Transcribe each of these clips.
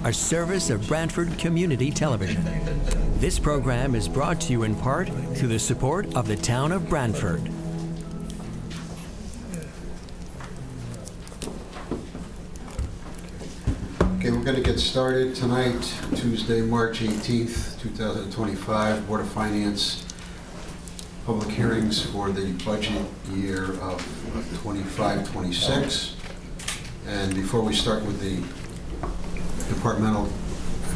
a service of Branford Community Television. This program is brought to you in part through the support of the town of Branford. Okay, we're going to get started tonight, Tuesday, March 18th, 2025, Board of Finance public hearings for the budget year of 25-26. And before we start with the departmental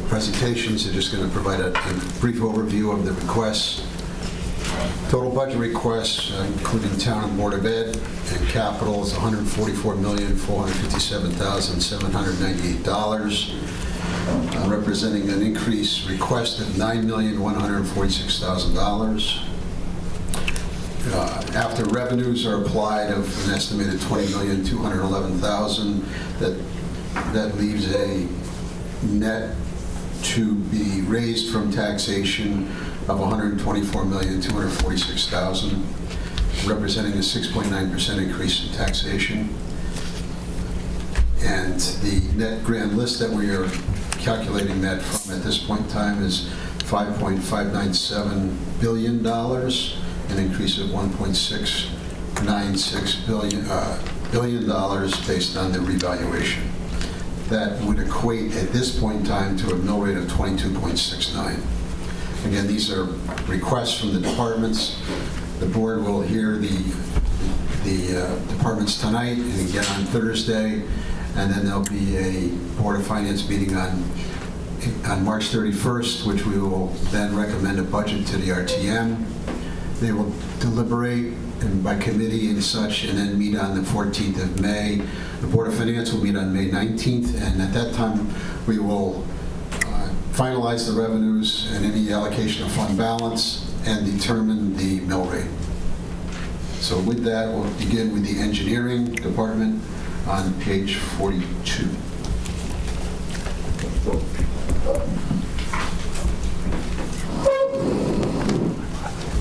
presentations, I'm just going to provide a brief overview of the requests. Total budget requests, including town and board of ed and capital, is $144,457,798, representing an increase request of $9,146,000. After revenues are applied of an estimated $20,211,000, that leaves a net to be raised from taxation of $124,246,000, representing a 6.9% increase in taxation. And the net grand list that we are calculating that from at this point in time is $5.597 billion, an increase of $1.696 billion based on the revaluation. That would equate at this point in time to a mill rate of 22.69. Again, these are requests from the departments. The board will hear the departments tonight and again on Thursday, and then there'll be a Board of Finance meeting on March 31st, which we will then recommend a budget to the RTM. They will deliberate and by committee and such, and then meet on the 14th of May. The Board of Finance will meet on May 19th, and at that time we will finalize the revenues and any allocation of fund balance and determine the mill rate. So with that, we'll begin with the engineering department on page 42.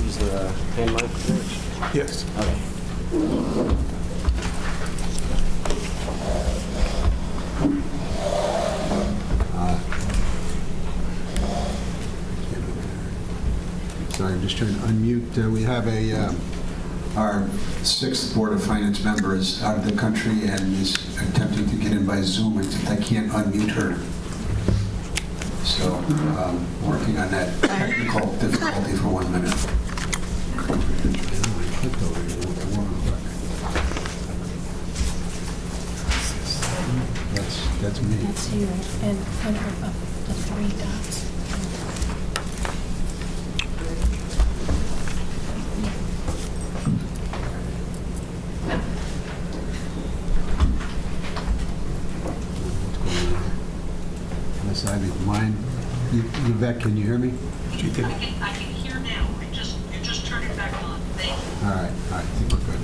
Use the hand mic, Rich? Yes. Okay. Sorry, I'm just trying to unmute. We have our sixth Board of Finance member is out of the country and is attempting to get in by Zoom. I can't unmute her. So, working on that technical difficulty for 1 minute. That's me. That's you, and up the three dots. Unless I have mine. Yvette, can you hear me? I can hear now. You just turned it back on. Thank you. All right, I think we're good.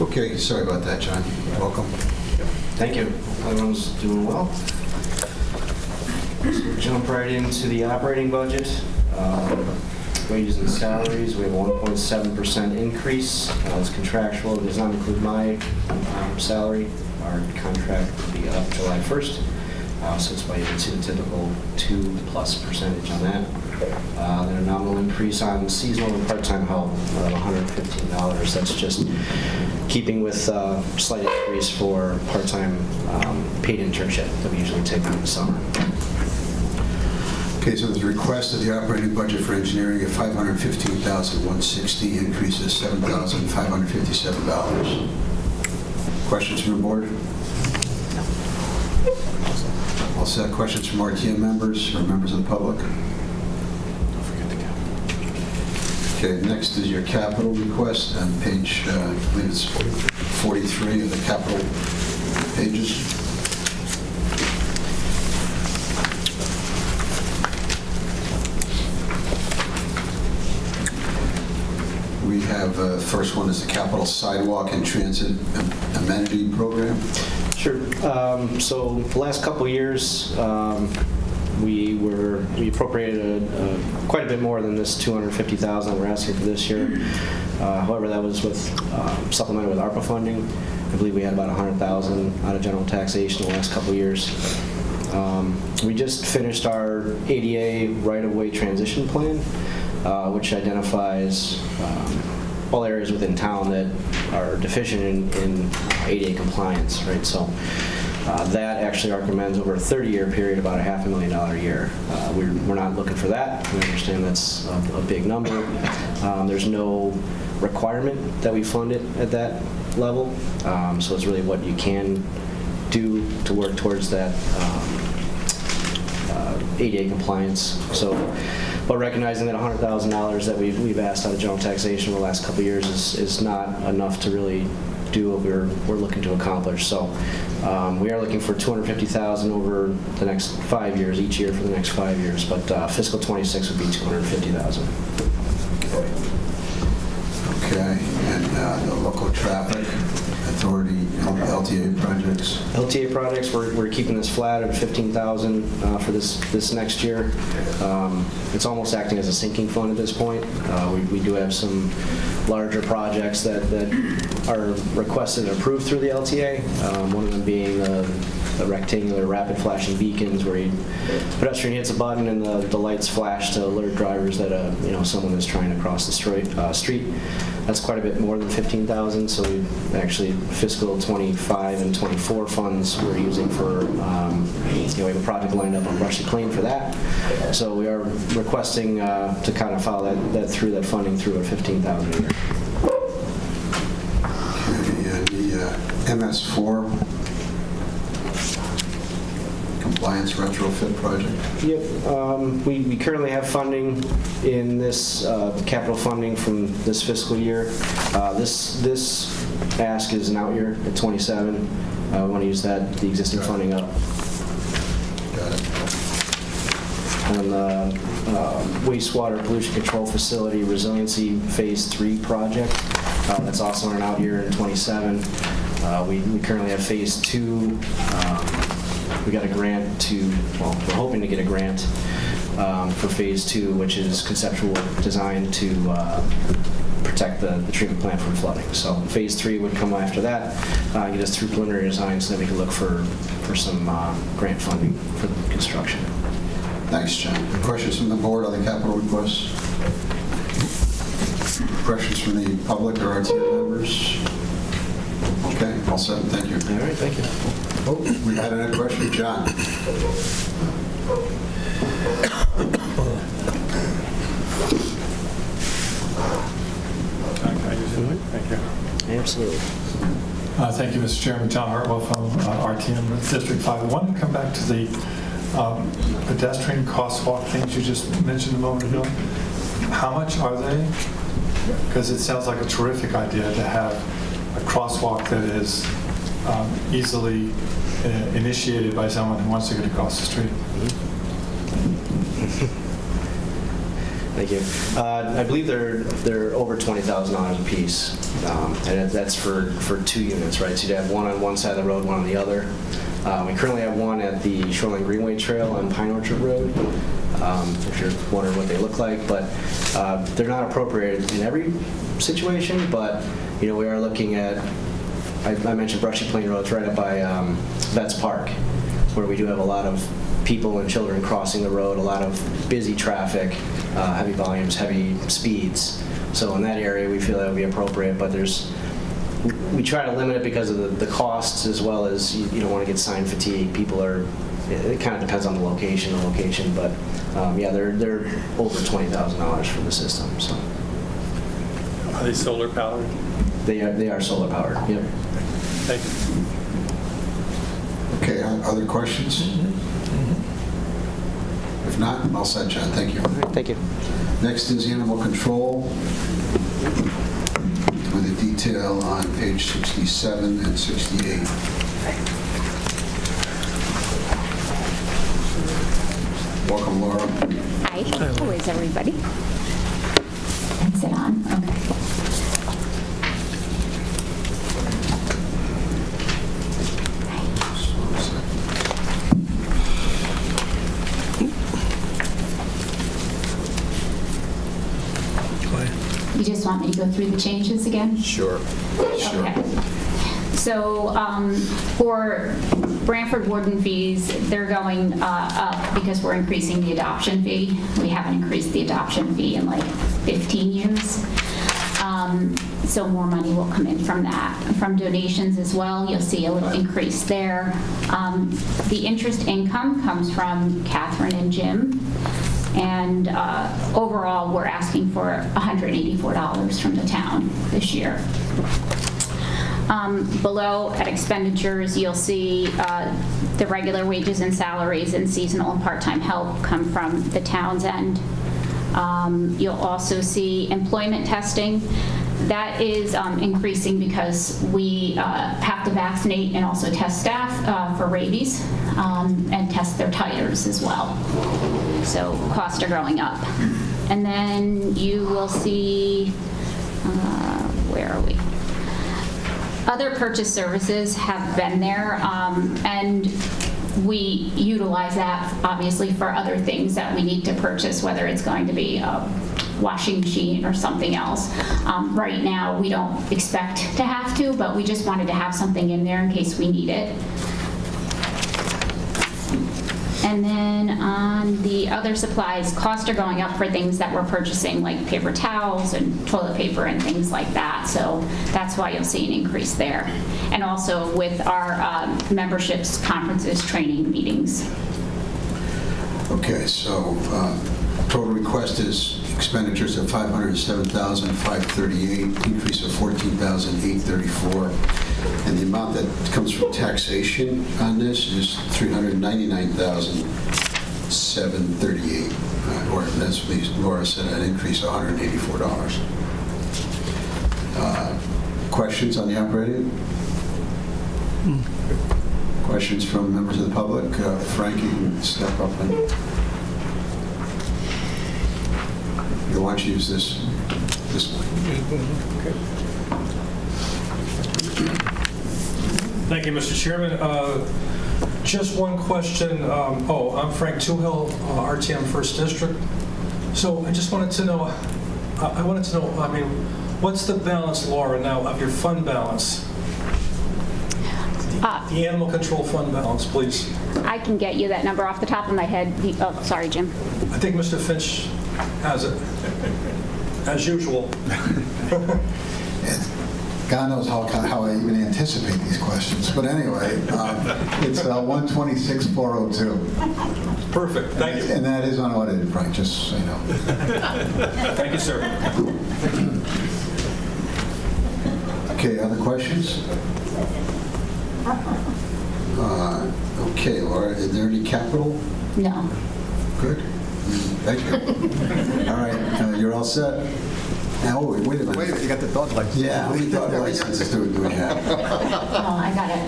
Okay, sorry about that, John. Welcome. Thank you. Everyone's doing well. So we'll jump right into the operating budget. Wages and salaries, we have a 1.7% increase. It's contractual. It does not include my salary. Our contract will be up July 1st. So it's why you can see the typical 2+% on that. Then a nominal increase on seasonal and part-time help of $115. That's just keeping with slight increase for part-time paid internship that we usually take in the summer. Okay, so there's a request of the operating budget for engineering of $515,160, increase of $7,557. Questions from the board? All set. Questions from RTM members or members of the public? Don't forget the capital. Okay, next is your capital request on page, I believe it's 43 of the capital pages. We have, first one is the capital sidewalk and transit amenity program. Sure. So the last couple of years, we appropriated quite a bit more than this $250,000 we're asking for this year. However, that was with supplemented with ARPA funding. I believe we had about $100,000 out of general taxation the last couple of years. We just finished our ADA right-of-way transition plan, which identifies all areas within town that are deficient in ADA compliance, right? So that actually recommends over a 30-year period about a $500,000 a year. We're not looking for that. We understand that's a big number. There's no requirement that we fund it at that level, so it's really what you can do to work towards that ADA compliance. So, but recognizing that $100,000 that we've asked out of general taxation over the last couple of years is not enough to really do what we're looking to accomplish. So we are looking for $250,000 over the next 5 years, each year for the next 5 years, but fiscal 26 would be $250,000. Okay, and the local traffic authority, LTA projects? LTA projects, we're keeping this flat at $15,000 for this next year. It's almost acting as a sinking fund at this point. We do have some larger projects that are requested and approved through the LTA. One of them being the rectangular rapid flashing beacons where pedestrian hits a button and the lights flash to alert drivers that someone is trying to cross the street. That's quite a bit more than $15,000. So we actually fiscal 25 and 24 funds we're using for we have a project lined up on Brushy Plain for that. So we are requesting to kind of follow that funding through at $15,000 a year. Okay, and the MS4 compliance retrofit project? Yep. We currently have funding in this capital funding from this fiscal year. This ask is an out year at 27. We want to use the existing funding up. Got it. And the wastewater pollution control facility resiliency phase 3 project. That's also an out year in 27. We currently have phase 2. We got a grant we're hoping to get a grant for phase 2, which is conceptual design to protect the treatment plant from flooding. So phase 3 would come after that, get us through preliminary design so that we can look for some grant funding for the construction. Thanks, John. Questions from the board on the capital requests? Questions from the public or RTA members? Okay, all set. Thank you. All right, thank you. Oh, we had another question, John. Thank you. Absolutely. Thank you, Mr. Chairman. John Hartwell from RTM District 5. I wanted to come back to the pedestrian crosswalk things you just mentioned a moment ago. How much are they? Because it sounds like a terrific idea to have a crosswalk that is easily initiated by someone who wants to get across the street. Thank you. I believe they're over $20,000 a piece, and that's for 2 units, right? So you'd have one on one side of the road, one on the other. We currently have one at the Shoreline Greenway Trail on Pine Orchard Road, if you're wondering what they look like. But they're not appropriated in every situation, but we are looking at, I mentioned Brushy Plain Road, it's right up by Vets Park, where we do have a lot of people and children crossing the road, a lot of busy traffic, heavy volumes, heavy speeds. So in that area, we feel that would be appropriate, but we try to limit it because of the costs, as well as you don't want to get sign fatigue. It kind of depends on the location, but yeah, they're over $20,000 for the system. So Are they solar powered? they are solar powered. Yep. Thank you. Okay, other questions? If not, I'll set, John. Thank you. All right, thank you. Next is animal control, with a detail on page 67 and 68. Welcome, Laura. Hi, how is everybody? Is it on? Okay. You just want me to go through the changes again? Sure. Okay. So for Branford warden fees, they're going up because we're increasing the adoption fee. We haven't increased the adoption fee in like 15 years. So more money will come in from that. From donations as well, you'll see a little increase there. The interest income comes from Catherine and Jim. And overall, we're asking for $184 from the town this year. Below at expenditures, you'll see the regular wages and salaries and seasonal and part-time help come from the town's end. You'll also see employment testing. That is increasing because we have to vaccinate and also test staff for rabies and test their titers as well. So costs are going up. And then you will see, where are we? Other purchase services have been there, and we utilize that obviously for other things that we need to purchase, whether it's going to be a washing machine or something else. Right now, we don't expect to have to, but we just wanted to have something in there in case we need it. And then on the other supplies, costs are going up for things that we're purchasing, like paper towels and toilet paper and things like that. So that's why you'll see an increase there. And also with our memberships, conferences, training, meetings. Okay, so total request is expenditures of $507,538, increase of $14,834. And the amount that comes from taxation on this is $399,738. Or that's what Laura said, an increase of $184. Questions on the operating? Questions from members of the public? Frank, you can step up and you want to use this one. Okay. Thank you, Mr. Chairman. Just one question. I'm Frank Toohill, RTM First District. So I just wanted to know, what's the balance, Laura, now of your fund balance? The animal control fund balance, please. I can get you that number off the top of my head. Oh, sorry, Jim. I think Mr. Finch has it, as usual. God knows how I even anticipate these questions. But anyway, it's 126,402. Perfect. Thank you. And that is unaudited, Frank, just so you know. Thank you, sir. Okay, other questions? Okay, Laura, is there any capital? No. Good. Thank you. All right, you're all set. Now, wait a minute. Wait a minute, you got the dog license. Yeah, how many dog licenses do we have? Oh, I got it.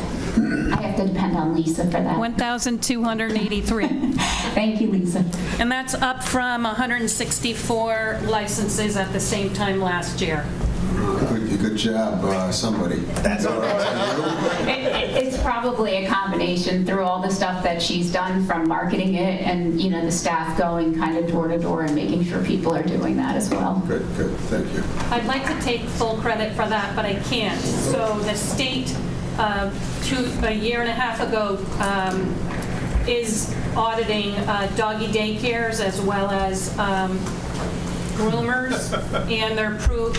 I have to depend on Lisa for that. 1,283. Thank you, Lisa. And that's up from 164 licenses at the same time last year. Good job, somebody. That's all right. It's probably a combination through all the stuff that she's done, from marketing it and, the staff going kind of door to door and making sure people are doing that as well. Good, thank you. I'd like to take full credit for that, but I can't. So the state, a year and a half ago, is auditing doggy daycares as well as groomers, and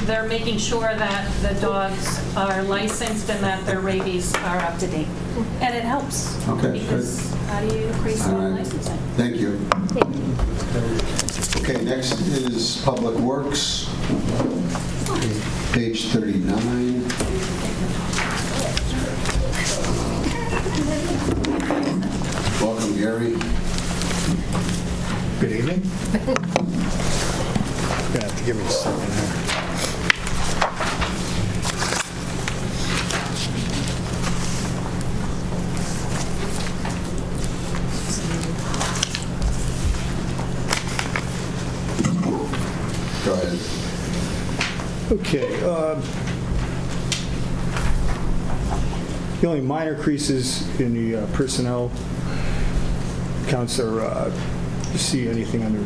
they're making sure that the dogs are licensed and that their rabies are up to date. And it helps. Okay, because good. how do you increase All the right. licensing? Thank you. Okay, next is Public Works, page 39. Welcome, Gary. Good evening. You're gonna have to give me a second here. Go ahead. Okay. The only minor increases in the personnel accounts are, you see anything under,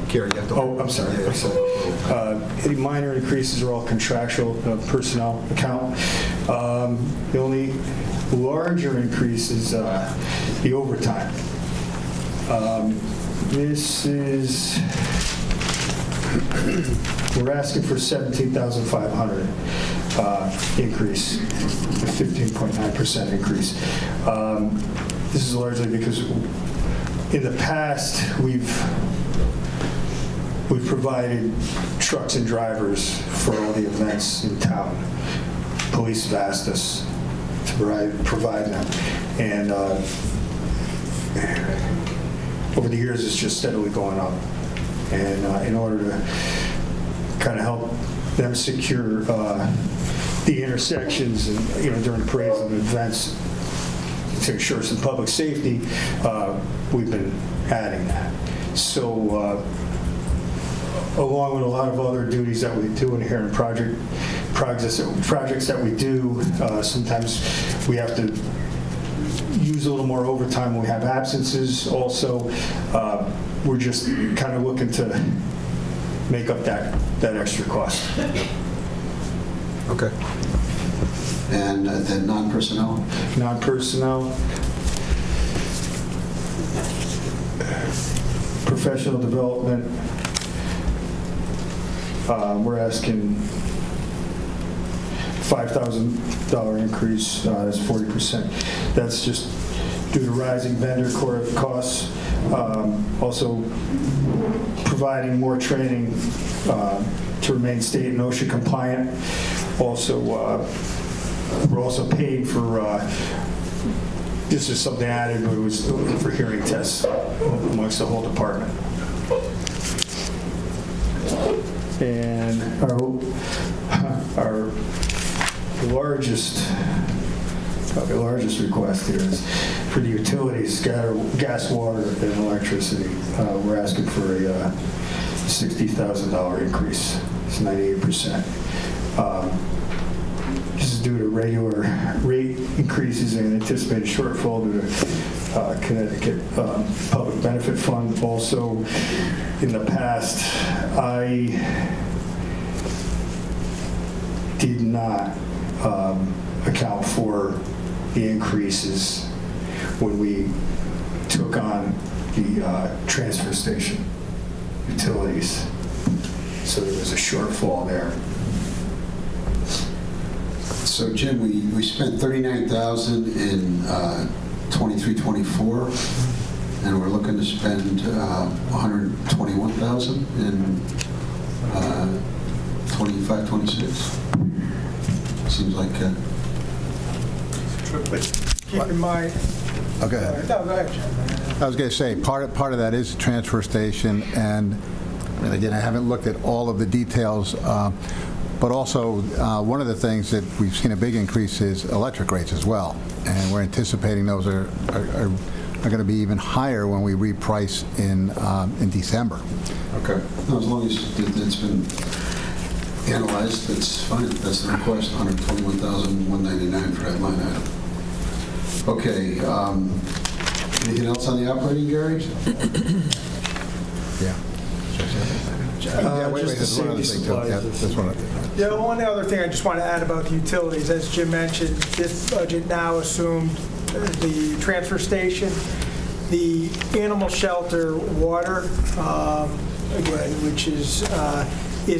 Gary, you have to... oh, I'm sorry. Yeah, Any minor increases are all contractual personnel account. The only larger increase is the overtime. This is, we're asking for 17,500 increase, a 15.9% increase. This is largely because in the past, we've provided trucks and drivers for all the events in town. Police have asked us to provide them. And over the years, it's just steadily going up. And in order to kind of help them secure the intersections and, during parades and events to ensure some public safety, we've been adding that. So along with a lot of other duties that we do in here in projects that we do, sometimes we have to use a little more overtime when we have absences. Also, we're just kind of looking to make up that extra cost. Okay. And then non-personnel? Non-personnel, professional development, we're asking $5,000 increase, that's 40%. That's just due to rising vendor costs. Also providing more training to remain state and OSHA compliant. Also, we're also paying for, this is something added, but it was for hearing tests amongst the whole department. And our largest request here is for the utilities, gas, water, and electricity. We're asking for a $60,000 increase. It's 98%. This is due to regular rate increases and anticipated shortfall due to Connecticut Public Benefit Fund. Also, in the past, I did not account for the increases when we took on the transfer station utilities. So there was a shortfall there. So Jim, we spent $39,000 in 23-24, and we're looking to spend $121,000 in 25-26. Seems like. Keep in mind. Okay. No, go ahead, Jim. I was going to say, part of that is the transfer station, and again, I haven't looked at all of the details, but also one of the things that we've seen a big increase is electric rates as well, and we're anticipating those are going to be even higher when we reprice in December. Okay. No, as long as it's been analyzed, that's fine. That's the request, $121,199 for that line item. Okay. Anything else on the operating, Gary? Yeah. Wait, there's one other thing, too. Yeah, that's one other thing. Yeah, one other thing I just want to add about the utilities, as Jim mentioned, this budget now assumed the transfer station, the animal shelter water, again, which is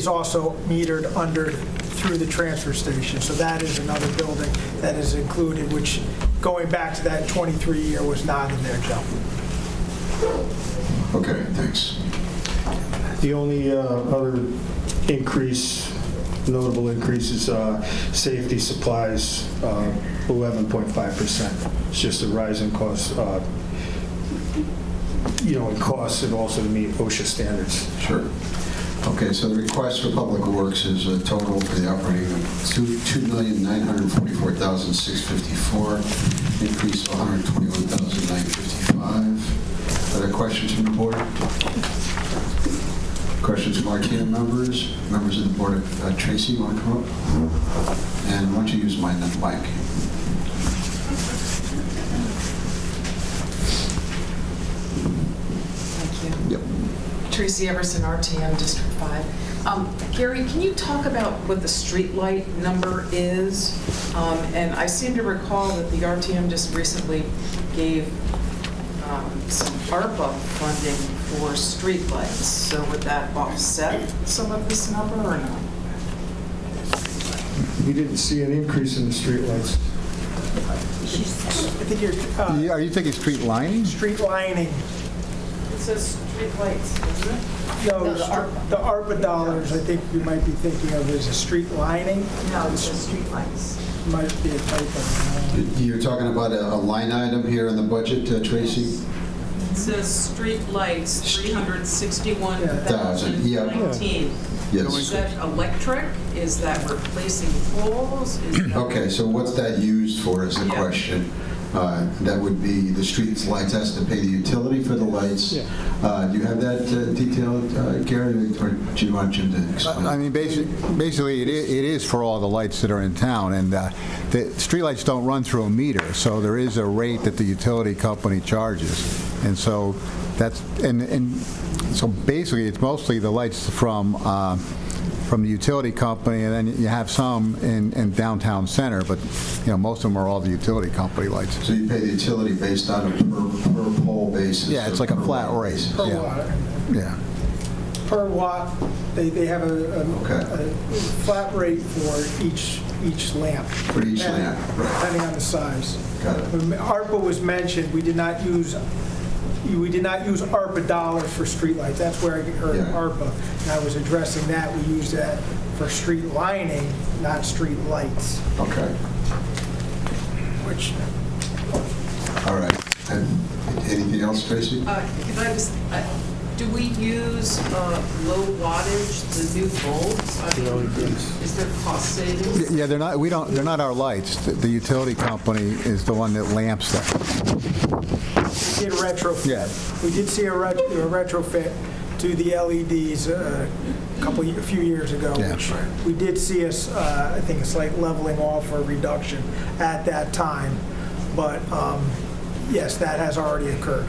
also metered through the transfer station. So that is another building that is included, which going back to that 23 year was not in there, Joe. Okay, thanks. The only other notable increase is safety supplies, 11.5%. It's just a rise in costs, in costs and also to meet OSHA standards. Sure. Okay, so the request for Public Works is a total for the operating of $2,944,654, increase of $121,955. Other questions from the board? Questions from our team members of the board? Tracy, you want to come up? And why don't you use my mic? Thank you. Yep. Tracy Everson, RTM District 5. Gary, can you talk about what the streetlight number is? And I seem to recall that the RTM just recently gave some ARPA funding for streetlights. So would that offset some of this number or not? We didn't see an increase in the streetlights. I think you're, Are you thinking street lining? street lining, It says streetlights, doesn't it? no, the ARPA dollars, I think you might be thinking of as a street lining. No, it says streetlights. Might be a typo. You're talking about a line item here in the budget, Tracy? It says streetlights, 361,019. Yes. Is that electric? Is that replacing poles? Is that- Okay, so what's that used for is the Yeah. question. That would be the streets lights has to pay the utility for the lights. Do you have that detailed, Gary, or do you want Jim to explain? I mean, basically, it is for all the lights that are in town, and the streetlights don't run through a meter, so there is a rate that the utility company charges. And so that's, and so basically, it's mostly the lights from the utility company, and then you have some in downtown center, but, most of them are all the utility company lights. So you pay the utility based on a per pole basis? Yeah, it's or like a per flat watt rate. basis? Per Yeah. watt. Yeah. Per watt, they have a flat rate for each lamp. For each lamp, right. Depending on the size. Got it. When ARPA was mentioned, we did not use ARPA dollars for streetlights. That's where I heard Yeah. ARPA. And I was addressing that. We use that for street lining, not street lights, Okay, which, all right. And anything else, Tracy? Can I just, do we use low wattage, the new bulbs? I mean, is there cost savings? Yeah, they're not our lights. The utility company is the one that lamps them. we did retrofit. Yeah. We did see a retrofit to the LEDs a few years ago. Yeah. Which we did see I think a slight leveling off or reduction at that time. But yes, that has already occurred.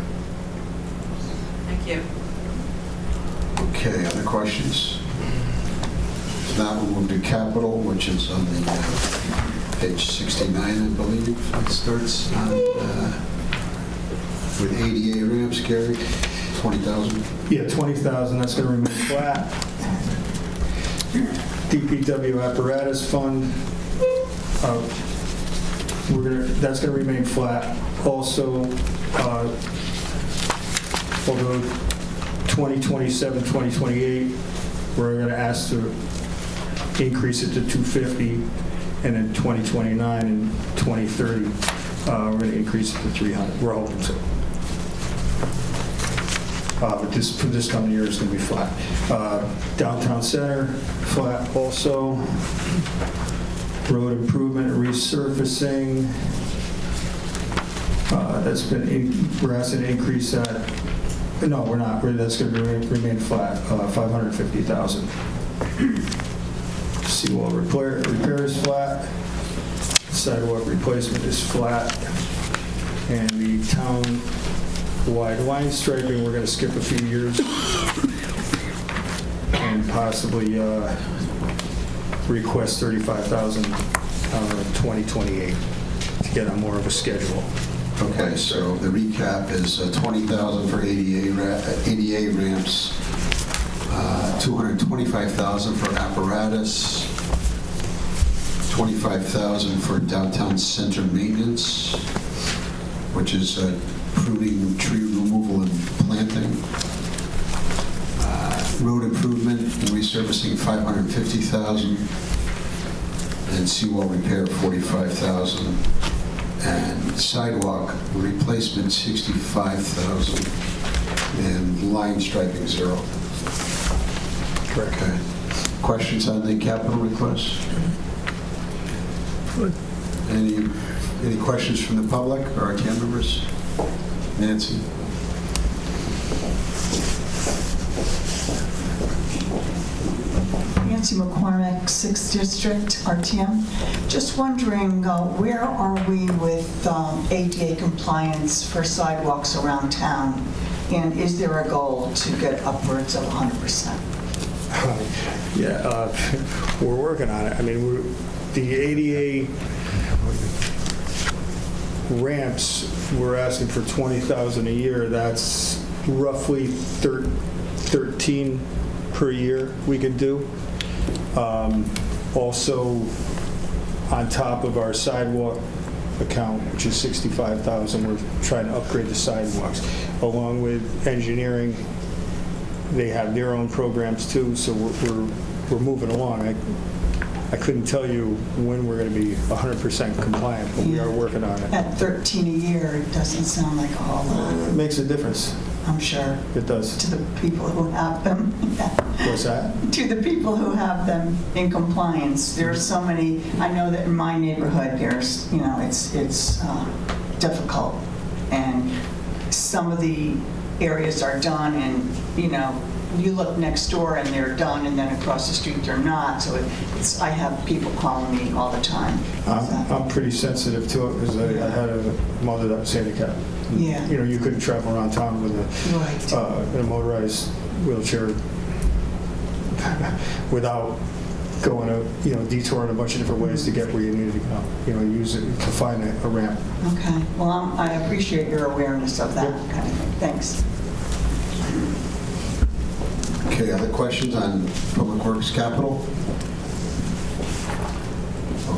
Thank you. Okay, other questions? If not, we'll move to capital, which is on the page 69, I believe. It starts on, with ADA ramps, Gary, 20,000. Yeah, 20,000, that's going to remain flat. DPW apparatus fund, that's going to remain flat. Also, although 2027, 2028, we're going to ask to increase it to 250, and in 2029 and 2030, we're going to increase it to 300. We're hoping to. But for this coming year, it's going to be flat. Downtown center, flat also. Road improvement and resurfacing, we're asking to increase that. No, we're not. That's going to remain flat, 550,000. Seawall repair is flat. Sidewalk replacement is flat. And the town-wide line striping, we're going to skip a few years and possibly request 35,000 2028 to get on more of a schedule. Okay, so the recap is 20,000 for ADA ramps, 225,000 for apparatus, 25,000 for downtown center maintenance, which is pruning, tree removal, and planting. Road improvement and resurfacing, 550,000, and seawall repair, 45,000. And sidewalk replacement, 65,000, and line striping, 0. Correct. Okay. Questions on the capital request? Any questions from the public or RTM members? Nancy? Nancy McCormick, 6th District, RTM. Just wondering, where are we with ADA compliance for sidewalks around town? And is there a goal to get upwards of 100%? Yeah, we're working on it. I mean, the ADA ramps, we're asking for $20,000 a year. That's roughly 13 per year we could do. Also, on top of our sidewalk account, which is $65,000, we're trying to upgrade the sidewalks. Along with engineering, they have their own programs too, so we're moving along. I couldn't tell you when we're going to be 100% compliant, but we are working on it. At 13 a year, it doesn't sound like a whole lot, It makes a difference. I'm sure, It does. to the people who have them. What's that? To the people who have them in compliance. There are so many, I know that in my neighborhood, there's, it's difficult. And some of the areas are done and, you look next door and they're done and then across the street they're not. So I have people calling me all the time. I'm pretty sensitive to it because I had a mother that was handicapped. Yeah. You couldn't travel around town with in a motorized wheelchair without going detouring a bunch of different ways to get where you needed to go. Use it to find a ramp. Okay. Well, I appreciate your awareness of that kind of thing. Thanks. Okay, other questions on Public Works Capital?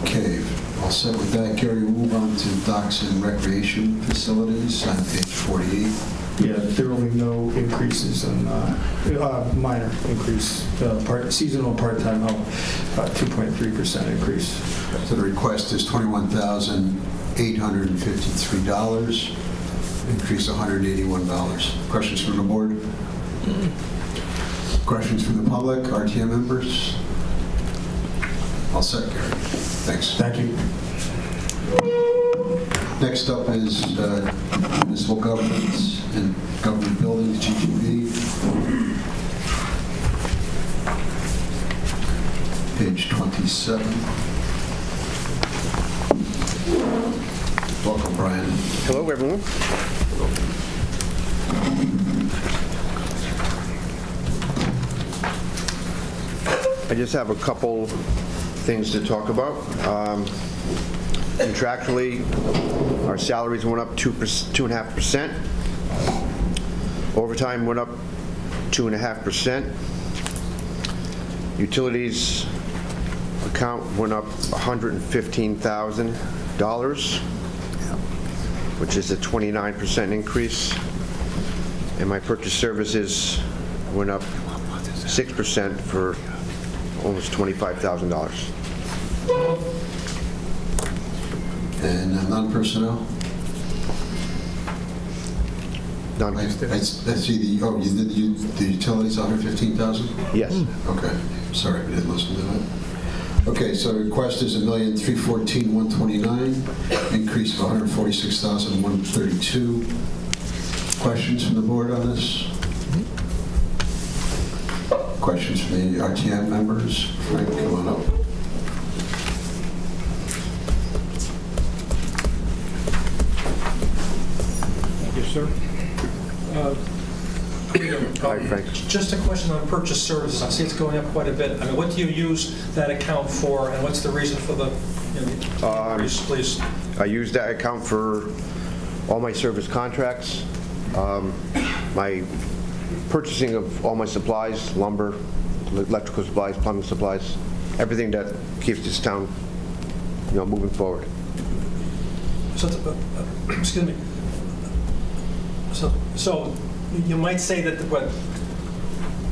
Okay, all set with that. Gary, we'll move on to Docks and Recreation Facilities on page 48. Yeah, there are only no increases in minor increase, seasonal part-time help, 2.3% increase. So the request is $21,853, increase $181. Questions from the board? Questions from the public, RTM members? All set, Gary. Thanks. Thank you. Next up is municipal governments and government buildings, GGB. Page 27. Welcome, Brian. Hello, everyone. I just have a couple things to talk about. Contractually, our salaries went up 2.5%. Overtime went up 2.5%. Utilities account went up $115,000, which is a 29% increase. And my purchase services went up 6% for almost $25,000. And non-personnel? I see you did the utilities, 115,000? Yes. Okay, sorry, we didn't listen to that. Okay, so the request is $1,314,129, increase of $146,132. Questions from the board on this? Questions from the RTM members? Frank, come on up. Thank you, sir. Hi, Frank. Just a question on purchase services. I see it's going up quite a bit. I mean, what do you use that account for, and what's the reason for the increase, please? I use that account for all my service contracts, my purchasing of all my supplies, lumber, electrical supplies, plumbing supplies, everything that keeps this town, moving forward. So, excuse me. So you might say that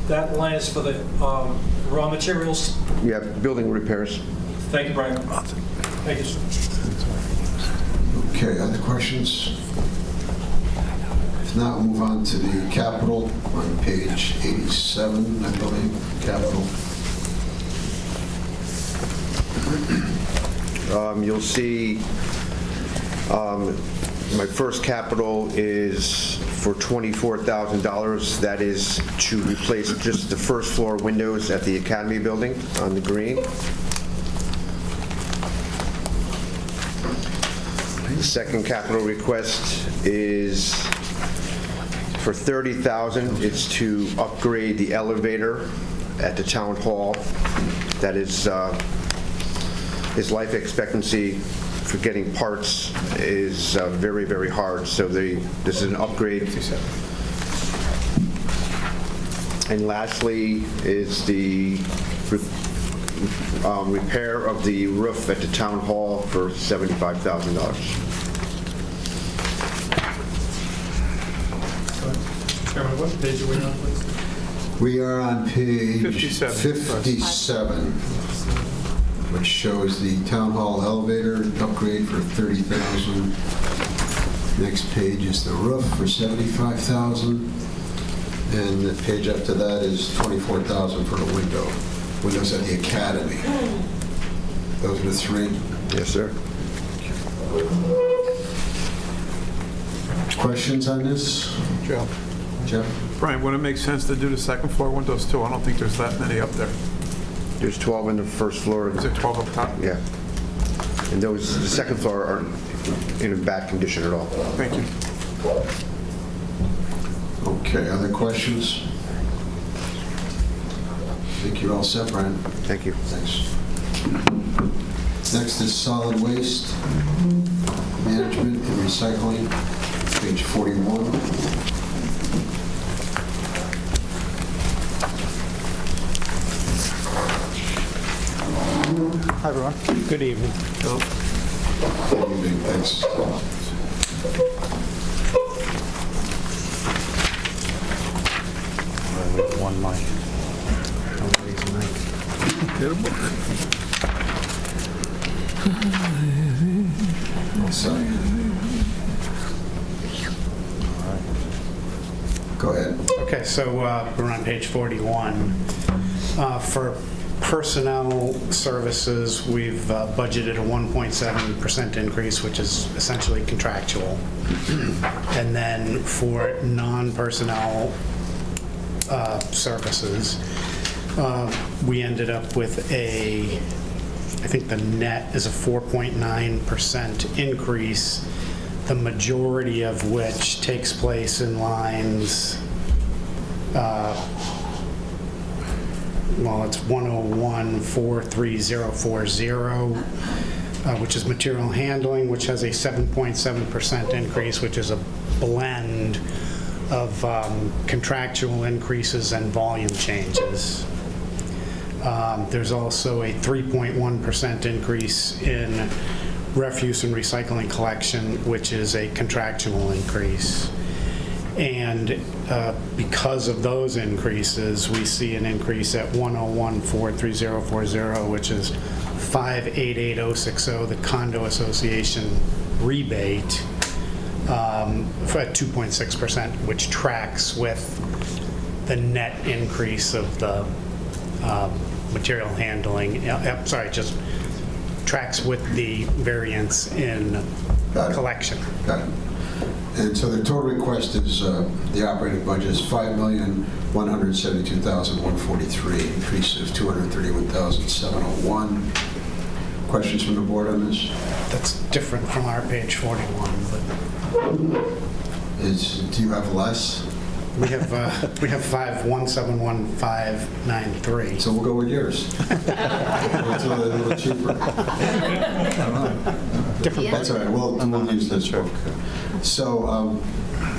that line is for the raw materials. Yeah, building repairs. Thank you, Brian. Thank you, sir. Okay, other questions? If not, we'll move on to the capital on page 87, I believe, capital. You'll see my first capital is for $24,000. That is to replace just the first floor windows at the Academy building on the green. The second capital request is For $30,000, it's to upgrade the elevator at the town hall. That is, his life expectancy for getting parts is very, very hard. So this is an upgrade. And lastly is the repair of the roof at the town hall for $75,000. Chairman, what page are we on, please? We are on page 57. 57, which shows the town hall elevator upgrade for $30,000. Next page is the roof for $75,000. And the page after that is $24,000 for the windows at the academy. Those are the three. Yes, sir. Questions on this? Jeff? Jeff? Brian, would it make sense to do the second floor windows too? I don't think there's that many up there. There's 12 on the first floor. Is it 12 up top? Yeah. And the second floor aren't in a bad condition at all. Thank you. Okay, other questions? I think you're all set, Brian. Thank you. Thanks. Next is solid waste management and recycling, page 41. Hi, everyone. Good evening. Good evening, thanks. One mic. Get a book. Sorry. Go ahead. Okay, so we're on page 41. For personnel services, we've budgeted a 1.7% increase, which is essentially contractual. And then for non-personnel services, we ended up with I think the net is a 4.9% increase, the majority of which takes place in lines, it's 101-43040, which is material handling, which has a 7.7% increase, which is a blend of contractual increases and volume changes. There's also a 3.1% increase in refuse and recycling collection, which is a contractual increase. And because of those increases, we see an increase at 101-43040, which is 588060, the condo association rebate, at 2.6%, which tracks with the net increase of the material handling. Just tracks with the variance in collection. Got it. And so the total request is, the operating budget is $5,172,143, increase of $231,701. Questions from the board on this? That's different from our page 41, but Do you have less? we have 1711593. So we'll go with yours. It's a little cheaper. Different. That's all right, we'll use this book. So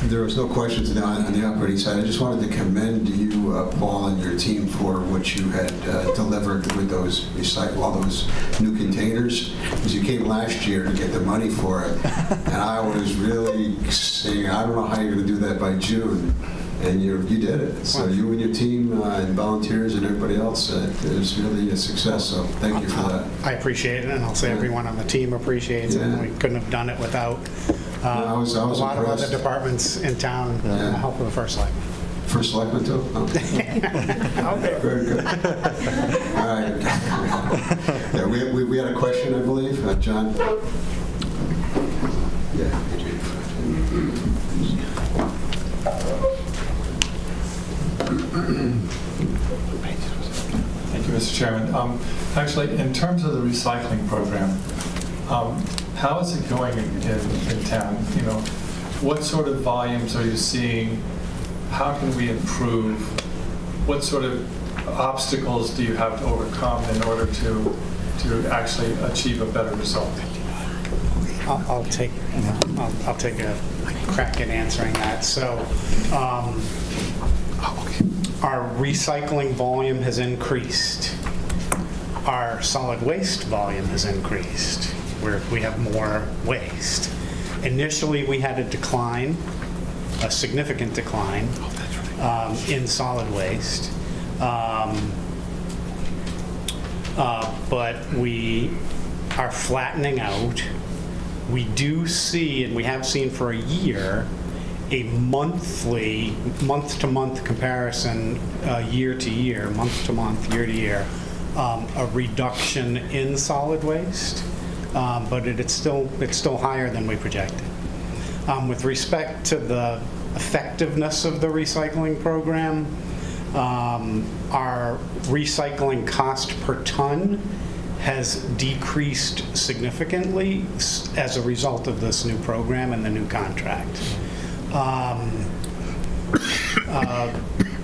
there was no questions on the operating side. I just wanted to commend you, Paul, and your team for what you had delivered with those all those new containers. Because you came last year to get the money for it, and I was really saying, I don't know how you're going to do that by June. And you did it. So you and your team and volunteers and everybody else, it was really a success. So thank you for that. I appreciate it, and I'll say everyone on the team appreciates it. We couldn't have done it without I was a lot impressed. of other departments in town and the help of the first selectman. First selectman too? Oh. Very good. All right. Yeah, we had a question, I believe. John? Yeah. Thank you, Mr. Chairman. Actually, in terms of the recycling program, how is it going in town? You know, what sort of volumes are you seeing how can we improve? What sort of obstacles do you have to overcome in order to actually achieve a better result? I'll take a crack at answering that. So, our recycling volume has increased. Our solid waste volume has increased, where we have more waste. Initially, we had a decline, a significant decline in solid waste. But we are flattening out. We do see, and we have seen for a year, a month-to-month comparison, year to year, month-to-month, year to year, a reduction in solid waste, but it's still higher than we projected. With respect to the effectiveness of the recycling program, our recycling cost per ton has decreased significantly as a result of this new program and the new contract.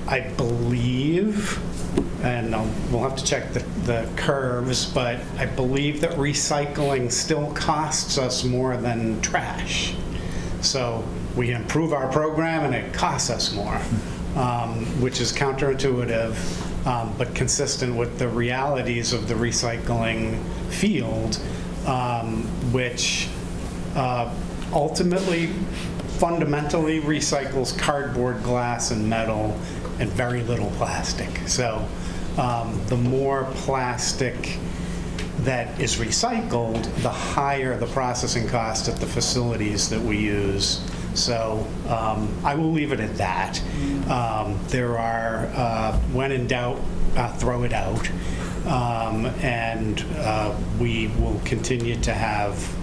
I believe, and we'll have to check the curves, but I believe that recycling still costs us more than trash. So we improve our program and it costs us more, which is counterintuitive, but consistent with the realities of the recycling field, which ultimately, fundamentally recycles cardboard, glass, and metal, and very little plastic. So the more plastic that is recycled, the higher the processing cost at the facilities that we use. So I will leave it at that. There are, when in doubt, throw it out. And we will continue to have,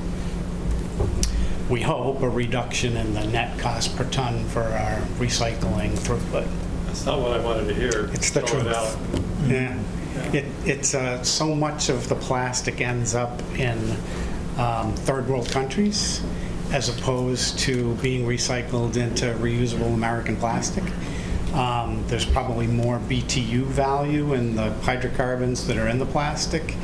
we hope, a reduction in the net cost per ton for our recycling throughput. That's not what I wanted to hear. It's the Throw it truth. out. Yeah. It's so much of the plastic ends up in third world countries as opposed to being recycled into reusable American plastic. There's probably more BTU value in the hydrocarbons that are in the plastic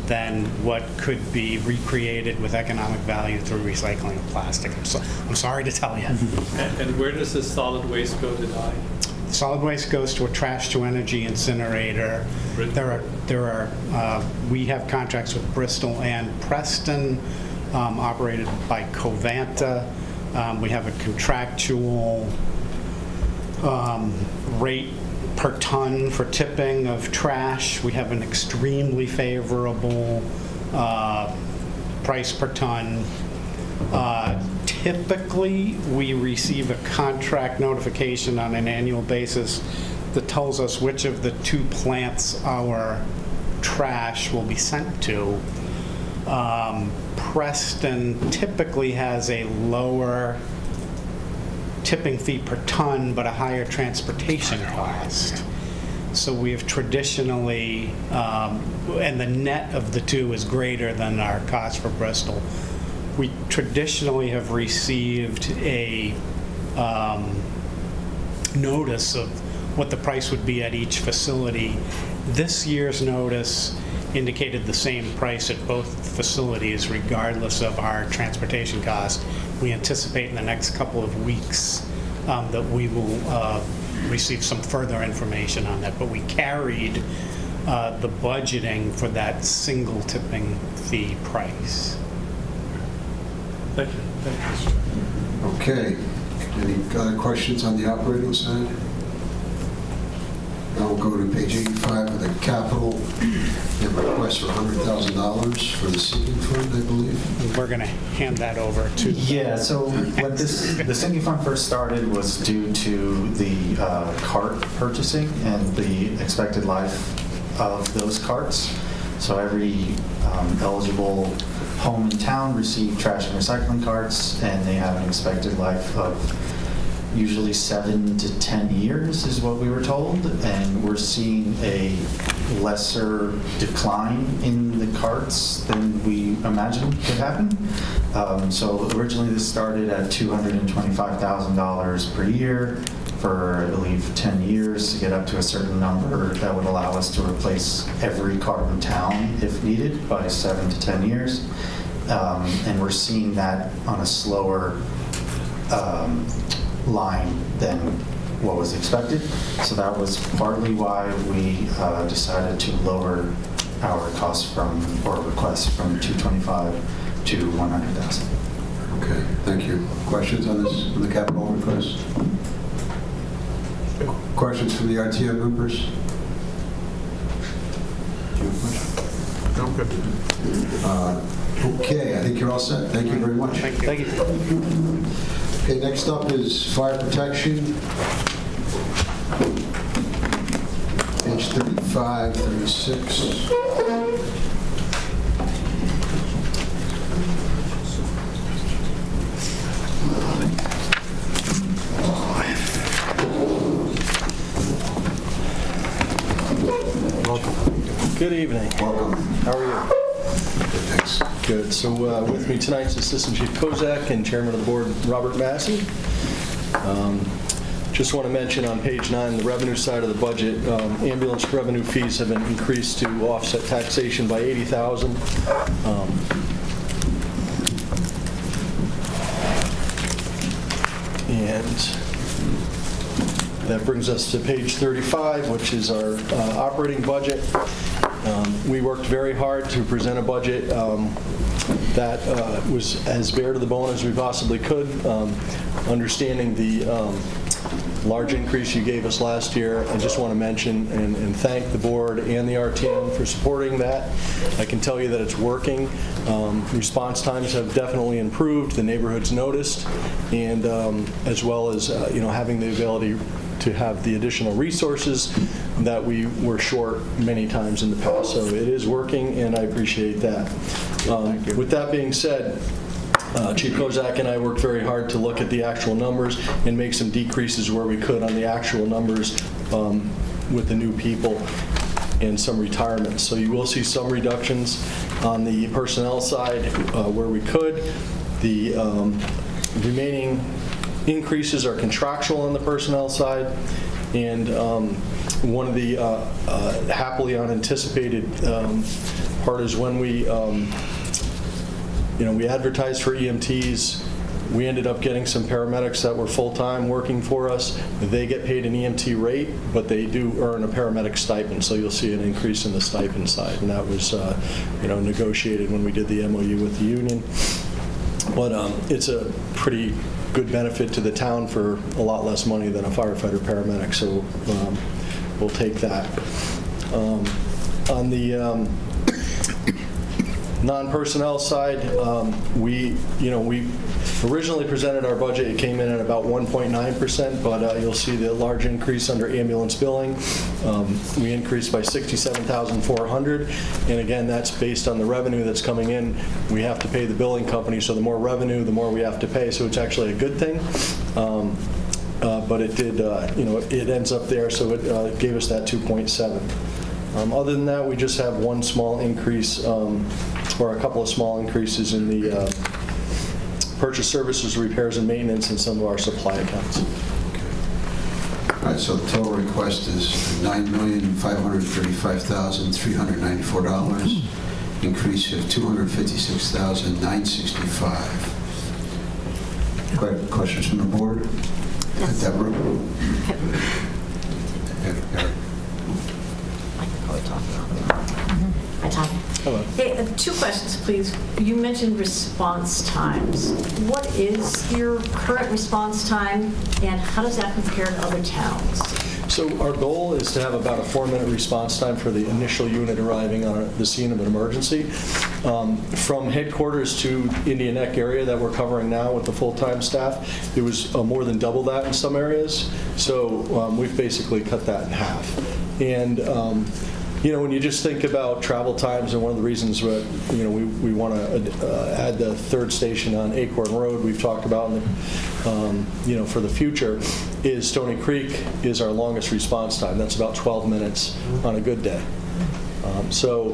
than what could be recreated with economic value through recycling of plastic. I'm sorry to tell you. And where does this solid waste go to die? Solid waste goes to a trash-to-energy incinerator. We have contracts with Bristol and Preston, operated by Covanta. We have a contractual rate per ton for tipping of trash. We have an extremely favorable price per ton. Typically, we receive a contract notification on an annual basis that tells us which of the two plants our trash will be sent to. Preston typically has a lower tipping fee per ton, but a higher transportation cost. So we have traditionally, and the net of the two is greater than our cost for Bristol. We traditionally have received a notice of what the price would be at each facility. This year's notice indicated the same price at both facilities, regardless of our transportation cost. We anticipate in the next couple of weeks that we will receive some further information on that. But we carried the budgeting for that single tipping fee price. Thank you. Okay. Any other questions on the operating side? Now we'll go to page 85 of the capital. We have a request for $100,000 for the sinking fund, I believe. We're going to hand that over to... Yeah, so when the sinking fund first started was due to the cart purchasing and the expected life of those carts. So every eligible home in town received trash and recycling carts, and they have an expected life of usually 7 to 10 years is what we were told, and we're seeing a lesser decline in the carts than we imagined could happen. So originally this started at $225,000 per year. for, I believe, 10 years to get up to a certain number that would allow us to replace every cart in town if needed by 7 to 10 years. And we're seeing that on a slower line than what was expected. So that was partly why we decided to lower our cost or request from 225 to 100,000. Okay, thank you. Questions on this, on the capital request? Questions from the RTM members? Do you have a question? No, good. Okay, I think you're all set. Thank you very much. Thank you. Okay, next up is fire protection. Page 35, 36. Good evening. Welcome. How are you? Thanks. Good. So with me tonight is Assistant Chief Kozak and Chairman of the Board, Robert Massey. Just want to mention on page 9, the revenue side of the budget, ambulance revenue fees have been increased to offset taxation by $80,000. And that brings us to page 35, which is our operating budget. We worked very hard to present a budget that was as bare to the bone as we possibly could, understanding the large increase you gave us last year. I just want to mention and thank the board and the RTM for supporting that. I can tell you that it's working. Response times have definitely improved. The neighborhood's noticed, and as well as having the ability to have the additional resources that we were short many times in the past. So it is working, and I appreciate that. With that being said, Chief Kozak and I worked very hard to look at the actual numbers and make some decreases where we could on the actual numbers with the new people and some retirements. So you will see some reductions on the personnel side where we could. The remaining increases are contractual on the personnel side, and one of the happily unanticipated part is when we advertised for EMTs. We ended up getting some paramedics that were full-time working for us. They get paid an EMT rate, but they do earn a paramedic stipend, so you'll see an increase in the stipend side, and that was negotiated when we did the MOU with the union. But it's a pretty good benefit to the town for a lot less money than a firefighter paramedic, so we'll take that. On the non-personnel side, we originally presented our budget. It came in at about 1.9%, but you'll see the large increase under ambulance billing. We increased by $67,400, and again, that's based on the revenue that's coming in. We have to pay the billing company, so the more revenue, the more we have to pay, so it's actually a good thing. But it did, it ends up there, so it gave us that 2.7. Other than that, we just have one small increase, or a couple of small increases in the purchase services, repairs, and maintenance in some of our supply accounts. All right, so the total request is $9,535,394, increase of $256,965. Questions from the board? Yes. Deborah? Hi, Tom. Hello. Hey, 2 questions, please. You mentioned response times. What is your current response time, and how does that compare to other towns? So our goal is to have about a 4-minute response time for the initial unit arriving on the scene of an emergency. From headquarters to Indian Neck area that we're covering now with the full-time staff, it was more than double that in some areas. So we've basically cut that in half. And when you just think about travel times, and one of the reasons we want to add the 3rd station on Acorn Road, we've talked about, for the future, is Stony Creek is our longest response time. That's about 12 minutes on a good day. So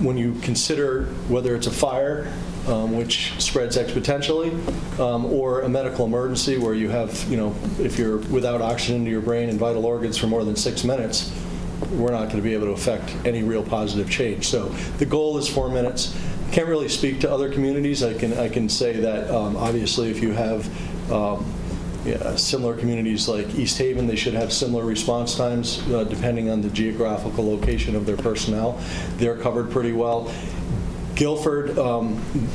when you consider whether it's a fire, which spreads exponentially, or a medical emergency where you have, if you're without oxygen to your brain and vital organs for more than 6 minutes, we're not going to be able to affect any real positive change. So the goal is 4 minutes. Can't really speak to other communities. I can say that obviously if you have similar communities like East Haven, they should have similar response times depending on the geographical location of their personnel. They're covered pretty well. Guilford,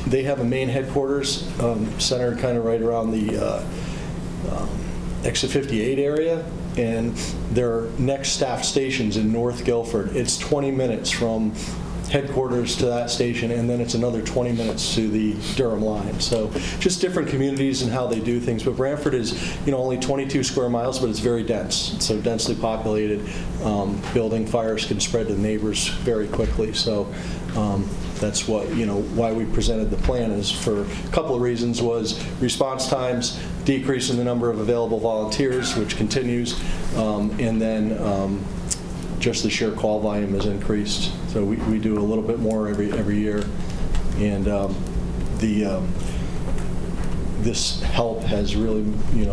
they have a main headquarters centered kind of right around the Exit 58 area, and their next staff station's in North Guilford. It's 20 minutes from headquarters to that station, and then it's another 20 minutes to the Durham line. So just different communities and how they do things. But Branford is, only 22 square miles, but it's very dense. It's so densely populated. Building fires can spread to neighbors very quickly. So that's what, why we presented the plan is for a couple of reasons was response times, decrease in the number of available volunteers, which continues, and then just the sheer call volume has increased. So we do a little bit more every year, and this help has really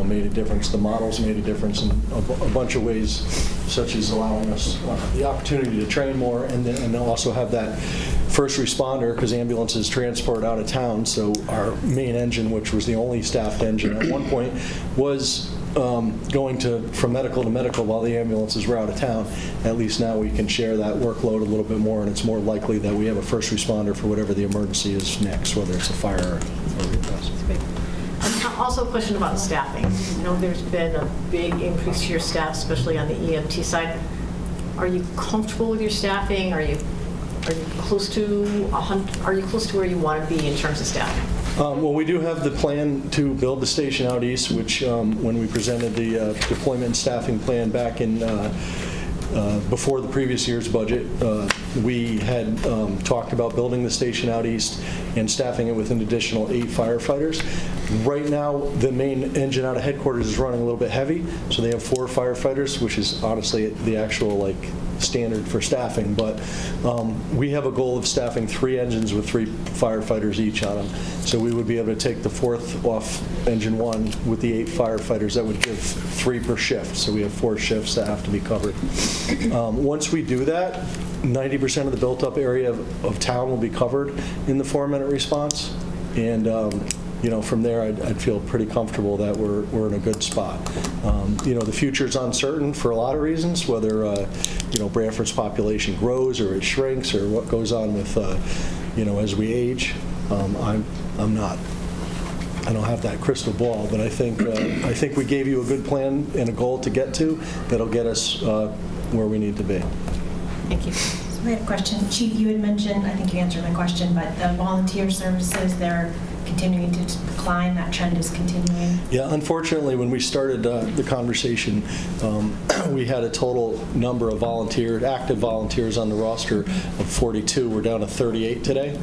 made a difference. The model's made a difference in a bunch of ways, such as allowing us the opportunity to train more, and also have that first responder, because ambulances transport out of town. So our main engine, which was the only staffed engine at one point, was going from medical to medical while the ambulances were out of town. At least now we can share that workload a little bit more, and it's more likely that we have a first responder for whatever the emergency is next, whether it's a fire or a arrest. Also a question about staffing. I know there's been a big increase to your staff, especially on the EMT side. Are you comfortable with your staffing? Are you close to where you want to be in terms of staffing? Well, we do have the plan to build the station out east, which when we presented the deployment and staffing plan back in before the previous year's budget, we had talked about building the station out east and staffing it with an additional 8 firefighters. Right now, the main engine out of headquarters is running a little bit heavy, so they have 4 firefighters, which is honestly the actual standard for staffing. But we have a goal of staffing 3 engines with 3 firefighters each on them. So we would be able to take the 4th off engine 1 with the 8 firefighters. That would give 3 per shift. So we have 4 shifts that have to be covered. Once we do that, 90% of the built-up area of town will be covered in the 4-minute response. And from there, I'd feel pretty comfortable that we're in a good spot. The future's uncertain for a lot of reasons, whether Branford's population grows or it shrinks or what goes on with as we age. I don't have that crystal ball, but I think we gave you a good plan and a goal to get to that'll get us where we need to be. Thank you. So I had a question. Chief, you had mentioned, I think you answered my question, but the volunteer services, they're continuing to decline. That trend is continuing. Yeah, unfortunately, when we started the conversation, we had a total number of active volunteers on the roster of 42. We're down to 38 today.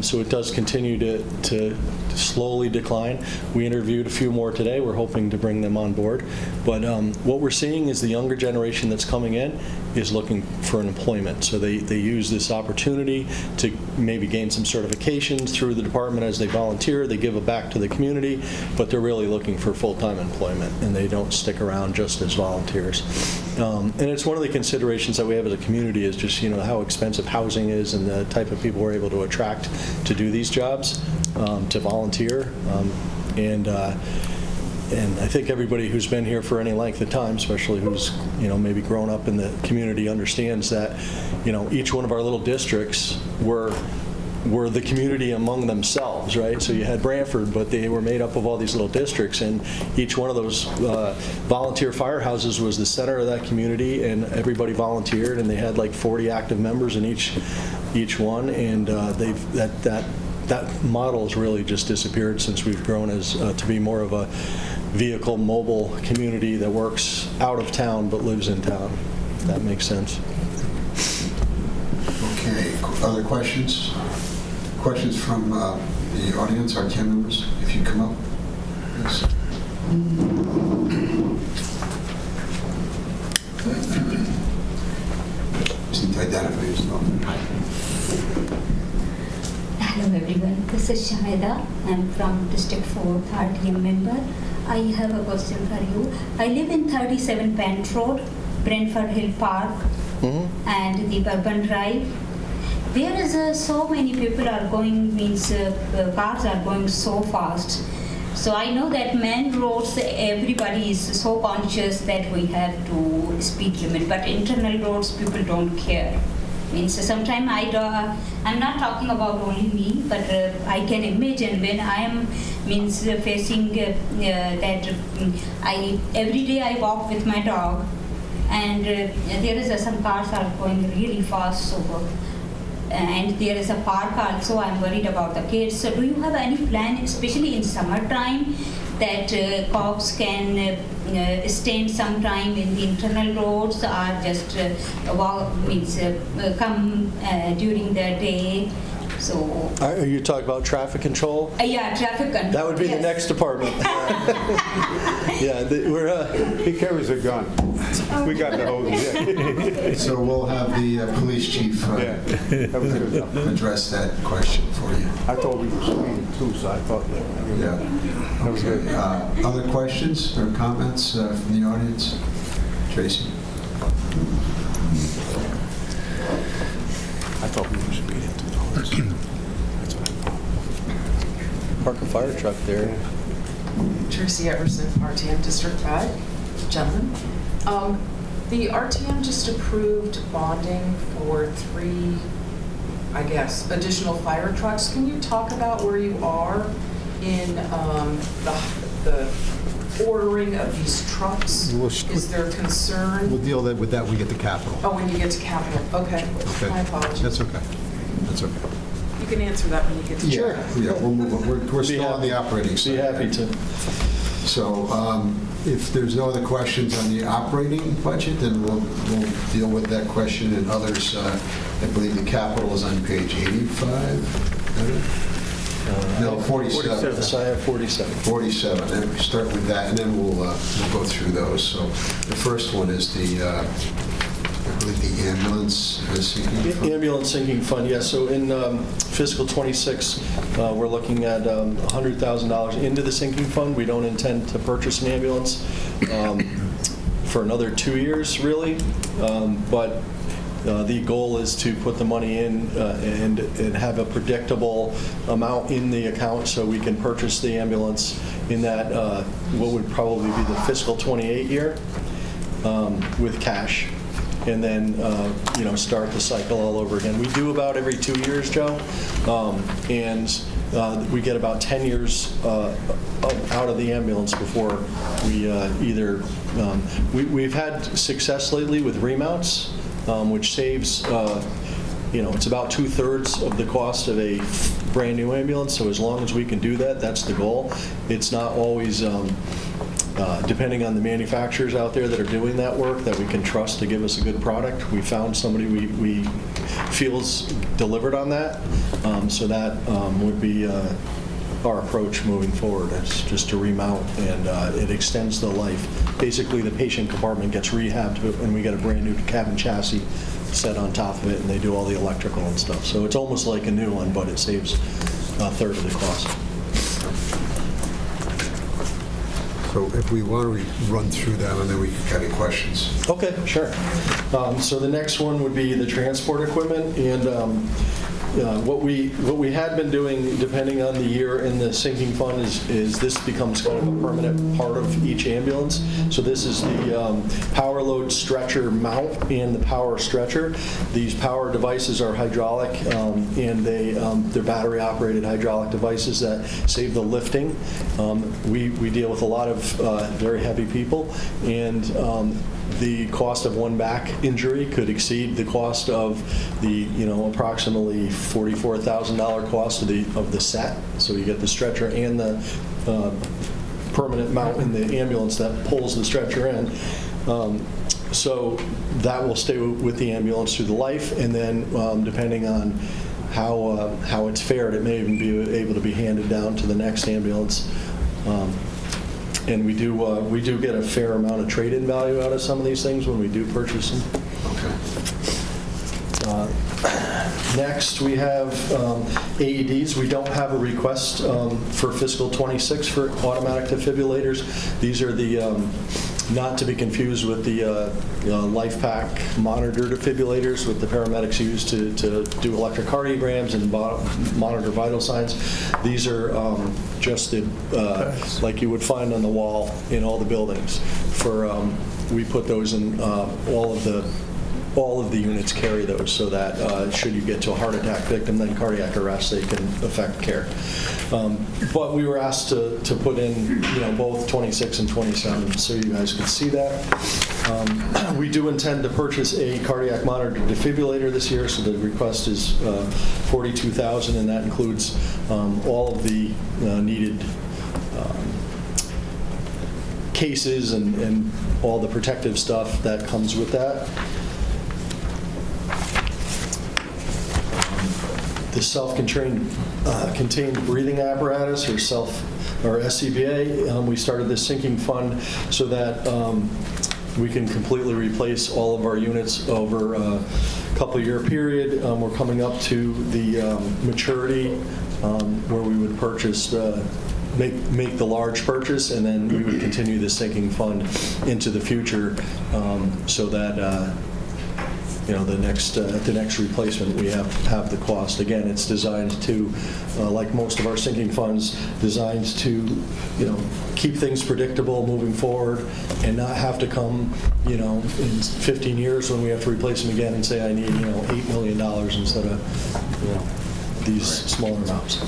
So it does continue to slowly decline. We interviewed a few more today. We're hoping to bring them on board. But what we're seeing is the younger generation that's coming in is looking for an employment. So they use this opportunity to maybe gain some certifications through the department as they volunteer. They give back to the community, but they're really looking for full-time employment, and they don't stick around just as volunteers. And it's one of the considerations that we have as a community is just, how expensive housing is and the type of people we're able to attract to do these jobs, to volunteer. And I think everybody who's been here for any length of time, especially who's maybe grown up in the community, understands that each one of our little districts were the community among themselves, right? So you had Branford, but they were made up of all these little districts, and each one of those volunteer firehouses was the center of that community, and everybody volunteered, and they had like 40 active members in each one, and that model has really just disappeared since we've grown as to be more of a vehicle mobile community that works out of town but lives in town. If that makes sense. Okay, other questions? Questions from the audience, our 10 members, if you come up. Yes. Just need to identify Hello everyone, this is Shahida. I'm from District 4 RTM member. I have a question for you. I live in 37 Pent Road, Branford Hill Park, and the Bourbon Drive. There is so many people are going, cars are going so fast. So I know that main roads, everybody is so conscious that we have to speed limit, but internal roads, people don't care. Sometimes I'm not talking about only me, but I can imagine when I am facing that every day I walk with my dog, and there is some cars are going really fast, and there is a park also. I'm worried about the kids. So do you have any plan, especially in summertime, that cops can stand sometime in the internal roads, or just come during the day? So. Are you talking about traffic control? Yeah, traffic control. That would be the next department. Yeah, He carries a gun. We got the hose. So we'll have the police chief address that question for you. I thought we were speeding too, so I thought that. Yeah. Okay. Other questions or comments from the audience? Tracy? I thought we were speeding too. That's what I thought. Park a fire truck there. Tracy Everson, RTM District 5. Gentlemen, the RTM just approved bonding for 3, additional fire trucks. Can you talk about where you are in the ordering of these trucks? Is there concern? We'll deal with that when we get to capital. Oh, when you get to capital. Okay. My apologies. That's okay. That's okay. You can answer that when you get to capital. Yeah, we'll move on. We're still on the operating side. Be happy to. So if there's no other questions on the operating budget, then we'll deal with that question and others. I believe the capital is on page 85. No, 47. So I have 47. 47. Then we start with that, and then we'll go through those. So the first one is the ambulance sinking fund. Ambulance sinking fund, yes. So in fiscal 26, we're looking at $100,000 into the sinking fund. We don't intend to purchase an ambulance for another 2 years, really. But the goal is to put the money in and have a predictable amount in the account so we can purchase the ambulance in that what would probably be the fiscal 28 year with cash. And then, start the cycle all over again. We do about every 2 years, Joe, and we get about 10 years out of the ambulance before we we've had success lately with remounts, which saves, it's about 2/3 of the cost of a brand new ambulance. So as long as we can do that, that's the goal. It's not always depending on the manufacturers out there that are doing that work that we can trust to give us a good product. We found somebody we feels delivered on that, so that would be our approach moving forward. It's just to remount, and it extends the life. Basically, the patient compartment gets rehabbed, and we get a brand new cabin chassis set on top of it, and they do all the electrical and stuff. So it's almost like a new one, but it saves 1/3 of the cost. So if we want to run through them, and then we can get any questions. Okay, sure. So the next one would be the transport equipment, and what we had been doing, depending on the year in the sinking fund, is this becomes kind of a permanent part of each ambulance. So this is the power load stretcher mount and the power stretcher. These power devices are hydraulic, and they're battery operated hydraulic devices that save the lifting. We deal with a lot of very heavy people, and the cost of one back injury could exceed the cost of the approximately $44,000 cost of the set. So you get the stretcher and the permanent mount in the ambulance that pulls the stretcher in. So that will stay with the ambulance through the life, and then depending on how it's fared, it may even be able to be handed down to the next ambulance. And we do get a fair amount of trade-in value out of some of these things when we do purchase them. Okay. Next, we have AEDs. We don't have a request for fiscal '26 for automatic defibrillators. These are the, not to be confused with the LifePak monitor defibrillators with the paramedics use to do electrocardiograms and monitor vital signs. These are just the, like you would find on the wall in all the buildings. We put those in all of the units carry those, so that should you get to a heart attack victim, then cardiac arrest, they can affect care. But we were asked to put in, both 26 and 27, so you guys could see that. We do intend to purchase a cardiac monitor defibrillator this year, so the request is $42,000, and that includes all of the needed cases and all the protective stuff that comes with that. The self-contained contained breathing apparatus, or SCBA, we started this sinking fund so that we can completely replace all of our units over a couple-year period. We're coming up to the maturity where we would purchase make the large purchase, and then we would continue the sinking fund into the future, so that the next replacement we have the cost. Again, it's designed to, like most of our sinking funds, designed to keep things predictable moving forward and not have to come in 15 years when we have to replace them again and say I need $8 million instead of these smaller amounts.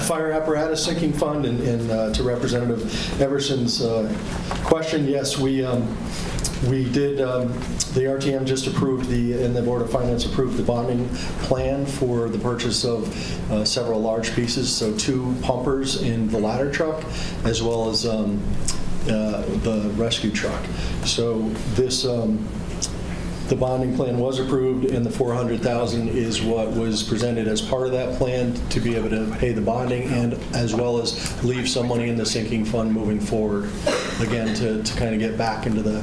Fire apparatus sinking fund, and to Representative Everson's question, yes, we did, the RTM just approved and the Board of Finance approved the bonding plan for the purchase of several large pieces, so 2 pumpers in the ladder truck, as well as the rescue truck. So this, the bonding plan was approved, and the $400,000 is what was presented as part of that plan to be able to pay the bonding, and as well as leave some money in the sinking fund moving forward, again, to kind of get back into the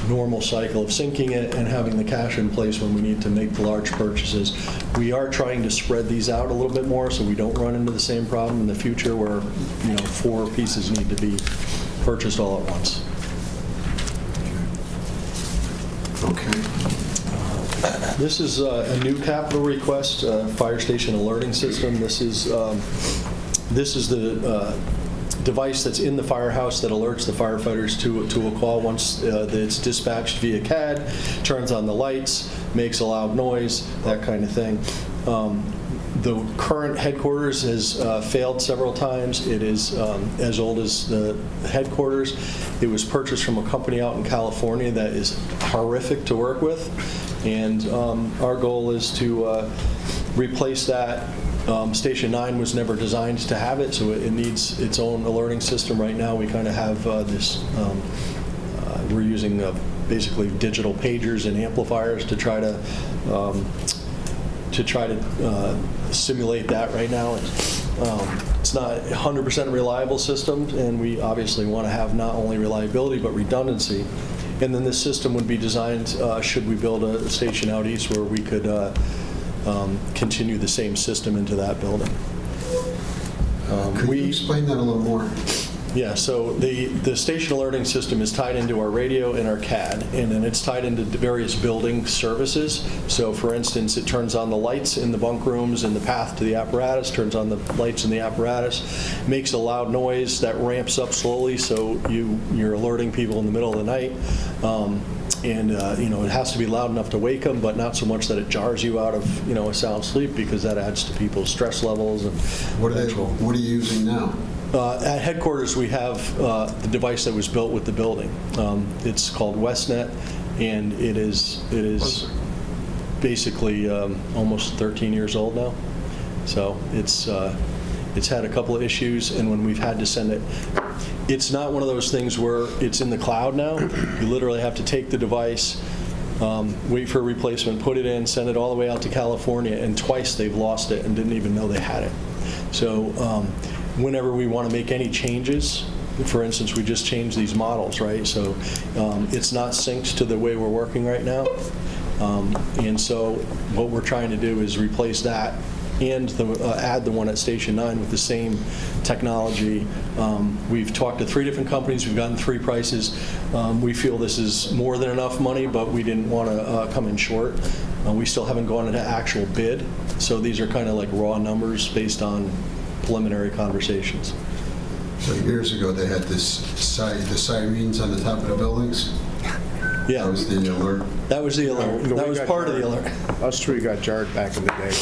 normal cycle of sinking it and having the cash in place when we need to make the large purchases. We are trying to spread these out a little bit more so we don't run into the same problem in the future where 4 pieces need to be purchased all at once. Okay. This is a new capital request, fire station alerting system. This is the device that's in the firehouse that alerts the firefighters to a call once it's dispatched via CAD, turns on the lights, makes a loud noise, that kind of thing. The current headquarters has failed several times. It is as old as the headquarters. It was purchased from a company out in California that is horrific to work with, and our goal is to replace that. Station 9 was never designed to have it, so it needs its own alerting system. Right now we kind of have this, we're using basically digital pagers and amplifiers to try to simulate that right now. It's not a 100% reliable system, and we obviously want to have not only reliability but redundancy. And then this system would be designed, should we build a station out east, where we could continue the same system into that building. Could you explain that a little more? Yeah, so the station alerting system is tied into our radio and our CAD, and then it's tied into various building services. So for instance, it turns on the lights in the bunk rooms and the path to the apparatus, turns on the lights in the apparatus, makes a loud noise that ramps up slowly, so you're alerting people in the middle of the night. It has to be loud enough to wake them, but not so much that it jars you out of a sound sleep, because that adds to people's stress levels. And what are you using now? At headquarters, we have the device that was built with the building. It's called WestNet, and it is basically almost 13 years old now. So it's had a couple of issues, and when we've had to send it, it's not one of those things where it's in the cloud now. You literally have to take the device, wait for a replacement, put it in, send it all the way out to California, and twice they've lost it and didn't even know they had it. So whenever we want to make any changes, for instance, we just changed these models, right? So it's not synced to the way we're working right now. And so what we're trying to do is replace that and add the one at Station 9 with the same technology. We've talked to 3 different companies. We've gotten 3 prices. We feel this is more than enough money, but we didn't want to come in short. We still haven't gone into actual bid, so these are kind of like raw numbers based on preliminary conversations. So years ago, they had the sirens on the top of the buildings? Yeah. That was the alert? That was the alert. That was part of the alert. Us 3 got jarred back in the day.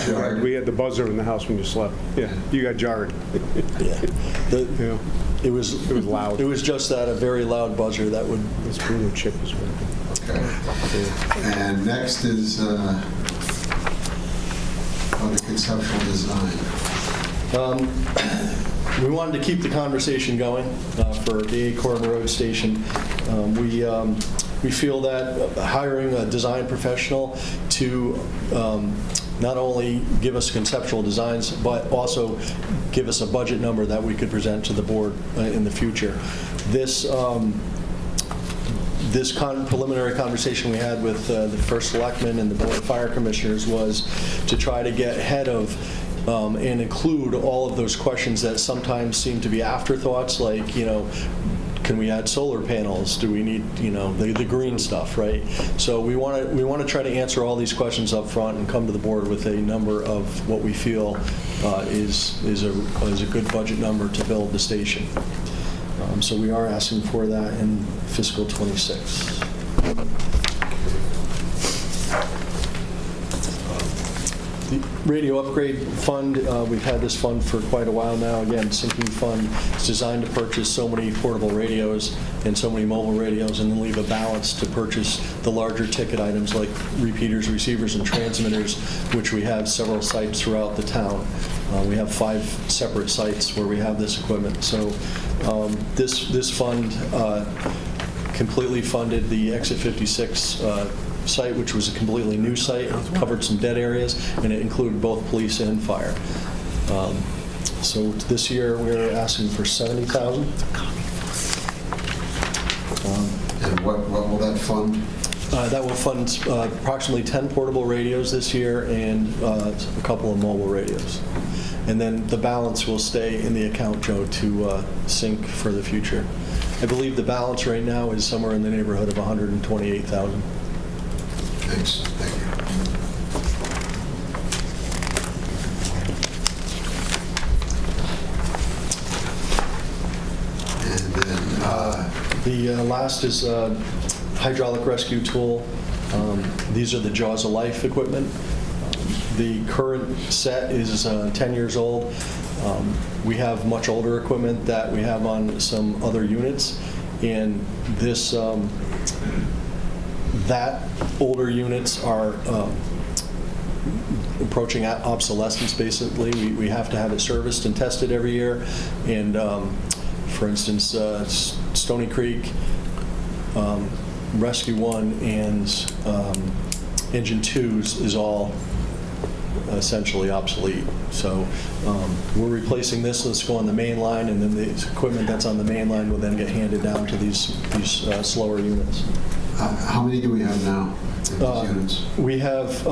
Jarred? We had the buzzer in the house when you slept. Yeah, you got jarred. Yeah. It was loud. It was just that, a very loud buzzer that would... This blue chip was working. Okay. And next is the conceptual design. We wanted to keep the conversation going for the Acorn Road Station. We feel that hiring a design professional to not only give us conceptual designs, but also give us a budget number that we could present to the board in the future. This preliminary conversation we had with the first selectman and the board of fire commissioners was to try to get ahead of and include all of those questions that sometimes seem to be afterthoughts, like, can we add solar panels? Do we need, the green stuff, right? So we want to try to answer all these questions up front and come to the board with a number of what we feel is a good budget number to build the station. So we are asking for that in fiscal '26. The radio upgrade fund, we've had this fund for quite a while now. Again, sinking fund. It's designed to purchase so many portable radios and so many mobile radios, and then leave a balance to purchase the larger ticket items like repeaters, receivers, and transmitters, which we have several sites throughout the town. We have 5 separate sites where we have this equipment. So this fund completely funded the Exit 56 site, which was a completely new site. It covered some dead areas, and it included both police and fire. So this year we're asking for $70,000. And what will that fund? That will fund approximately 10 portable radios this year and a couple of mobile radios. And then the balance will stay in the account, Joe, to sync for the future. I believe the balance right now is somewhere in the neighborhood of $128,000. Thanks. Thank you. And then the last is hydraulic rescue tool. These are the Jaws of Life equipment. The current set is 10 years old. We have much older equipment that we have on some other units, and this that older units are approaching obsolescence, basically. We have to have it serviced and tested every year. And for instance, Stony Creek, Rescue 1 and Engine 2s is all essentially obsolete. So we're replacing this. Let's go on the main line, and then the equipment that's on the main line will then get handed down to these slower units. How many do we have now in these units? We have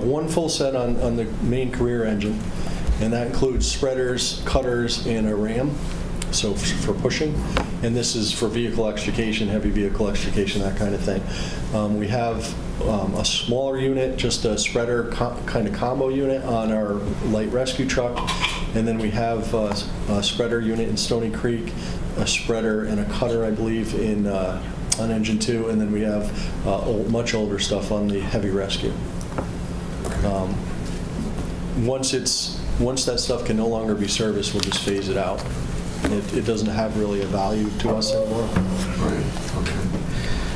one full set on the main career engine, and that includes spreaders, cutters, and a ram, so for pushing. And this is for vehicle extrication, heavy vehicle extrication, that kind of thing. We have a smaller unit, just a spreader kind of combo unit on our light rescue truck, and then we have a spreader unit in Stony Creek, a spreader and a cutter, I believe, on Engine 2, and then we have much older stuff on the heavy rescue. Once that stuff can no longer be serviced, we'll just phase it out. It doesn't have really a value to us anymore. Right, okay.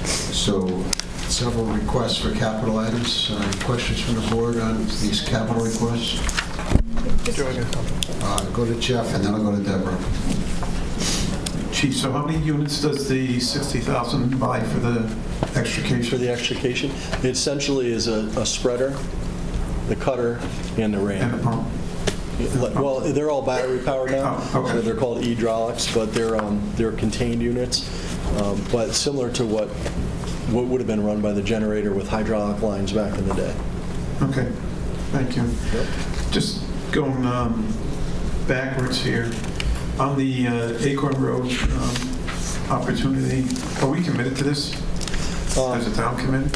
So several requests for capital items. Questions from the board on these capital requests? Go to Jeff, and then I'll go to Deborah. Chief, so how many units does the 60,000 buy for the extrication? For the extrication, it essentially is a spreader, the cutter, and the ram. And the pump? Well, they're all battery powered now, Oh, okay. so they're called e-hydraulics, but they're contained units. But similar to what what would have been run by the generator with hydraulic lines back in the day. Okay, thank you. Just going backwards here, on the Acorn Road opportunity, are we committed to this? As a town committed?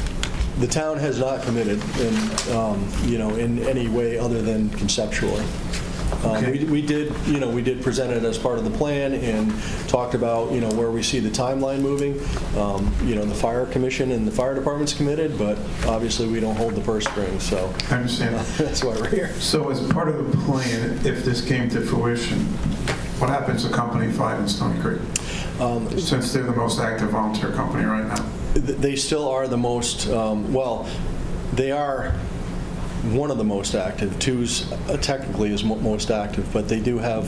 The town has not committed in any way other than conceptually. Okay. We did present it as part of the plan and talked about, where we see the timeline moving. The fire commission and the fire department's committed, but obviously we don't hold the purse strings, so. I understand. That's why we're here. So as part of the plan, if this came to fruition, what happens to Company 5 in Stony Creek? Since they're the most active volunteer company right now. They still are the most, they are one of the most active. Two's technically is most active, but they do have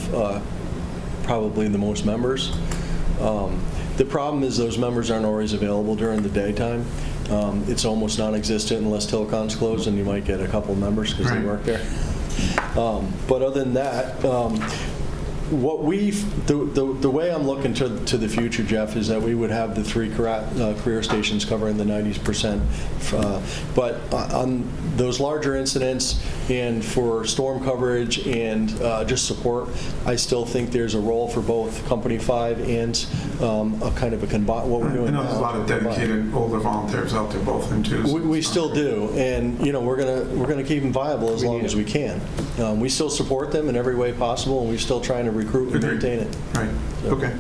probably the most members. The problem is those members aren't always available during the daytime. It's almost non-existent unless Tilcon's closed, and you might get a couple members because they work there. But other than that, the way I'm looking to the future, Jeff, is that we would have the 3 career stations covering the 90%. But on those larger incidents and for storm coverage and just support, I still think there's a role for both Company 5 and a kind of a combined, what we're doing now. I know there's a lot of dedicated older volunteers out there both in twos. We still do, and we're gonna keep them viable as long as we can. We still support them in every way possible, and we're still trying to recruit and maintain it. Right, okay.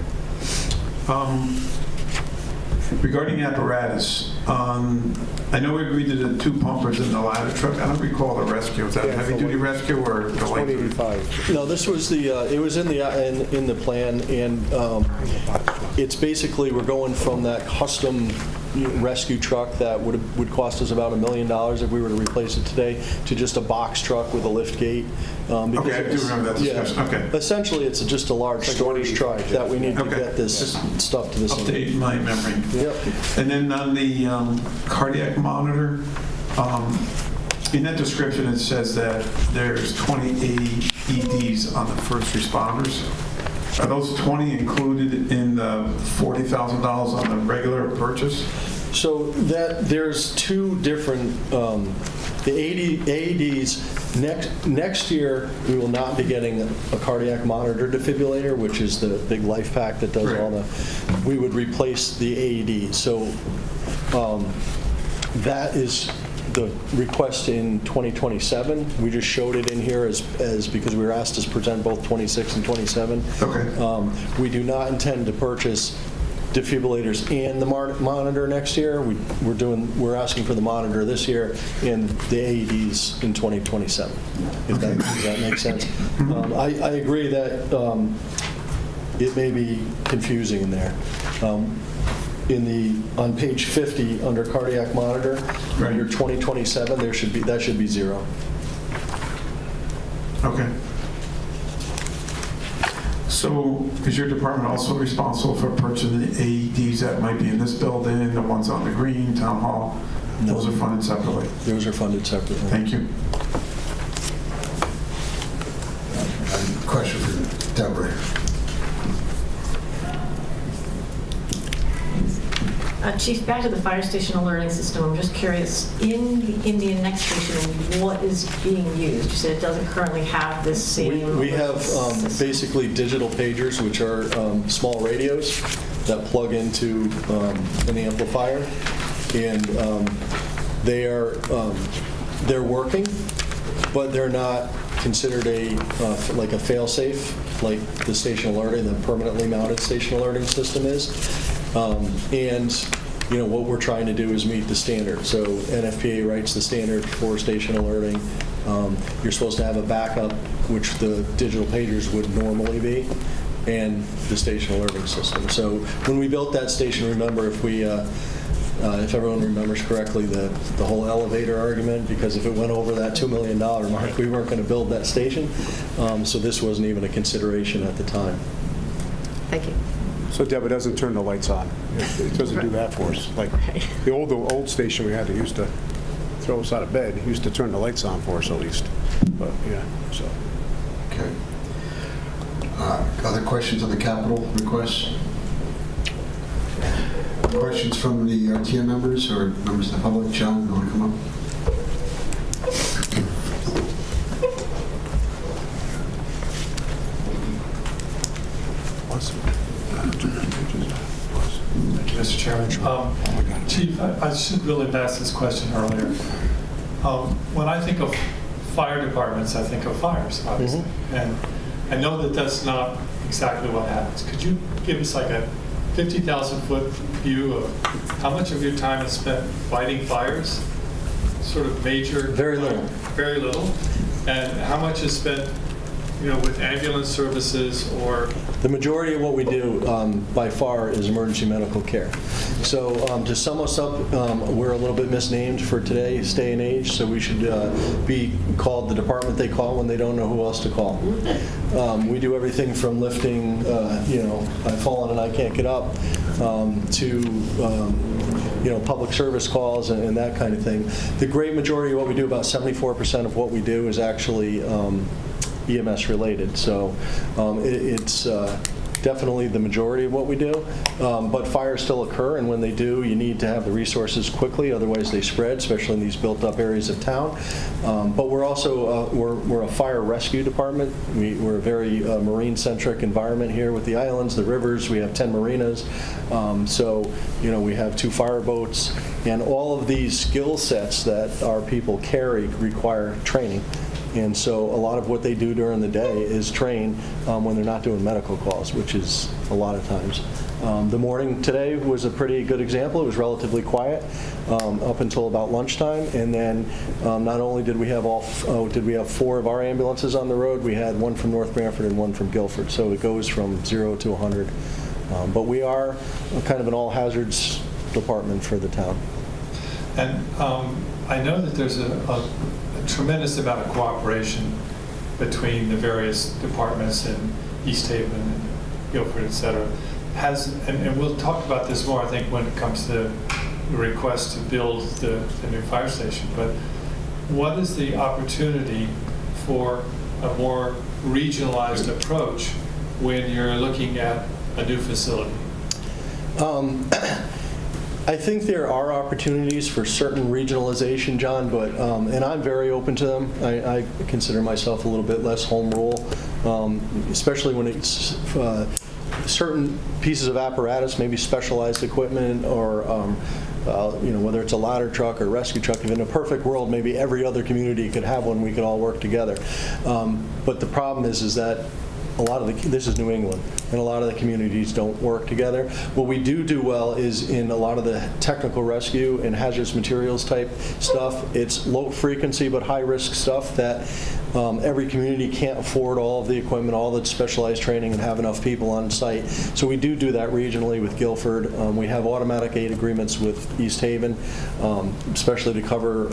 Regarding apparatus, I know we agreed to the 2 pumpers in the ladder truck. I don't recall the rescue. Was that a heavy-duty rescue or the light? 185. No, this was it was in the plan, and it's basically, we're going from that custom rescue truck that would cost us about $1 million if we were to replace it today, to just a box truck with a lift gate. Okay, I do remember that discussion. Okay. Essentially, it's just a large storage truck that we need to get this stuff to the scene. Update my memory. Yep. And then on the cardiac monitor, in that description, it says that there's 20 AEDs on the first responders. Are those 20 included in the $40,000 on the regular purchase? So there's 2 different, the AEDs, next year, we will not be getting a cardiac monitor defibrillator, which is the big life pack that does all the, we would replace the AED. So that is the request in 2027. We just showed it in here as because we were asked to present both 26 and 27. Okay. We do not intend to purchase defibrillators and the monitor next year. We're asking for the monitor this year and the AEDs in 2027. Does that make sense? I agree that it may be confusing in there. On page 50 under cardiac monitor, under 2027, that should be 0. Okay. So is your department also responsible for purchasing the AEDs that might be in this building, the ones on the green, town hall? No. Those are funded separately? Those are funded separately. Thank you. Question for Deborah. Chief, back to the fire station alerting system. I'm just curious, in the Indian Neck Station, what is being used? You said it doesn't currently have this same... We have basically digital pagers, which are small radios that plug into an amplifier, and they're working, but they're not considered like a fail-safe, like the station alerting, the permanently mounted station alerting system is. And what we're trying to do is meet the standard. So NFPA writes the standard for station alerting. You're supposed to have a backup, which the digital pagers would normally be, and the station alerting system. So when we built that station, remember, if everyone remembers correctly, the whole elevator argument, because if it went over that $2 million mark, we weren't going to build that station. So this wasn't even a consideration at the time. Thank you. So Deb, it doesn't turn the lights on. It doesn't do that for us. Like the old station we had that used to throw us out of bed, used to turn the lights on for us at least. But yeah, so. Okay. Other questions on the capital requests? Questions from the RTM members or members of the public? John, you want to come up? Thank you, Mr. Chairman. Chief, I should really have asked this question earlier. When I think of fire departments, I think of fires, obviously. And I know that that's not exactly what happens. Could you give us like a 50,000-foot view of how much of your time is spent fighting fires? Sort of major? Very little. Very little. And how much is spent, with ambulance services or? The majority of what we do, by far, is emergency medical care. So to sum us up, we're a little bit misnamed for today's day and age, so we should be called the department they call when they don't know who else to call. We do everything from lifting, I've fallen and I can't get up, to public service calls and that kind of thing. The great majority of what we do, about 74% of what we do, is actually EMS related. So it's definitely the majority of what we do. But fires still occur, and when they do, you need to have the resources quickly, otherwise they spread, especially in these built-up areas of town. But we're also we're a fire rescue department. We're a very marine-centric environment here with the islands, the rivers. We have 10 marinas. So we have 2 fire boats, and all of these skill sets that our people carry require training. And so a lot of what they do during the day is train when they're not doing medical calls, which is a lot of times. The morning today was a pretty good example. It was relatively quiet up until about lunchtime, and then not only did we have 4 of our ambulances on the road, we had 1 from North Branford and 1 from Guilford. So it goes from 0 to 100. But we are kind of an all hazards department for the town. And I know that there's a tremendous amount of cooperation between the various departments in East Haven and Guilford, et cetera. And we'll talk about this more, I think, when it comes to the request to build the new fire station. But what is the opportunity for a more regionalized approach when you're looking at a new facility? I think there are opportunities for certain regionalization, John, but and I'm very open to them. I consider myself a little bit less home rule, especially when it's certain pieces of apparatus, maybe specialized equipment, or whether it's a ladder truck or rescue truck. If in a perfect world, maybe every other community could have one. We could all work together. But the problem is that this is New England, and a lot of the communities don't work together. What we do well is in a lot of the technical rescue and hazardous materials type stuff. It's low frequency but high risk stuff that every community can't afford all of the equipment, all the specialized training, and have enough people on site. So we do that regionally with Guilford. We have automatic aid agreements with East Haven, especially to cover,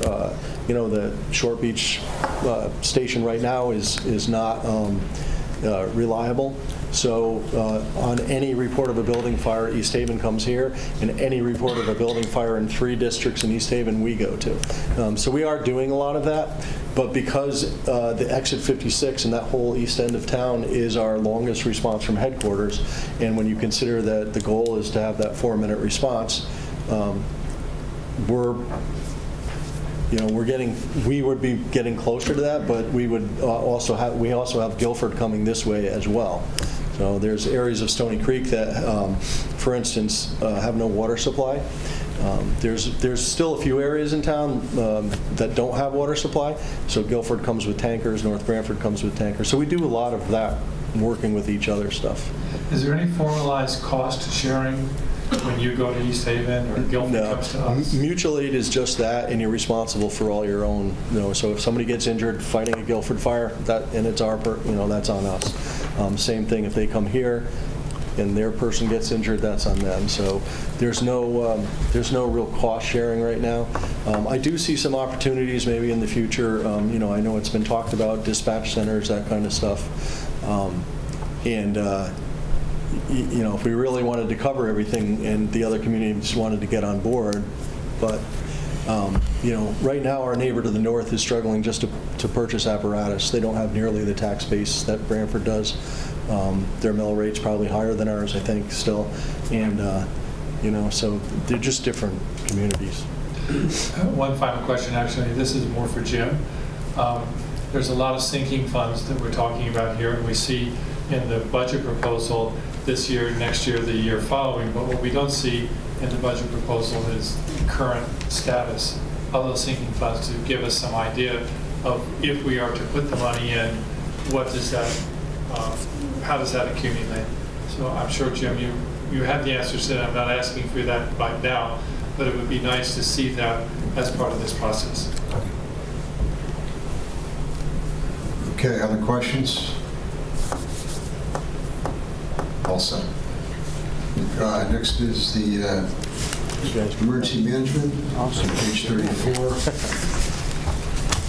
the Short Beach station right now is not reliable. So on any report of a building fire, East Haven comes here, and any report of a building fire in 3 districts in East Haven we go to. So we are doing a lot of that, but because the exit 56 and that whole east end of town is our longest response from headquarters, and when you consider that the goal is to have that 4-minute response, we would be getting closer to that, but we also have Guilford coming this way as well. So there's areas of Stony Creek that, for instance, have no water supply. There's still a few areas in town that don't have water supply. So Guilford comes with tankers, North Branford comes with tankers. So we do a lot of that, working with each other stuff. Is there any formalized cost sharing when you go to East Haven or Guilford comes to us? Mutual aid is just that, and you're responsible for all your own. So if somebody gets injured fighting a Guilford fire, and it's that's on us. Same thing if they come here and their person gets injured, that's on them. So there's no real cost sharing right now. I do see some opportunities maybe in the future. I know it's been talked about, dispatch centers, that kind of stuff. If we really wanted to cover everything and the other communities wanted to get on board, but right now our neighbor to the north is struggling just to purchase apparatus. They don't have nearly the tax base that Branford does. Their mill rate's probably higher than ours, I think, still, and So they're just different communities. One final question, actually. This is more for Jim. There's a lot of sinking funds that we're talking about here, and we see in the budget proposal this year, next year, the year following, but what we don't see in the budget proposal is current status of those sinking funds to give us some idea of if we are to put the money in, what does that, how does that accumulate? So I'm sure, Jim, you have the answers to that. I'm not asking for that right now, but it would be nice to see that as part of this process. Okay, other questions? All set. Next is the emergency management, also page 34.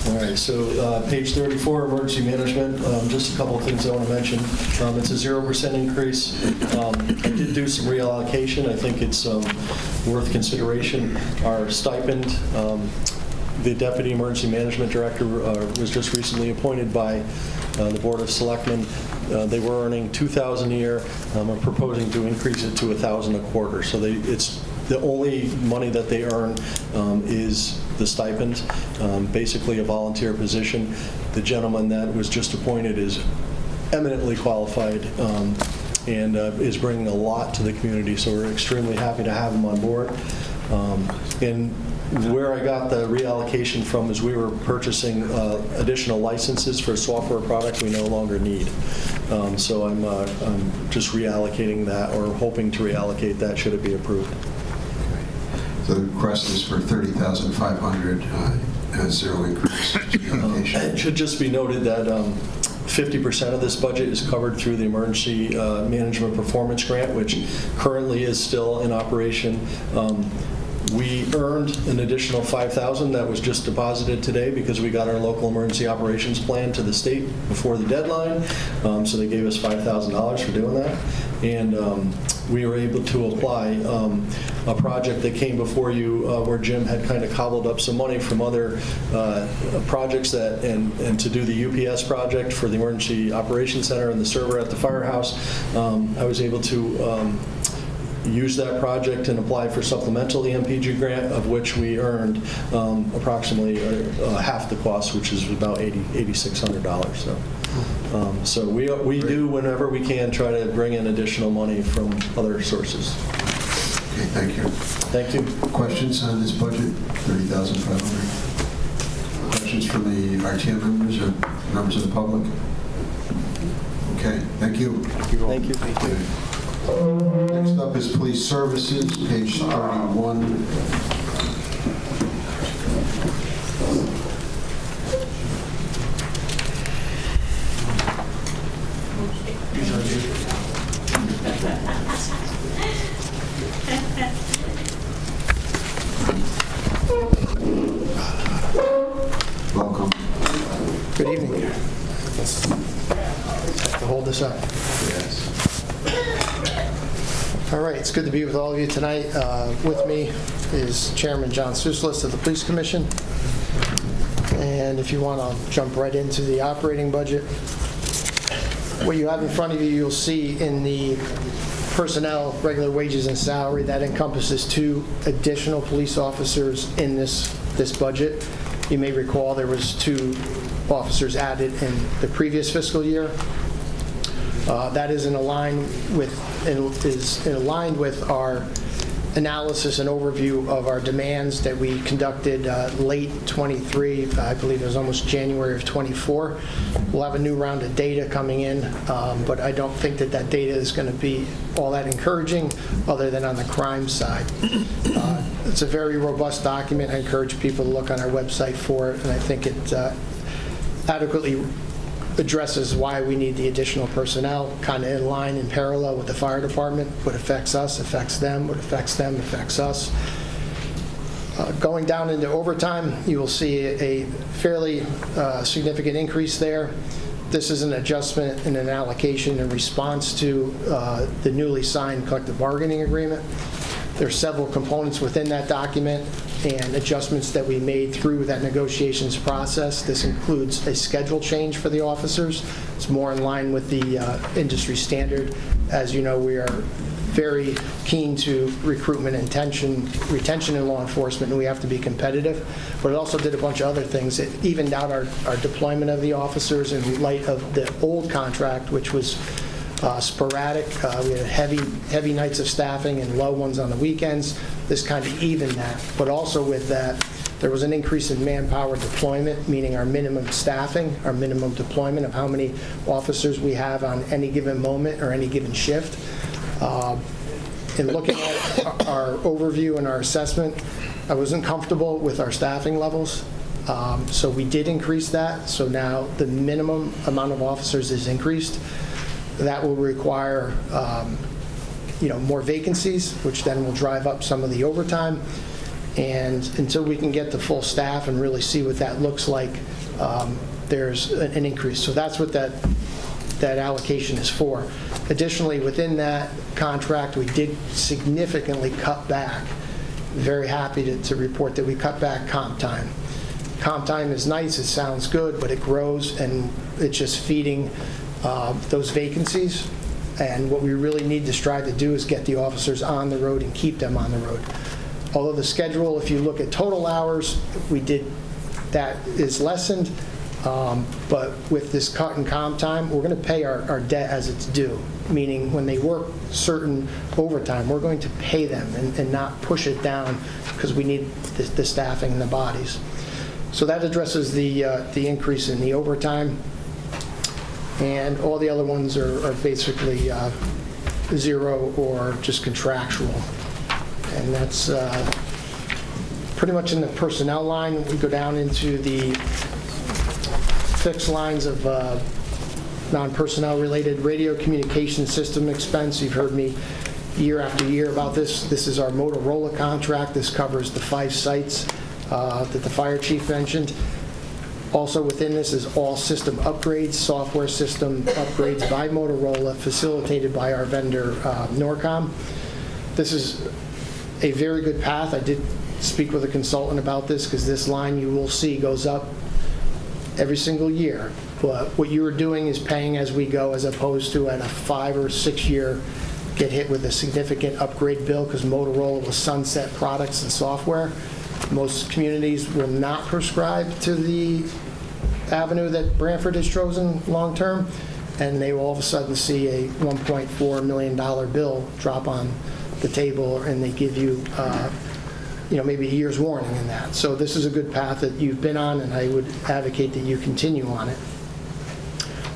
All right, so page 34, emergency management, just a couple of things I want to mention. It's a 0% increase. I did do some reallocation. I think it's worth consideration. Our stipend, the Deputy Emergency Management Director was just recently appointed by the Board of Selectmen. They were earning $2,000 a year. We're proposing to increase it to $1,000 a quarter. So it's the only money that they earn is the stipend, basically a volunteer position. The gentleman that was just appointed is eminently qualified and is bringing a lot to the community. So we're extremely happy to have him on board. And where I got the reallocation from is we were purchasing additional licenses for a software product we no longer need. So I'm just reallocating that, or hoping to reallocate that should it be approved. So the request is for $30,500 and zero increase. It should just be noted that 50% of this budget is covered through the Emergency Management Performance Grant, which currently is still in operation. We earned an additional $5,000 that was just deposited today because we got our local emergency operations plan to the state before the deadline. So they gave us $5,000 for doing that. And we were able to apply a project that came before you where Jim had kind of cobbled up some money from other projects that, and to do the UPS project for the Emergency Operations Center and the server at the firehouse. I was able to use that project and apply for supplemental EMPG grant, of which we earned approximately half the cost, which is about $8,600. So we do, whenever we can, try to bring in additional money from other sources. Okay, thank you. Thank you. Questions on this budget, $30,500? Questions from the RTM members or members of the public? Okay, thank you. Thank you. Thank you. Next up is police services, page 31. Welcome. Good evening. Have to hold this up. Yes. All right, it's good to be with all of you tonight. With me is Chairman John Suslist of the Police Commission. And if you want, I'll jump right into the operating budget. What you have in front of you, you'll see in the personnel, regular wages and salary, that encompasses 2 additional police officers in this budget. You may recall there was 2 officers added in the previous fiscal year. That is aligned with our analysis and overview of our demands that we conducted late 23. I believe it was almost January of 24. We'll have a new round of data coming in, but I don't think that data is going to be all that encouraging other than on the crime side. It's a very robust document. I encourage people to look on our website for it, and I think it adequately addresses why we need the additional personnel, kind of in line, in parallel with the fire department. What affects us affects them. What affects them affects us. Going down into overtime, you will see a fairly significant increase there. This is an adjustment and an allocation in response to the newly signed collective bargaining agreement. There are several components within that document and adjustments that we made through that negotiations process. This includes a schedule change for the officers. It's more in line with the industry standard. As you know, we are very keen to recruitment and retention in law enforcement, and we have to be competitive. But it also did a bunch of other things. It evened out our deployment of the officers in light of the old contract, which was sporadic. We had heavy nights of staffing and low ones on the weekends. This kind of evened that. But also with that, there was an increase in manpower deployment, meaning our minimum staffing, our minimum deployment of how many officers we have on any given moment or any given shift. In looking at our overview and our assessment, I wasn't comfortable with our staffing levels. So we did increase that. So now the minimum amount of officers is increased. That will require more vacancies, which then will drive up some of the overtime. And until we can get to full staff and really see what that looks like, there's an increase. So that's what that allocation is for. Additionally, within that contract, we did significantly cut back. Very happy to report that we cut back comp time. Comp time is nice, it sounds good, but it grows and it's just feeding those vacancies. And what we really need to strive to do is get the officers on the road and keep them on the road. Although the schedule, if you look at total hours, that is lessened, but with this cut in comp time, we're going to pay our debt as it's due, meaning when they work certain overtime, we're going to pay them and not push it down because we need the staffing and the bodies. So that addresses the increase in the overtime, and all the other ones are basically zero or just contractual. And that's pretty much in the personnel line. We go down into the fixed lines of non-personnel related radio communication system expense. You've heard me year after year about this. This is our Motorola contract. This covers the 5 sites that the fire chief mentioned. Also within this is all system upgrades, software system upgrades by Motorola, facilitated by our vendor, Norcom. This is a very good path. I did speak with a consultant about this because this line you will see goes up every single year. But what you are doing is paying as we go, as opposed to at a 5 or 6 year get hit with a significant upgrade bill because Motorola will sunset products and software. Most communities will not prescribe to the avenue that Branford has chosen long term, and they will all of a sudden see a $1.4 million bill drop on the table, and they give you, maybe a year's warning in that. So this is a good path that you've been on, and I would advocate that you continue on it.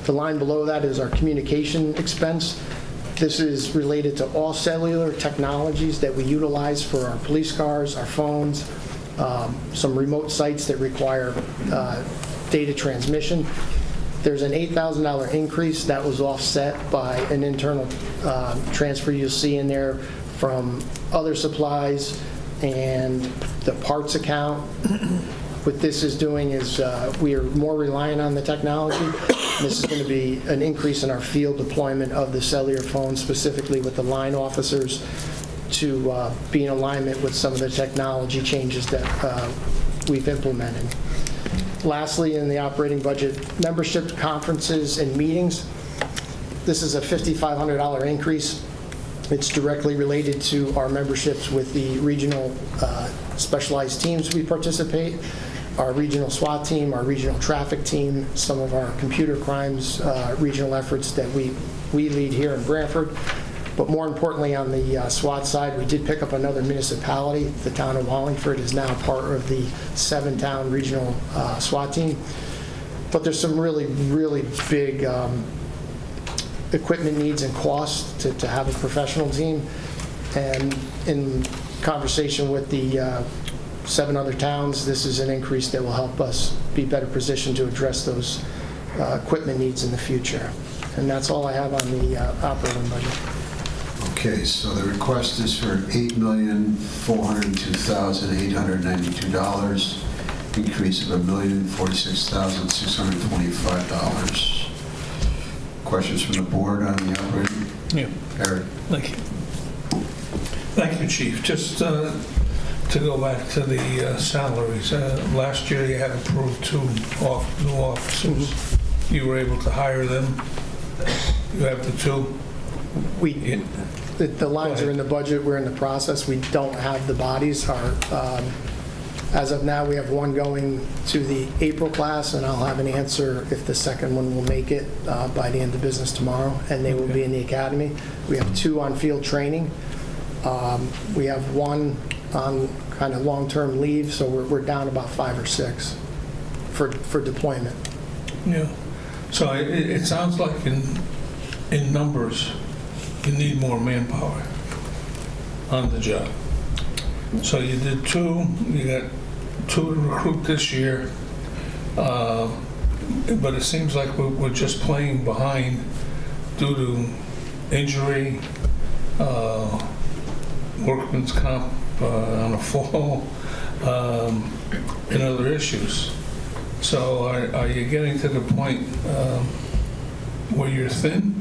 The line below that is our communication expense. This is related to all cellular technologies that we utilize for our police cars, our phones, some remote sites that require data transmission. There's an $8,000 increase that was offset by an internal transfer you'll see in there from other supplies and the parts account. What this is doing is we are more reliant on the technology. This is going to be an increase in our field deployment of the cellular phones, specifically with the line officers, to be in alignment with some of the technology changes that we've implemented. Lastly, in the operating budget, membership, conferences, and meetings. This is a $5,500 increase. It's directly related to our memberships with the regional specialized teams we participate, our regional SWAT team, our regional traffic team, some of our computer crimes regional efforts that we lead here in Branford. But more importantly, on the SWAT side, we did pick up another municipality. The town of Wallingford is now part of the 7-town regional SWAT team. But there's some really, really big equipment needs and costs to have a professional team. And in conversation with the 7 other towns, this is an increase that will help us be better positioned to address those equipment needs in the future. And that's all I have on the operating budget. Okay, so the request is for $8,402,892, increase of $1,046,625. Questions from the board on the operating? Yeah. Eric. Thank you. Thank you, Chief. Just to go back to the salaries, last year you had approved 2 new officers. You were able to hire them. You have the 2. The lines are in the budget, we're in the process, we don't have the bodies. As of now, we have one going to the April class, and I'll have an answer if the second one will make it by the end of business tomorrow, and they will be in the academy. We have 2 on field training. We have 1 on kind of long-term leave, so we're down about 5 or 6 for deployment. Yeah. So it sounds like in numbers, you need more manpower on the job. So you did 2, you got 2 to recruit this year, but it seems like we're just playing behind due to injury, workman's comp on a fall, and other issues. So are you getting to the point where you're thin?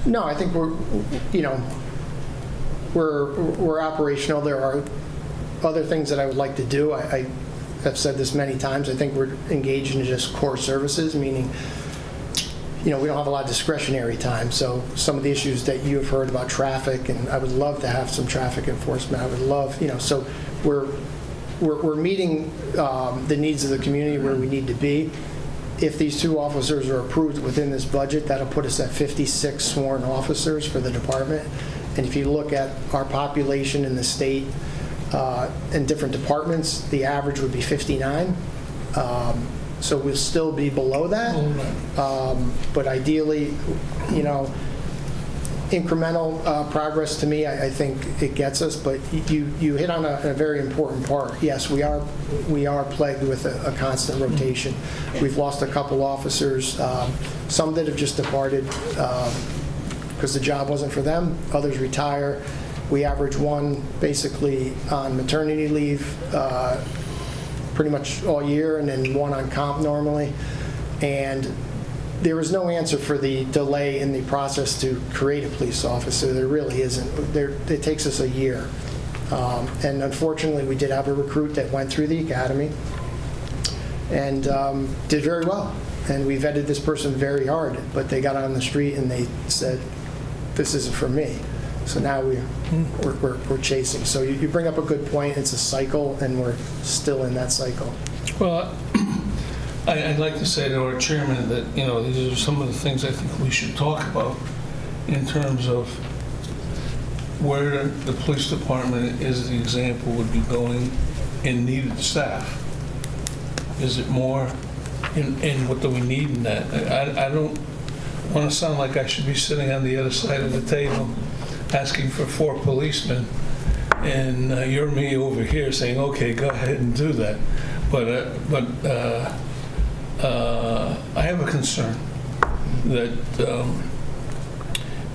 No, I think we're operational. There are other things that I would like to do. I have said this many times. I think we're engaged in just core services, meaning, we don't have a lot of discretionary time. So some of the issues that you have heard about traffic, and I would love to have some traffic enforcement. I would love, so we're meeting the needs of the community where we need to be. If these 2 officers are approved within this budget, that'll put us at 56 sworn officers for the department. And if you look at our population in the state in different departments, the average would be 59. So we'll still be below that. But ideally, incremental progress to me, I think it gets us. But you hit on a very important part. Yes, we are plagued with a constant rotation. We've lost a couple officers, some that have just departed because the job wasn't for them. Others retire. We average 1 basically on maternity leave pretty much all year, and then 1 on comp normally. And there is no answer for the delay in the process to create a police officer. There really isn't. It takes us a year. And unfortunately, we did have a recruit that went through the academy and did very well. And we vetted this person very hard, but they got on the street and they said, this isn't for me. So now we're chasing. So you bring up a good point. It's a cycle, and we're still in that cycle. Well, I'd like to say to our chairman that, these are some of the things I think we should talk about in terms of where the police department, as the example, would be going in needed staff. Is it more, and what do we need in that? I don't want to sound like I should be sitting on the other side of the table asking for 4 policemen, and you're me over here saying, okay, go ahead and do that. But I have a concern that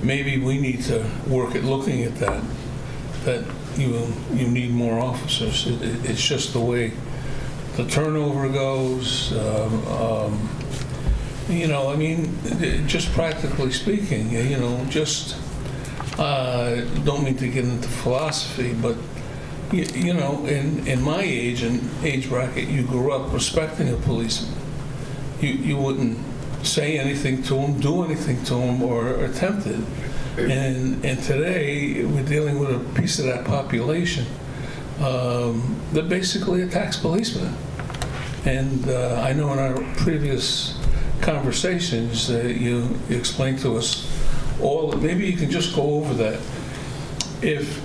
maybe we need to work at looking at that you need more officers. It's just the way the turnover goes. Just practically speaking, don't mean to get into philosophy, but in my age and age bracket, you grew up respecting a policeman. You wouldn't say anything to him, do anything to him, or attempt it. And today, we're dealing with a piece of that population that basically attacks policemen. And I know in our previous conversations you explained to us all, maybe you can just go over that. If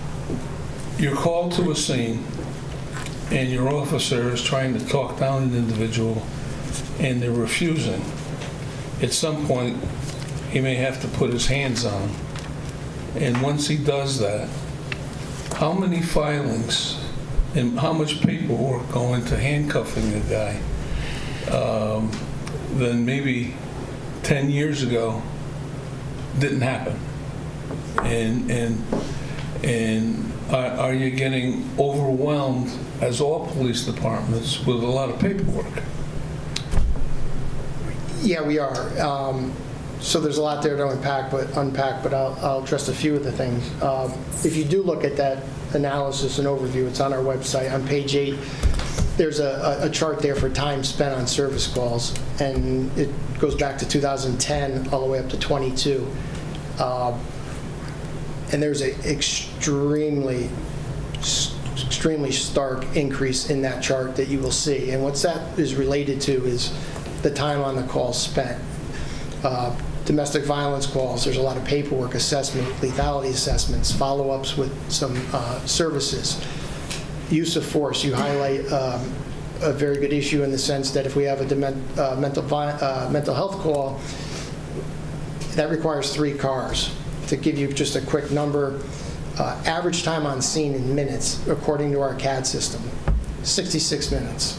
you're called to a scene and your officer is trying to talk down an individual and they're refusing, at some point he may have to put his hands on him. And once he does that, how many filings and how much paperwork go into handcuffing a guy than maybe 10 years ago didn't happen? And are you getting overwhelmed, as all police departments, with a lot of paperwork? Yeah, we are. So there's a lot there to unpack, but I'll address a few of the things. If you do look at that analysis and overview, it's on our website. On page 8, there's a chart there for time spent on service calls, and it goes back to 2010 all the way up to 22. And there's an extremely stark increase in that chart that you will see. And what that is related to is the time on the call spent. Domestic violence calls, there's a lot of paperwork, assessment, lethality assessments, follow-ups with some services. Use of force, you highlight a very good issue in the sense that if we have a mental health call, that requires 3 cars. To give you just a quick number, average time on scene in minutes, according to our CAD system, 66 minutes.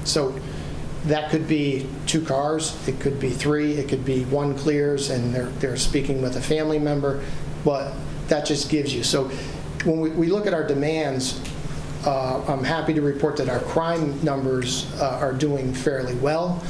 So that could be 2 cars, it could be 3, it could be 1 clears and they're speaking with a family member, but that just gives you. So when we look at our demands, I'm happy to report that our crime numbers are doing fairly well.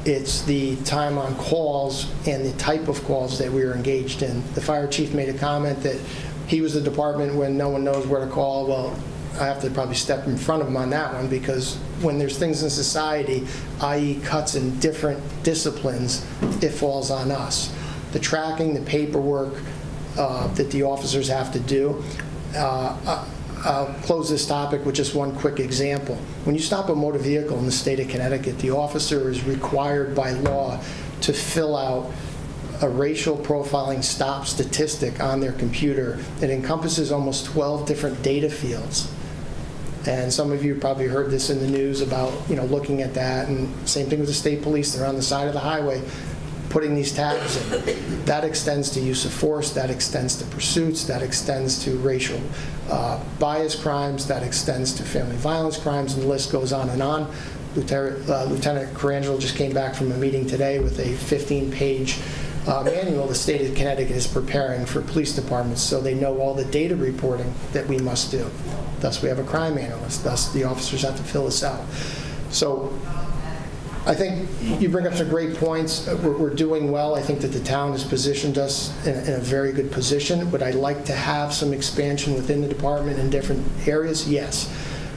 It's the time on calls and the type of calls that we are engaged in. The fire chief made a comment that he was the department when no one knows where to call. Well, I have to probably step in front of him on that one, because when there's things in society, i.e. cuts in different disciplines, it falls on us. The tracking, the paperwork that the officers have to do. I'll close this topic with just one quick example. When you stop a motor vehicle in the state of Connecticut, the officer is required by law to fill out a racial profiling stop statistic on their computer. It encompasses almost 12 different data fields. And some of you probably heard this in the news about, looking at that, and same thing with the state police. They're on the side of the highway putting these tags in. That extends to use of force, that extends to pursuits, that extends to racial bias crimes, that extends to family violence crimes, and the list goes on and on. Lieutenant Carangelo just came back from a meeting today with a 15-page manual the state of Connecticut is preparing for police departments, so they know all the data reporting that we must do. Thus, we have a crime analyst. Thus, the officers have to fill this out. So I think you bring up some great points. We're doing well. I think that the town has positioned us in a very good position. Would I like to have some expansion within the department in different areas? Yes.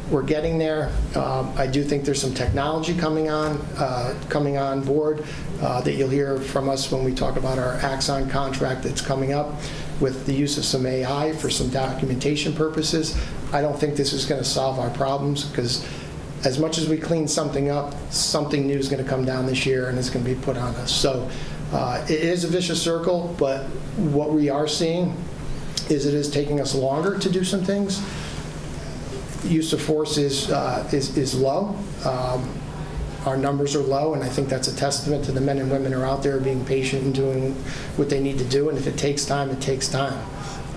We're getting there. I do think there's some technology coming on board that you'll hear from us when we talk about our Axon contract that's coming up with the use of some AI for some documentation purposes. I don't think this is going to solve our problems, because as much as we clean something up, something new is going to come down this year and it's going to be put on us. So it is a vicious circle, but what we are seeing is it is taking us longer to do some things. Use of force is low. Our numbers are low, and I think that's a testament to the men and women who are out there being patient and doing what they need to do, and if it takes time, it takes time.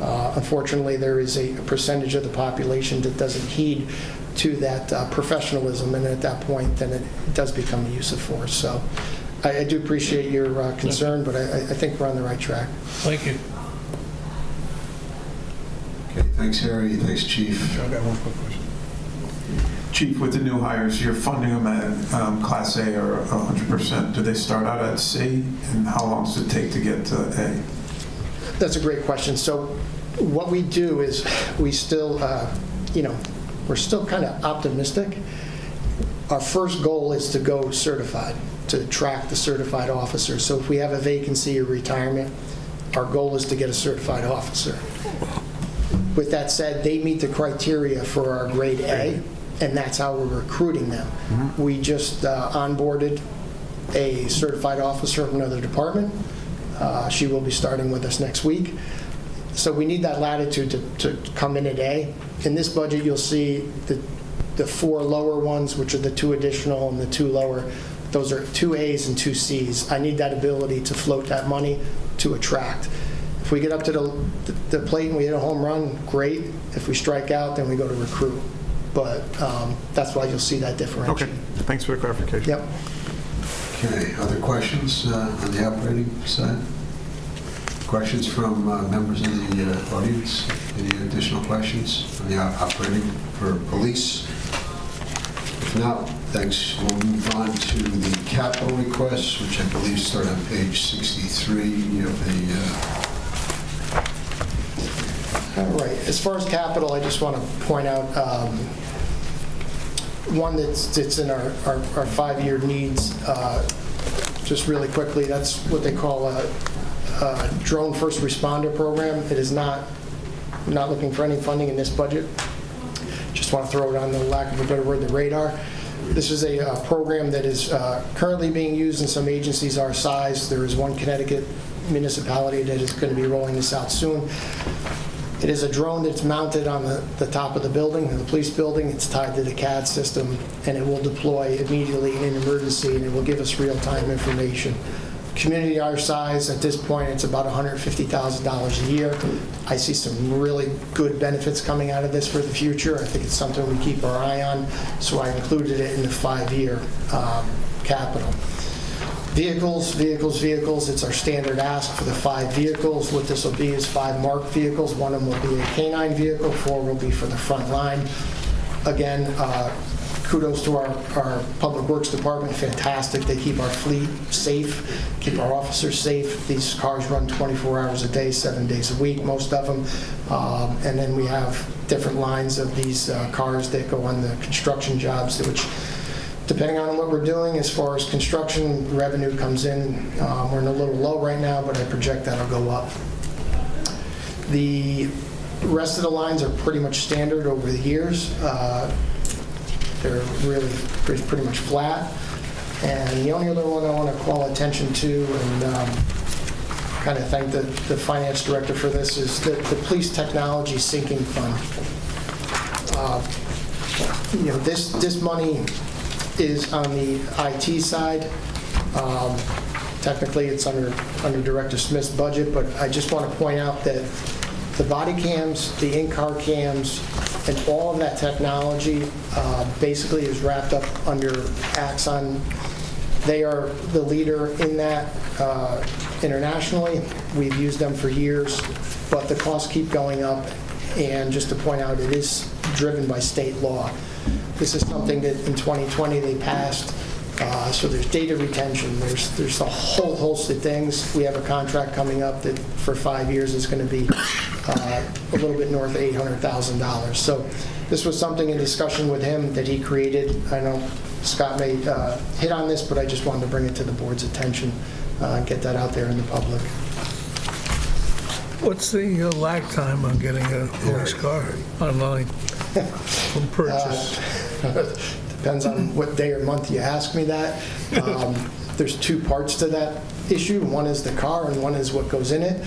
Unfortunately, there is a percentage of the population that doesn't heed to that professionalism, and at that point, then it does become a use of force. So I do appreciate your concern, but I think we're on the right track. Thank you. Okay, thanks, Harry. Thanks, Chief. I got one quick question. Chief, with the new hires, you're funding them at Class A or 100%. Do they start out at C? And how long does it take to get to A? That's a great question. So what we do is we still, we're still kind of optimistic. Our first goal is to go certified, to track the certified officers. So if we have a vacancy or retirement, our goal is to get a certified officer. With that said, they meet the criteria for our grade A, and that's how we're recruiting them. We just onboarded a certified officer from another department. She will be starting with us next week. So we need that latitude to come in at A. In this budget, you'll see the 4 lower ones, which are the 2 additional and the 2 lower. Those are 2 A's and 2 C's. I need that ability to float that money to attract. If we get up to the plate and we hit a home run, great. If we strike out, then we go to recruit. But that's why you'll see that differential. Okay, thanks for the clarification. Yep. Okay, other questions on the operating side? Questions from members of the audience? Any additional questions on the operating for police? If not, thanks. We'll move on to the capital requests, which I believe start on page 63 of the... All right. As far as capital, I just want to point out one that's in our 5-year needs. Just really quickly, that's what they call drone first responder program. It is not looking for any funding in this budget. Just want to throw it on the lack of a better word, the radar. This is a program that is currently being used in some agencies our size. There is one Connecticut municipality that is going to be rolling this out soon. It is a drone that's mounted on the top of the building, the police building. It's tied to the CAD system, and it will deploy immediately in an emergency, and it will give us real-time information. Community our size, at this point, it's about $150,000 a year. I see some really good benefits coming out of this for the future. I think it's something we keep our eye on, so I included it in the 5-year capital. Vehicles. It's our standard ask for the 5 vehicles. What this will be is 5 marked vehicles. One of them will be a canine vehicle, 4 will be for the front line. Again, kudos to our Public Works Department, fantastic. They keep our fleet safe, keep our officers safe. These cars run 24 hours a day, 7 days a week, most of them. And then we have different lines of these cars that go on the construction jobs, which, depending on what we're doing as far as construction revenue comes in, we're in a little low right now, but I project that'll go up. The rest of the lines are pretty much standard over the years. They're really pretty much flat. And the only other one I want to call attention to and kind of thank the finance director for this is the police technology sinking fund. This money is on the IT side. Technically, it's under Director Smith's budget, but I just want to point out that the body cams, the in-car cams, and all of that technology basically is wrapped up under Axon. They are the leader in that internationally. We've used them for years, but the costs keep going up. And just to point out, it is driven by state law. This is something that in 2020 they passed. So there's data retention. There's a whole host of things. We have a contract coming up that for 5 years is going to be a little bit north of $800,000. So this was something in discussion with him that he created. I know Scott may hit on this, but I just wanted to bring it to the board's attention and get that out there in the public. What's the lag time on getting a police car online from purchase? Depends on what day or month you ask me that. There's 2 parts to that issue. One is the car and one is what goes in it.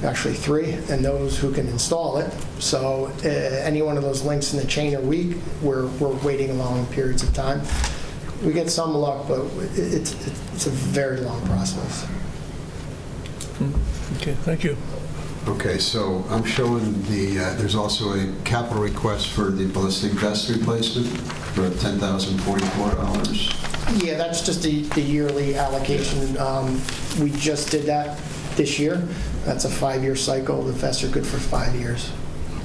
Actually 3, and those who can install it. So any one of those links in the chain are weak. We're waiting long periods of time. We get some luck, but it's a very long process. Okay, thank you. Okay, so I'm showing there's also a capital request for the ballistic vest replacement for $10,044. Yeah, that's just the yearly allocation. We just did that this year. That's a 5-year cycle. The vests are good for 5 years.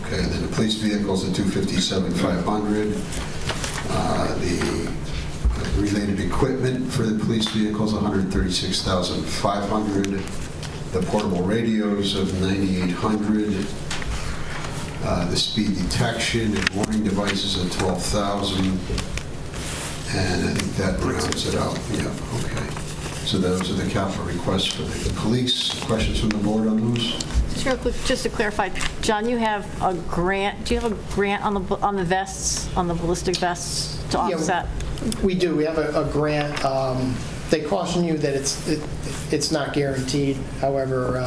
Okay, and then the police vehicles at $257,500. The related equipment for the police vehicles, $136,500. The portable radios of $9,800. The speed detection and warning devices of $12,000. And I think that rounds it out. Yeah, okay. So those are the capital requests for the police. Questions from the board on those? Sure, just to clarify, John, you have a grant, do you have a grant on the vests, on the ballistic vests to offset? Yeah, we do. We have a grant. They caution you that it's not guaranteed. However,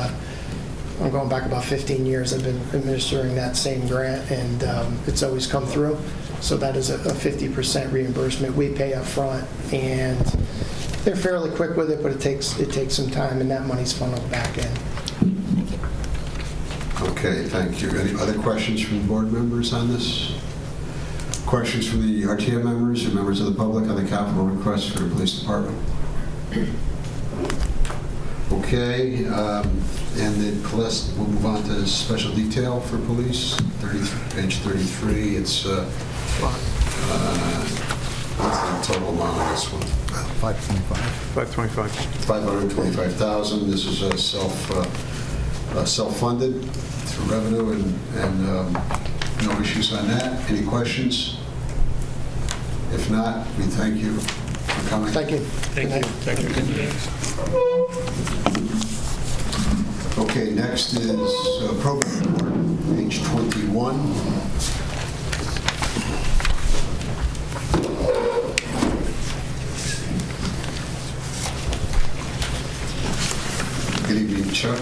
I'm going back about 15 years. I've been administering that same grant, and it's always come through. So that is a 50% reimbursement. We pay up front, and they're fairly quick with it, but it takes some time, and that money's funneled back in. Okay, thank you. Any other questions from board members on this? Questions from the RTM members or members of the public on the capital request for the police department? Okay, and then we'll move on to special detail for police, page 33. It's what's the total amount on this one? 525,000. This is self-funded through revenue, and no issues on that. Any questions? If not, we thank you for coming. Thank you. Thank you. Thank you. Okay, next is probate court, page 21. Good evening, Chuck.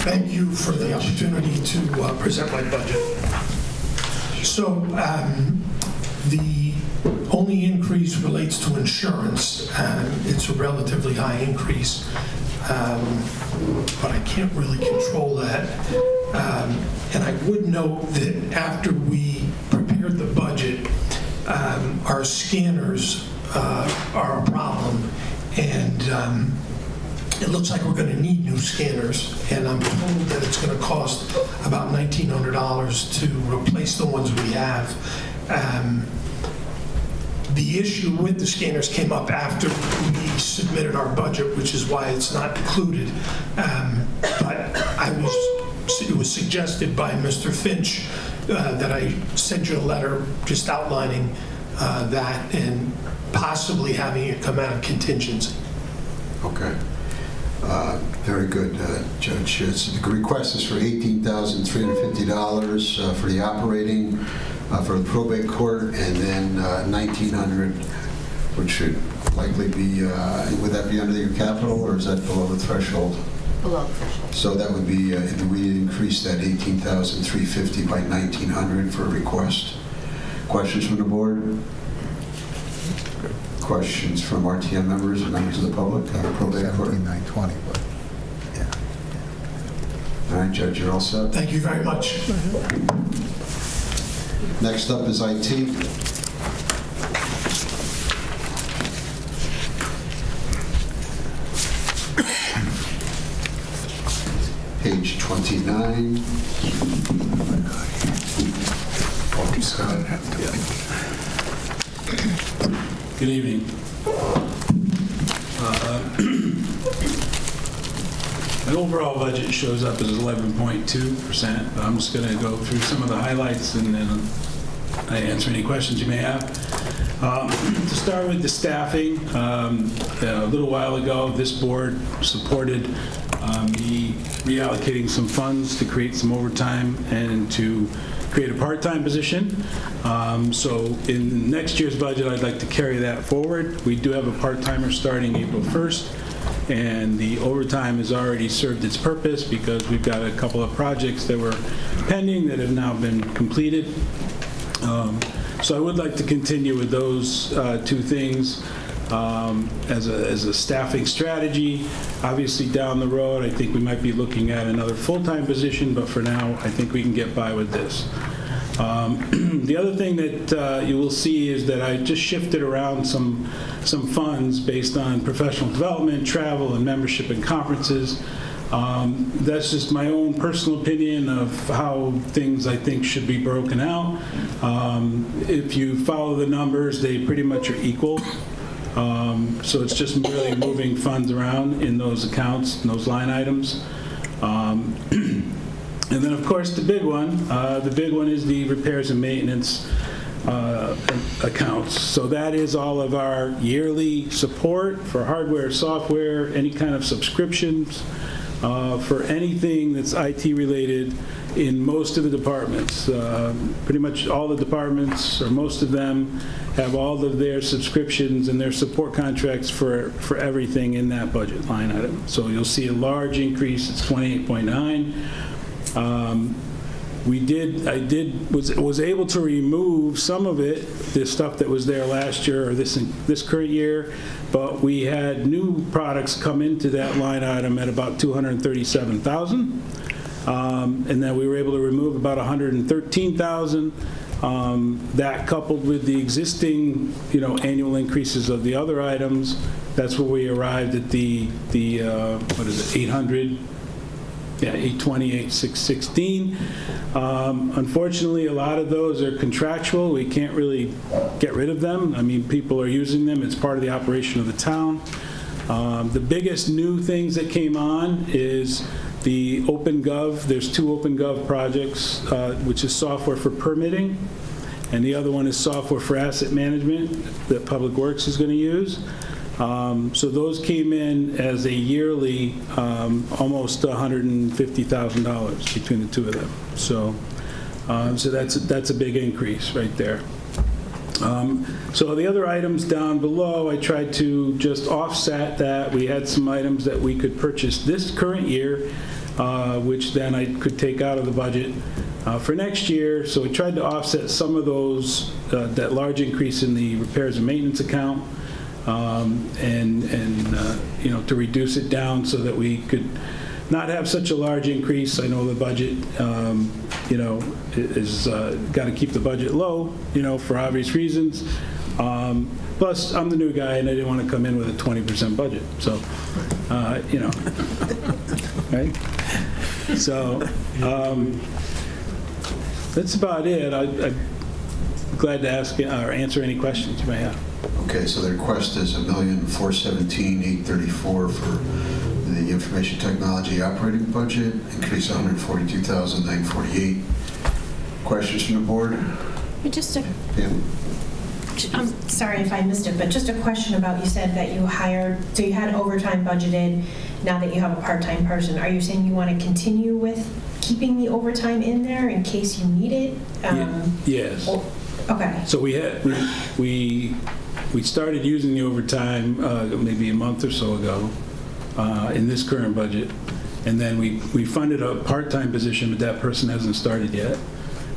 Thank you for the opportunity to present my budget. So the only increase relates to insurance. It's a relatively high increase, but I can't really control that. And I would note that after we prepared the budget, our scanners are a problem, and it looks like we're going to need new scanners, and I'm told that it's going to cost about $1,900 to replace the ones we have. The issue with the scanners came up after we submitted our budget, which is why it's not included. But it was suggested by Mr. Finch that I send you a letter just outlining that and possibly having it come out of contingency. Okay. Very good, Judge. The request is for $18,350 for the operating for the probate court, and then $1,900, which should likely be, would that be under your capital, or is that below the threshold? Below the threshold. So that would be, if we increase that $18,350 by $1,900 for a request. Questions from the board? Questions from RTM members and members of the public? Probate court. 17,920, but yeah. All right, Judge, you're all set. Thank you very much. Next up is IT. Page 29. Good evening. The overall budget shows up as 11.2%, but I'm just going to go through some of the highlights and then I answer any questions you may have. To start with the staffing, a little while ago, this board supported me reallocating some funds to create some overtime and to create a part-time position. So in next year's budget, I'd like to carry that forward. We do have a part-timer starting April 1st, and the overtime has already served its purpose because we've got a couple of projects that were pending that have now been completed. So I would like to continue with those two things as a staffing strategy. Obviously, down the road, I think we might be looking at another full-time position, but for now, I think we can get by with this. The other thing that you will see is that I just shifted around some funds based on professional development, travel, and membership and conferences. That's just my own personal opinion of how things I think should be broken out. If you follow the numbers, they pretty much are equal. So it's just really moving funds around in those accounts, in those line items. And then, of course, the big one is the repairs and maintenance accounts. So that is all of our yearly support for hardware, software, any kind of subscriptions, for anything that's IT related in most of the departments. Pretty much all the departments, or most of them, have all of their subscriptions and their support contracts for everything in that budget line item. So you'll see a large increase. It's 28.9. I was able to remove some of it, the stuff that was there last year or this current year, but we had new products come into that line item at about $237,000, and then we were able to remove about $113,000. That coupled with the existing, annual increases of the other items, that's where we arrived at the what is it, 800. Yeah, 820, 616. Unfortunately, a lot of those are contractual. We can't really get rid of them. I mean, people are using them. It's part of the operation of the town. The biggest new things that came on is the OpenGov. There's two OpenGov projects, which is software for permitting, and the other one is software for asset management that Public Works is going to use. So those came in as a yearly, almost $150,000 between the two of them. So that's a big increase right there. So the other items down below, I tried to just offset that. We had some items that we could purchase this current year, which then I could take out of the budget for next year. So we tried to offset some of those, that large increase in the repairs and maintenance account, to reduce it down so that we could not have such a large increase. I know the budget, is got to keep the budget low, for obvious reasons. Plus, I'm the new guy, and I didn't want to come in with a 20% budget. So, right? So, that's about it. I'm glad to ask or answer any questions you may have. Okay, so the request is $1,417,834 for the information technology operating budget, increase $142,948. Questions from the board? Pam? I'm sorry if I missed it, but just a question about, you said that you had overtime budgeted, now that you have a part-time person. Are you saying you want to continue with keeping the overtime in there in case you need it? Yes. Okay. So we started using the overtime maybe a month or so ago in this current budget, and then we funded a part-time position, but that person hasn't started yet.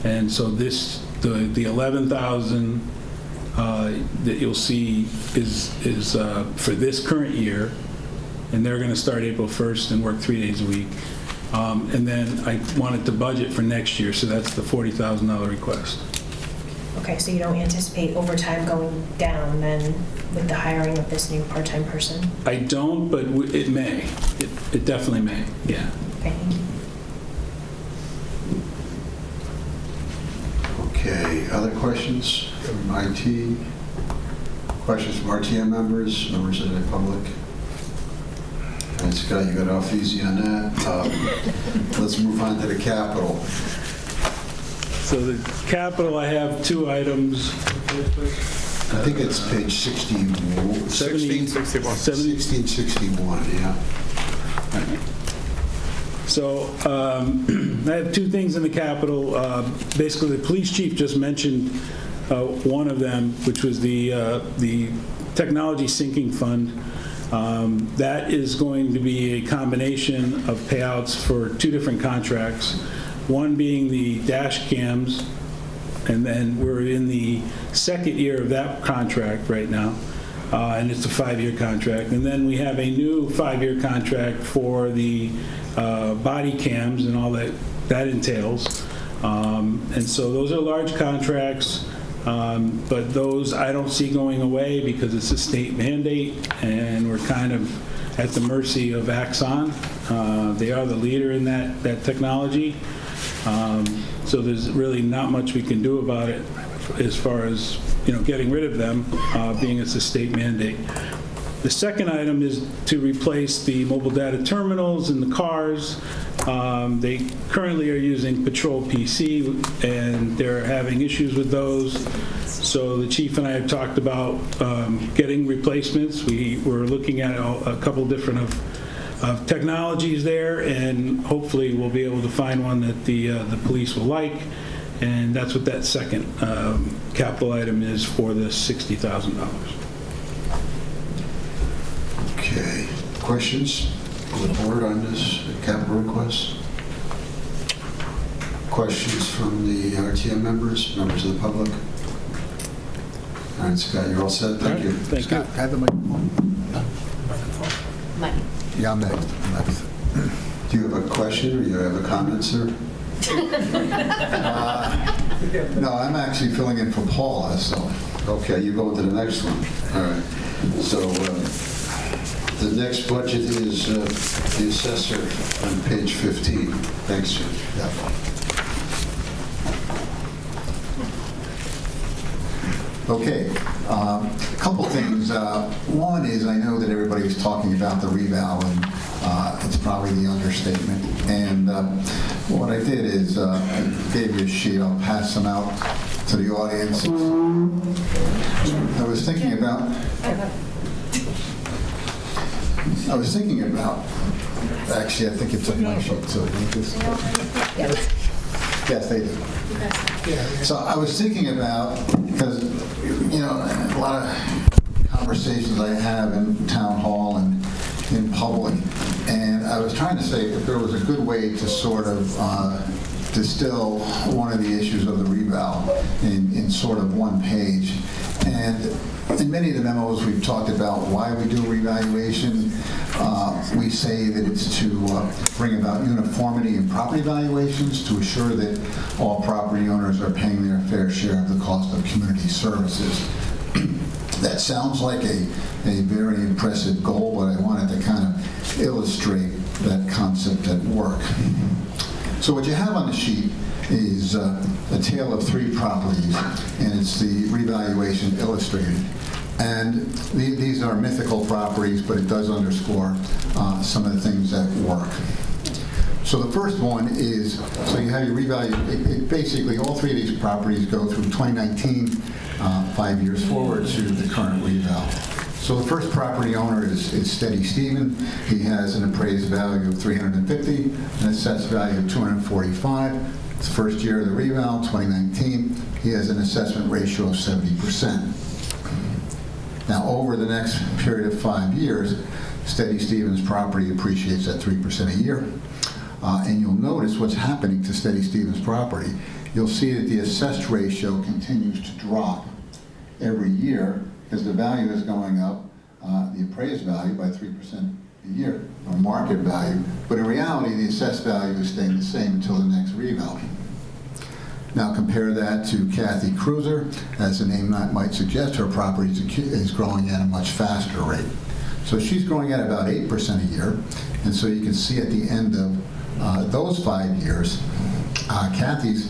And so the 11,000 that you'll see is for this current year, and they're going to start April 1st and work 3 days a week. And then I wanted to budget for next year, so that's the $40,000 request. Okay, so you don't anticipate overtime going down then with the hiring of this new part-time person? I don't, but it may. It definitely may, yeah. Okay, thank you. Okay, other questions from IT? Questions from RTM members of the public? All right, Scott, you got off easy on that. Let's move on to the capital. So the capital, I have two items. I think it's page 1661, yeah. So I have two things in the capital. Basically, the police chief just mentioned one of them, which was the technology sinking fund. That is going to be a combination of payouts for two different contracts. One being the dash cams, and then we're in the second year of that contract right now, and it's a 5-year contract. And then we have a new 5-year contract for the body cams and all that entails. And so those are large contracts, but those I don't see going away because it's a state mandate, and we're kind of at the mercy of Axon. They are the leader in that technology. So there's really not much we can do about it as far as getting rid of them, being it's a state mandate. The second item is to replace the mobile data terminals in the cars. They currently are using Patrol PC, and they're having issues with those. So the chief and I have talked about getting replacements. We were looking at a couple different of technologies there, and hopefully we'll be able to find one that the police will like, and that's what that second capital item is for the $60,000. Okay, questions on the board on this capital request? Questions from the RTM members of the public? All right, Scott, you're all set. Thank you. Thank Scott, have the microphone. Yeah, I'm next. Do you have a question or you have a comment, sir? No, I'm actually filling in for Paula, so. Okay, you go to the next one. All right. So the next budget is the assessor on page 15. Thanks, Jim. Yeah. Okay, a couple things. One is I know that everybody's talking about the reval, and it's probably the understatement. And what I did is I gave you a sheet. I'll pass them out to the audience. I was thinking about... I was thinking about, actually, I think it's on my sheet, so you just... Yes, they do. So I was thinking about, because, you know, a lot of conversations I have in town hall and in public, and I was trying to say if there was a good way to sort of distill one of the issues of the reval in sort of one page. And in many of the memos, we've talked about why we do revaluation. We say that it's to bring about uniformity in property valuations, to assure that all property owners are paying their fair share of the cost of community services. That sounds like a very impressive goal, but I wanted to kind of illustrate that concept at work. So what you have on the sheet is a tale of 3 properties, and it's the revaluation illustrated. And these are mythical properties, but it does underscore some of the things that work. So the first one is, so you have your revalue, basically all 3 of these properties go through 2019, 5 years forward to the current reval. So the first property owner is Steady Stephen. He has an appraised value of $350, an assessed value of $245. It's the first year of the reval, 2019. He has an assessment ratio of 70%. Now, over the next period of 5 years, Steady Stephen's property appreciates at 3% a year. And you'll notice what's happening to Steady Stephen's property. You'll see that the assessed ratio continues to drop every year because the value is going up, the appraised value by 3% a year, or market value. But in reality, the assessed value is staying the same until the next reval. Now compare that to Kathy Cruiser. As the name might suggest, her property is growing at a much faster rate. So she's growing at about 8% a year. And so you can see at the end of those 5 years, Kathy's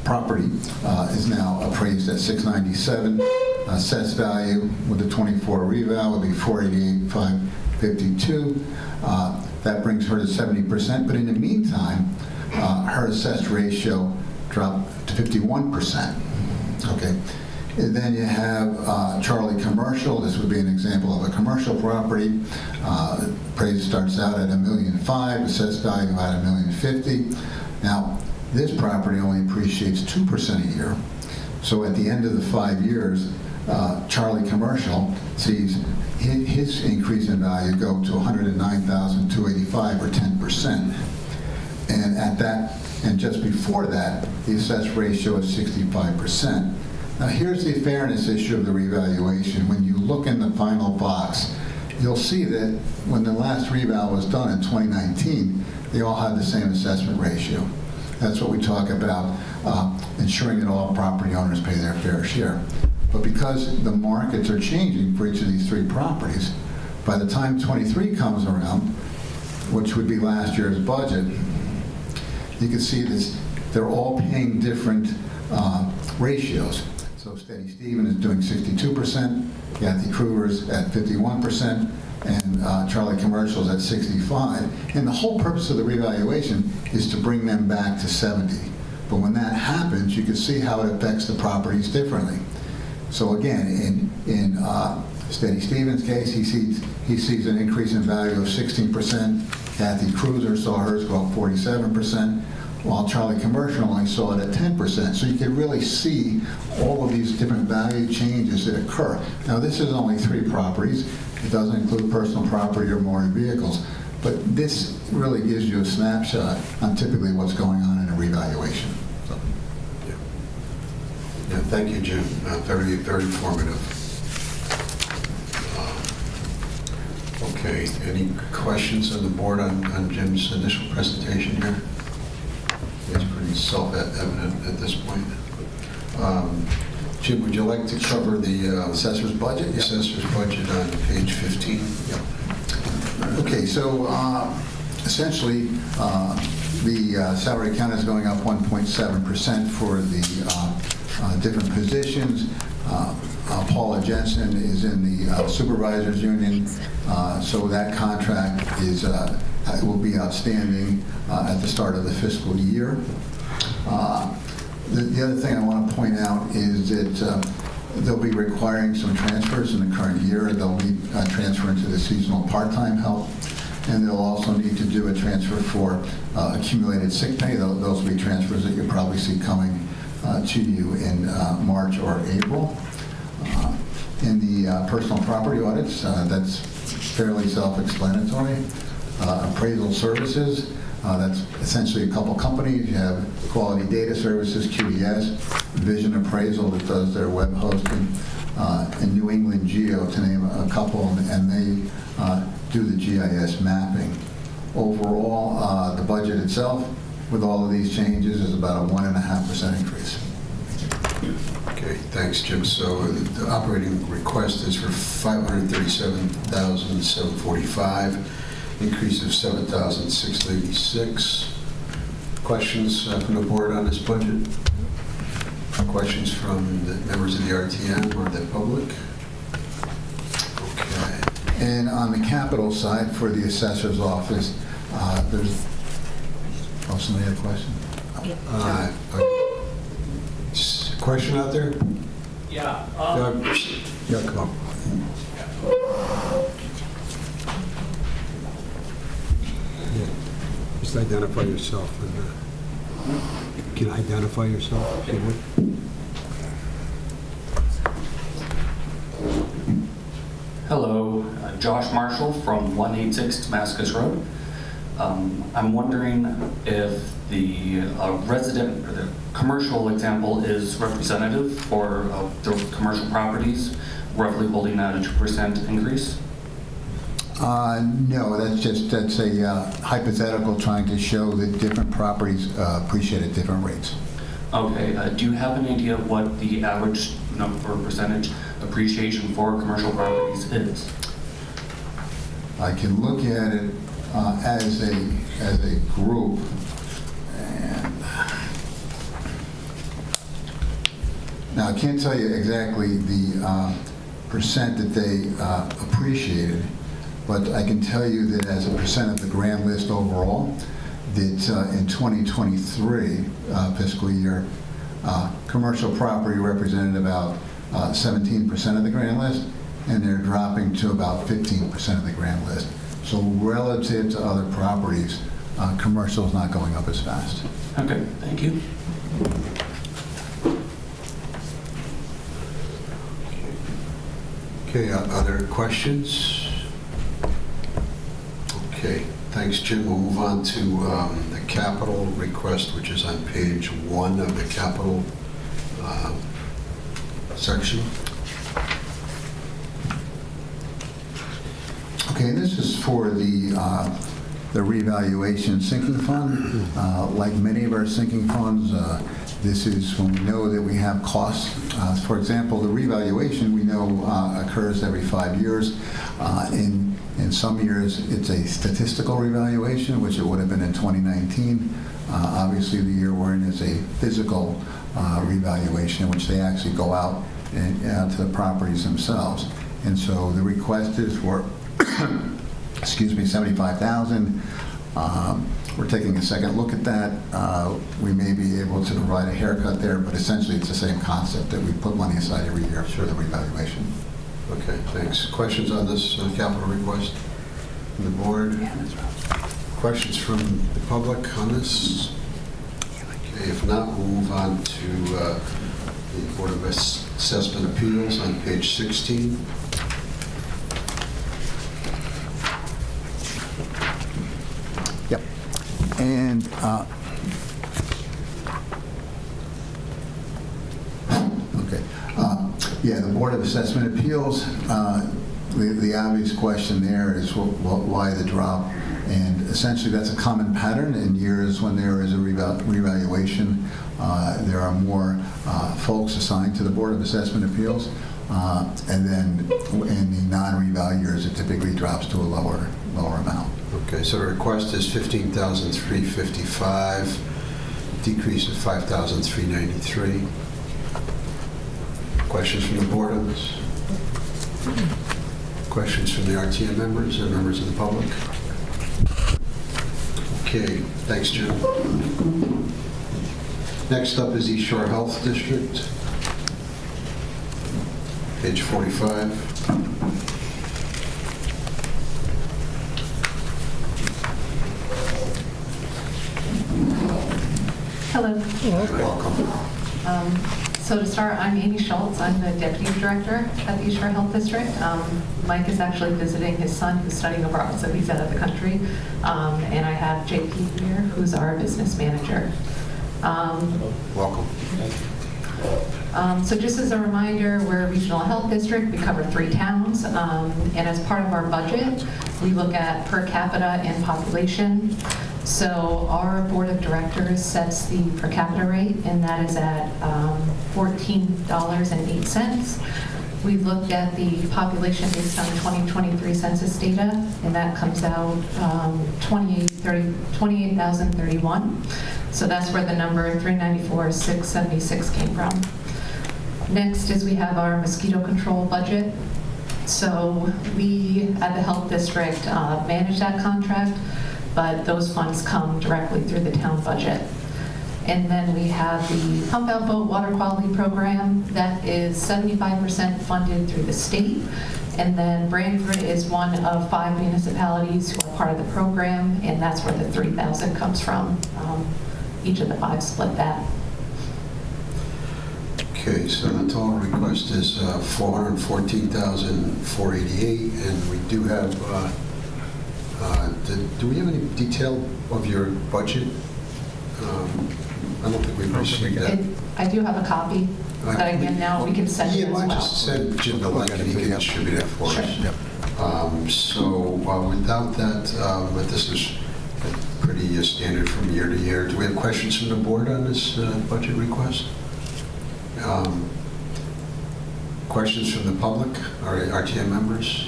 property is now appraised at $697. Assessed value with the 24 reval would be $488,552. That brings her to 70%. But in the meantime, her assessed ratio dropped to 51%. Okay. And then you have Charlie Commercial. This would be an example of a commercial property. Appraised starts out at $1,005,000, assessed value about $1,050,000. Now, this property only appreciates 2% a year. So at the end of the 5 years, Charlie Commercial sees his increase in value go to $109,285, or 10%. And at that, and just before that, the assessed ratio is 65%. Now here's the fairness issue of the revaluation. When you look in the final box, you'll see that when the last reval was done in 2019, they all had the same assessment ratio. That's what we talk about, ensuring that all property owners pay their fair share. But because the markets are changing for each of these 3 properties, by the time 23 comes around, which would be last year's budget, you can see this, they're all paying different ratios. So Steady Stephen is doing 62%, Kathy Kruger's at 51%, and Charlie Commercial's at 65%. And the whole purpose of the revaluation is to bring them back to 70. But when that happens, you can see how it affects the properties differently. So again, in Steady Stephen's case, he sees an increase in value of 16%. Kathy Cruiser saw hers go up 47%, while Charlie Commercial only saw it at 10%. So you can really see all of these different value changes that occur. Now, this is only 3 properties. It doesn't include personal property or motor vehicles. But this really gives you a snapshot on typically what's going on in a revaluation. So. Yeah, thank you, Jim. Very, very informative. Okay, any questions on the board on Jim's initial presentation here? It's pretty self-evident at this point. Jim, would you like to cover the assessor's budget? Yep. Assessor's budget on page 15. Yep. Okay, so essentially, the salary account is going up 1.7% for the different positions. Paula Jensen is in the supervisors union, so that contract is will be outstanding at the start of the fiscal year. The other thing I want to point out is that They'll be requiring some transfers in the current year. They'll be transferring to the seasonal part-time help, and they'll also need to do a transfer for accumulated sick pay. Those will be transfers that you'll probably see coming to you in March or April. In the personal property audits, that's fairly self-explanatory. Appraisal services, that's essentially a couple companies. You have Quality Data Services, QDS, Vision Appraisal that does their web hosting, and New England Geo, to name a couple, and they do the GIS mapping. Overall, the budget itself, with all of these changes, is about a 1.5% increase. Okay, thanks, Jim. So the operating request is for $537,745, increase of $7,696. Questions from the board on this budget? Questions from the members of the RTM or the public? Okay. And on the capital side, for the assessor's office, there's, oh, somebody had a question? Question out there? Yeah. Doug? Yeah, come on. Yeah. Just identify yourself. And, can you identify yourself, if you would? Hello, Josh Marshall from 186 Damascus Road. I'm wondering if the resident or the commercial example is representative for the commercial properties, roughly holding at a 2% increase? No, that's a hypothetical trying to show that different properties appreciate at different rates. Okay, do you have an idea of what the average number or percentage appreciation for commercial properties is? I can look at it as a group, and now I can't tell you exactly the percent that they appreciated, but I can tell you that as a percent of the grand list overall, that in 2023 fiscal year, commercial property represented about 17% of the grand list, and they're dropping to about 15% of the grand list. So relative to other properties, commercial is not going up as fast. Okay, thank you. Okay, other questions? Okay, thanks, Jim. We'll move on to the capital request, which is on page 1 of the capital section. Okay, this is for the revaluation sinking fund. Like many of our sinking funds, this is when we know that we have costs. For example, the revaluation we know occurs every 5 years. In some years, it's a statistical revaluation, which it would have been in 2019. Obviously, the year we're in is a physical revaluation, in which they actually go out and to the properties themselves. And so the request is for excuse me, $75,000. We're taking a second look at that. We may be able to provide a haircut there, but essentially it's the same concept that we put money aside every year for the revaluation. Okay, thanks. Questions on this capital request from the board? Questions from the public on this? Okay, if not, we'll move on to the Board of Assessment Appeals on page 16. Yep. And okay. Yeah, the Board of Assessment Appeals, the obvious question there is why the drop? And essentially that's a common pattern in years when there is a revaluation. There are more folks assigned to the Board of Assessment Appeals. And then in the non-reval years, it typically drops to a lower amount. Okay, so the request is $15,355, decrease of $5,393. Questions from the board on this? Questions from the RTM members or members of the public? Okay, thanks, Jim. Next up is East Shore Health District. Page 45. Hello. Welcome. So to start, I'm Amy Schultz. I'm the Deputy Director at the East Shore Health District. Mike is actually visiting his son who's studying abroad, so he's out of the country. And I have JP here, who's our business manager. Welcome. So just as a reminder, we're a regional health district. We cover 3 towns. And as part of our budget, we look at per capita and population. So our board of directors sets the per capita rate, and that is at $14.08. We looked at the population based on 2023 census data, and that comes out 28,031. So that's where the number 394,676 came from. Next is we have our mosquito control budget. So we, at the health district, manage that contract, but those funds come directly through the town budget. And then we have the pump out boat water quality program that is 75% funded through the state. And then Branford is one of 5 municipalities who are part of the program, and that's where the $3,000 comes from. Each of the 5 split that. Okay, so the total request is $414,488, and we do have, do we have any detail of your budget? I don't think we've received that. I do have a copy that again now we can send you as well. Yeah, just send Jim the link and he can distribute it for us. So without that, but this is pretty standard from year to year. Do we have questions from the board on this budget request? Questions from the public or RTM members?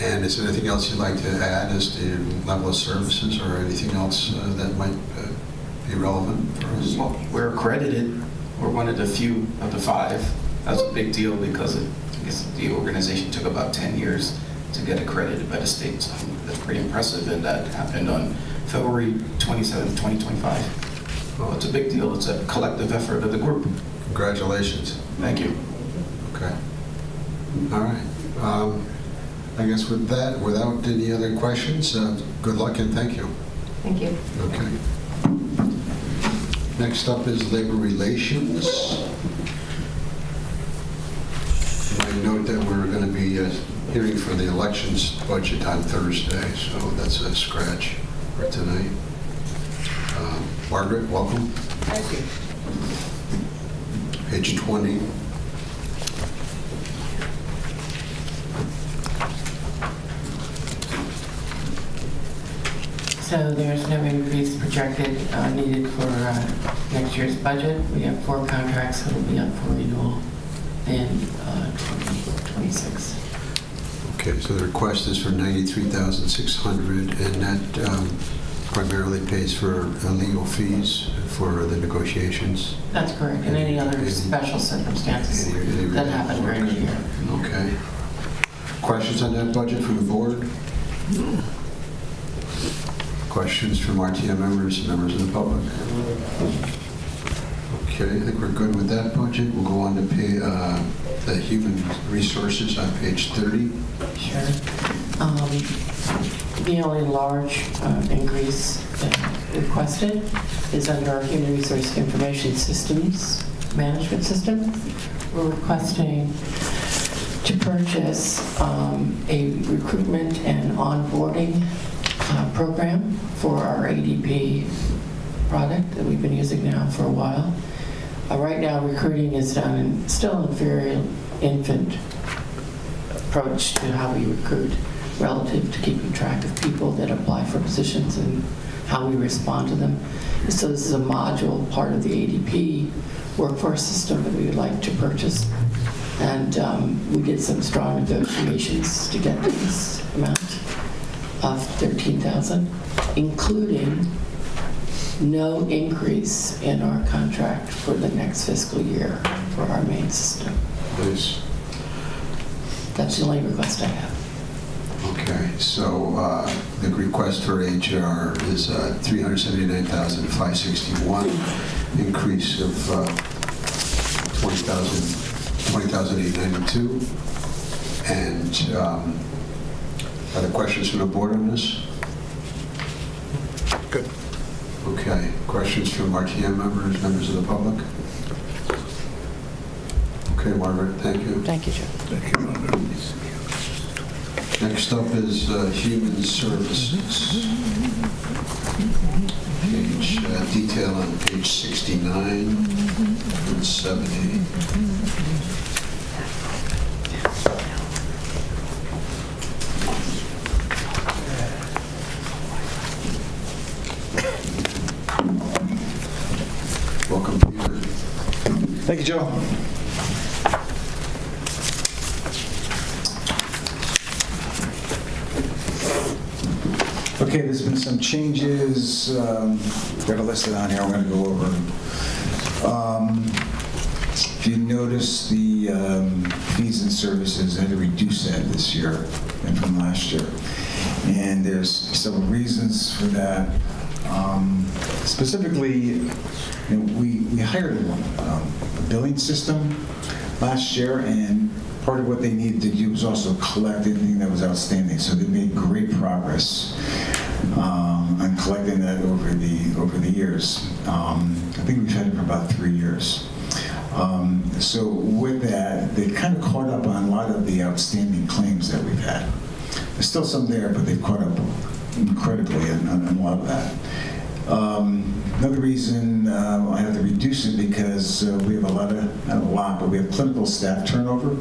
And is there anything else you'd like to add as to level of services or anything else that might be relevant for us? Well, we're accredited. We're one of the few of the 5. That's a big deal because I guess the organization took about 10 years to get accredited by the state. So that's pretty impressive, and that happened on February 27, 2025. Well, it's a big deal. It's a collective effort of the group. Congratulations. Thank you. Okay. All right. I guess with that, without any other questions, good luck and thank you. Thank you. Okay. Next up is labor relations. I note that we're going to be hearing for the elections budget on Thursday, so that's a scratch for tonight. Margaret, welcome. Thank you. Page 20. So there's no increase projected needed for next year's budget. We have 4 contracts that will be up for renewal in 2026. Okay, so the request is for $93,600, and that primarily pays for legal fees for the negotiations. That's correct, and any other special circumstances that happen during the year. Okay. Questions on that budget from the board? Questions from RTM members and members of the public? Okay, I think we're good with that budget. We'll go on to pay the human resources on page 30. Sure. The only large increase requested is under our Human Resource Information Systems Management System. We're requesting to purchase a recruitment and onboarding program for our ADP product that we've been using now for a while. Right now, recruiting is done in still a very infant approach to how we recruit relative to keeping track of people that apply for positions and how we respond to them. So this is a module part of the ADP workforce system that we would like to purchase. And we did some strong negotiations to get to this amount of $13,000, including no increase in our contract for the next fiscal year for our main system. Nice. That's the only request I have. Okay, so the request for HR is $379,561, increase of $20,000 $20,892. And other questions from the board on this? Good. Okay, questions from RTM members, members of the public? Okay, Margaret, thank you. Thank you, Joe. Thank you, Margaret. Next up is Human Services. Page, detail on page 69 and 70. Welcome, Peter. Thank you, Joe. Okay, there's been some changes. Got a list on here I'm going to go over. If you notice, the fees and services had to reduce that this year and from last year. And there's several reasons for that. Specifically, we hired a billing system last year, and part of what they needed to do was also collect anything that was outstanding. So they made great progress on collecting that over the years. I think we've had it for about 3 years. So with that, they kind of caught up on a lot of the outstanding claims that we've had. There's still some there, but they've caught up incredibly on a lot of that. Another reason I have to reduce it because we have not a lot, but we have clinical staff turnover.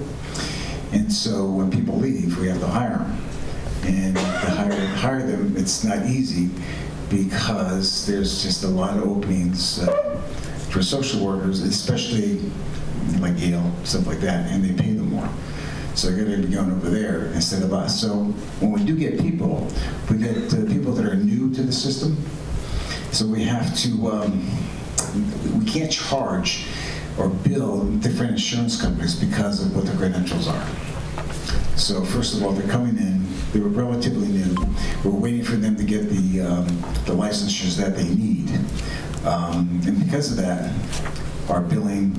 And so when people leave, we have to hire them. And to hire them, it's not easy because there's just a lot of openings for social workers, especially like Yale, stuff like that, and they pay them more. So they're going to be going over there instead of us. So when we do get people, we get people that are new to the system. So we have to, we can't charge or bill different insurance companies because of what their credentials are. So first of all, they're coming in, they were relatively new. We're waiting for them to get the licensures that they need. And because of that, our billing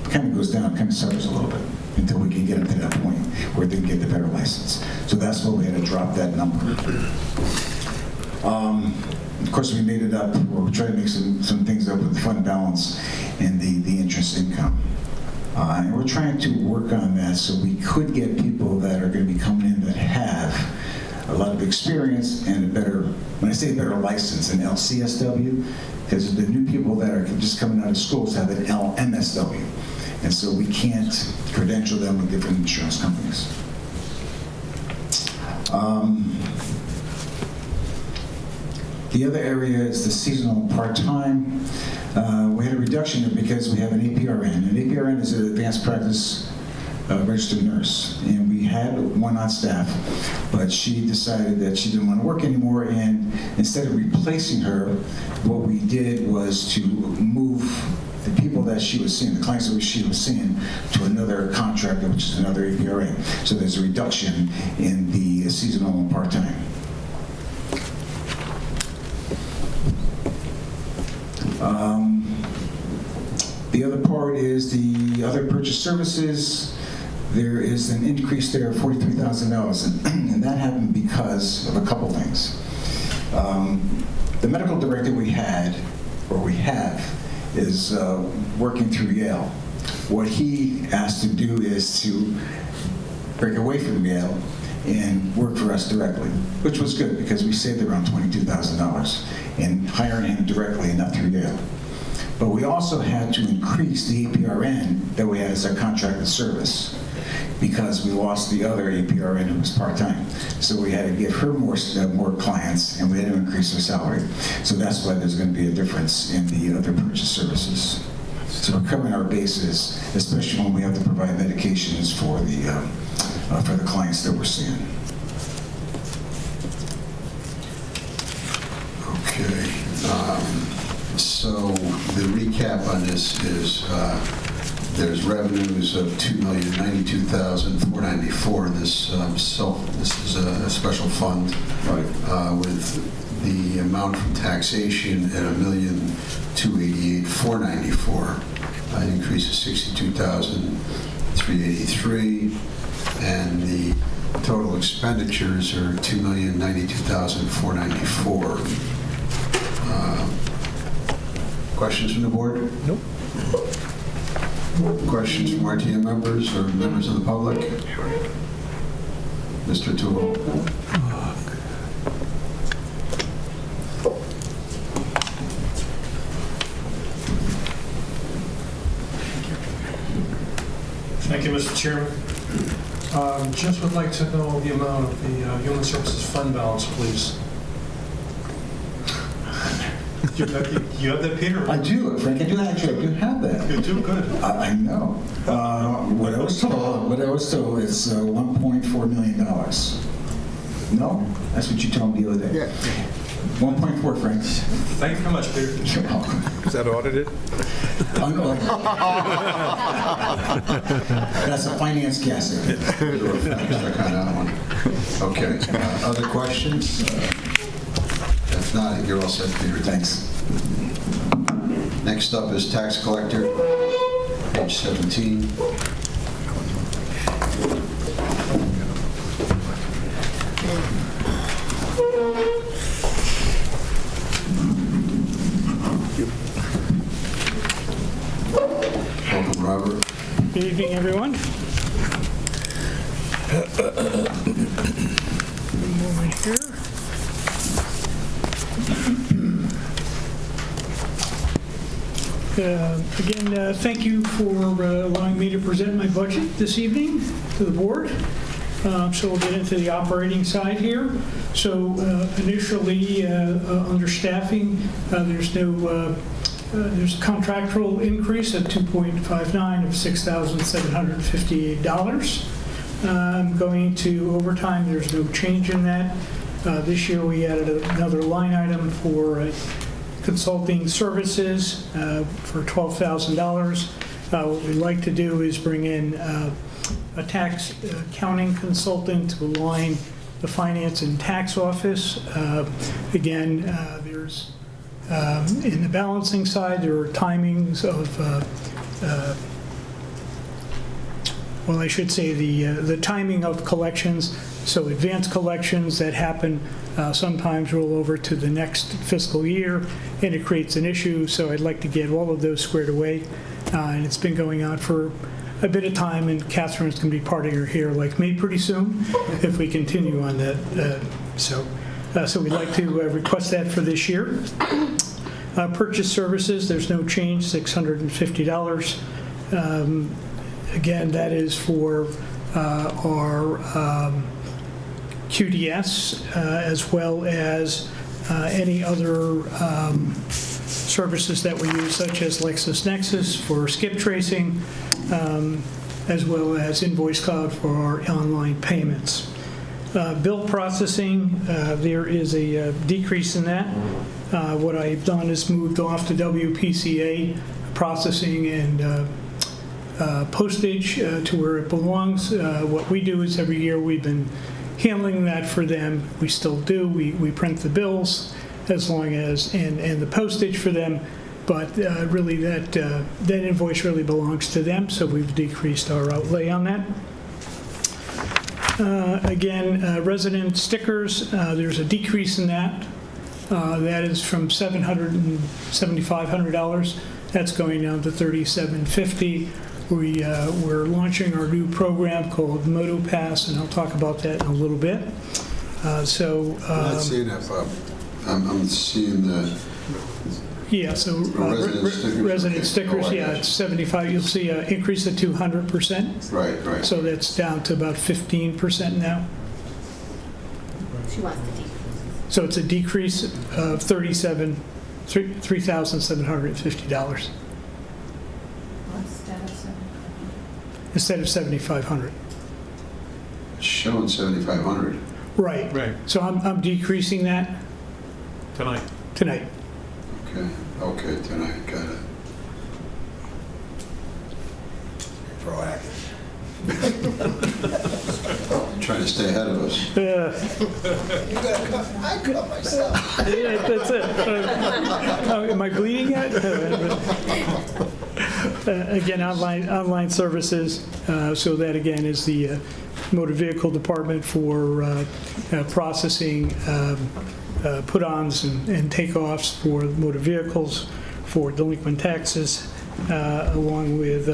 kind of goes down, kind of suffers a little bit until we can get them to that point where they can get the better license. So that's why we had to drop that number. Of course, we made it up, or we tried to make some things up with the fund balance and the interest income. And we're trying to work on that so we could get people that are going to be coming in that have a lot of experience and a better, when I say better license, an LCSW, because the new people that are just coming out of schools have an LMSW. And so we can't credential them with different insurance companies. The other area is the seasonal part-time. We had a reduction there because we have an APRN. An APRN is an advanced practice registered nurse. And we had one on staff, but she decided that she didn't want to work anymore. And instead of replacing her, what we did was to move the people that she was seeing, the clients that she was seeing, to another contractor, which is another APRN. So there's a reduction in the seasonal and part-time. The other part is the other purchase services. There is an increase there of $43,000, and that happened because of a couple things. The medical director we had, or we have, is working through Yale. What he asked to do is to break away from Yale and work for us directly, which was good because we saved around $22,000 in hiring him directly and not through Yale. But we also had to increase the APRN that we had as a contracted service because we lost the other APRN who was part-time. So we had to give her more clients, and we had to increase her salary. So that's why there's going to be a difference in the other purchase services. So we're covering our bases, especially when we have to provide medications for the clients that we're seeing. Okay. So the recap on this is there's revenues of $2,092,494 in this this is a special fund, with the amount from taxation at $1,288,494, an increase of $62,000. $383,000, and the total expenditures are $2,092,494. Questions from the board? Nope. Questions from RTM members or members of the public? Mr. Toole. Thank you, Mr. Chairman. Just would like to know the amount of the Human Services Fund balance, please. You have that, Peter? I do, Frank, I do actually, I do have that. You do? Good. I know. What I was told is $1.4 million. No? That's what you told me the other day. Yeah. 1.4, Frank. Thank you very much, Peter. You're welcome. Is that audited? Oh, no. That's a finance guessing. Okay. Other questions? If not, you're all set, Peter. Thanks. Next up is tax collector, page 17. Welcome, Robert. Good evening, everyone. Moment here. Again, thank you for allowing me to present my budget this evening to the board. So we'll get into the operating side here. So initially, under staffing, there's a contractual increase at 2.59 of $6,758. Going to overtime, there's no change in that. This year we added another line item for consulting services for $12,000. What we'd like to do is bring in a tax accounting consultant to align the finance and tax office. Again, there's in the balancing side, there are timings of, well, I should say the timing of collections. So advanced collections that happen sometimes roll over to the next fiscal year, and it creates an issue. So I'd like to get all of those squared away. And it's been going on for a bit of time, and Catherine's going to be parting her hair like me pretty soon if we continue on that. So we'd like to request that for this year. Purchase services, there's no change, $650. Again, that is for our QDS as well as any other services that we use, such as LexisNexis for skip tracing, as well as Invoice Cloud for our online payments. Bill processing, there is a decrease in that. What I've done is moved off to WPCA processing and postage to where it belongs. What we do is every year we've been handling that for them. We still do. We print the bills as long as, and the postage for them, but really that invoice really belongs to them, so we've decreased our outlay on that. Again, resident stickers, there's a decrease in that. That is from $7,500. That's going down to $3,750. We're launching our new program called MotoPass, and I'll talk about that in a little bit. I'm not seeing that, Bob. I'm seeing the... Yeah, so resident stickers, yeah, it's 75. You'll see an increase of 200%. Right. So that's down to about 15% now. She wants the decrease. So it's a decrease of $3,750 instead of 7,500. It's showing 7,500. Right. So I'm decreasing that Tonight. Okay, tonight, got it. Proactive. I'm trying to to stay ahead of us. I cut myself. Yeah, that's it. Am I bleeding yet? Again, online services, so that again is the motor vehicle department for processing put-ons and takeoffs for motor vehicles, for delinquent taxes, along with,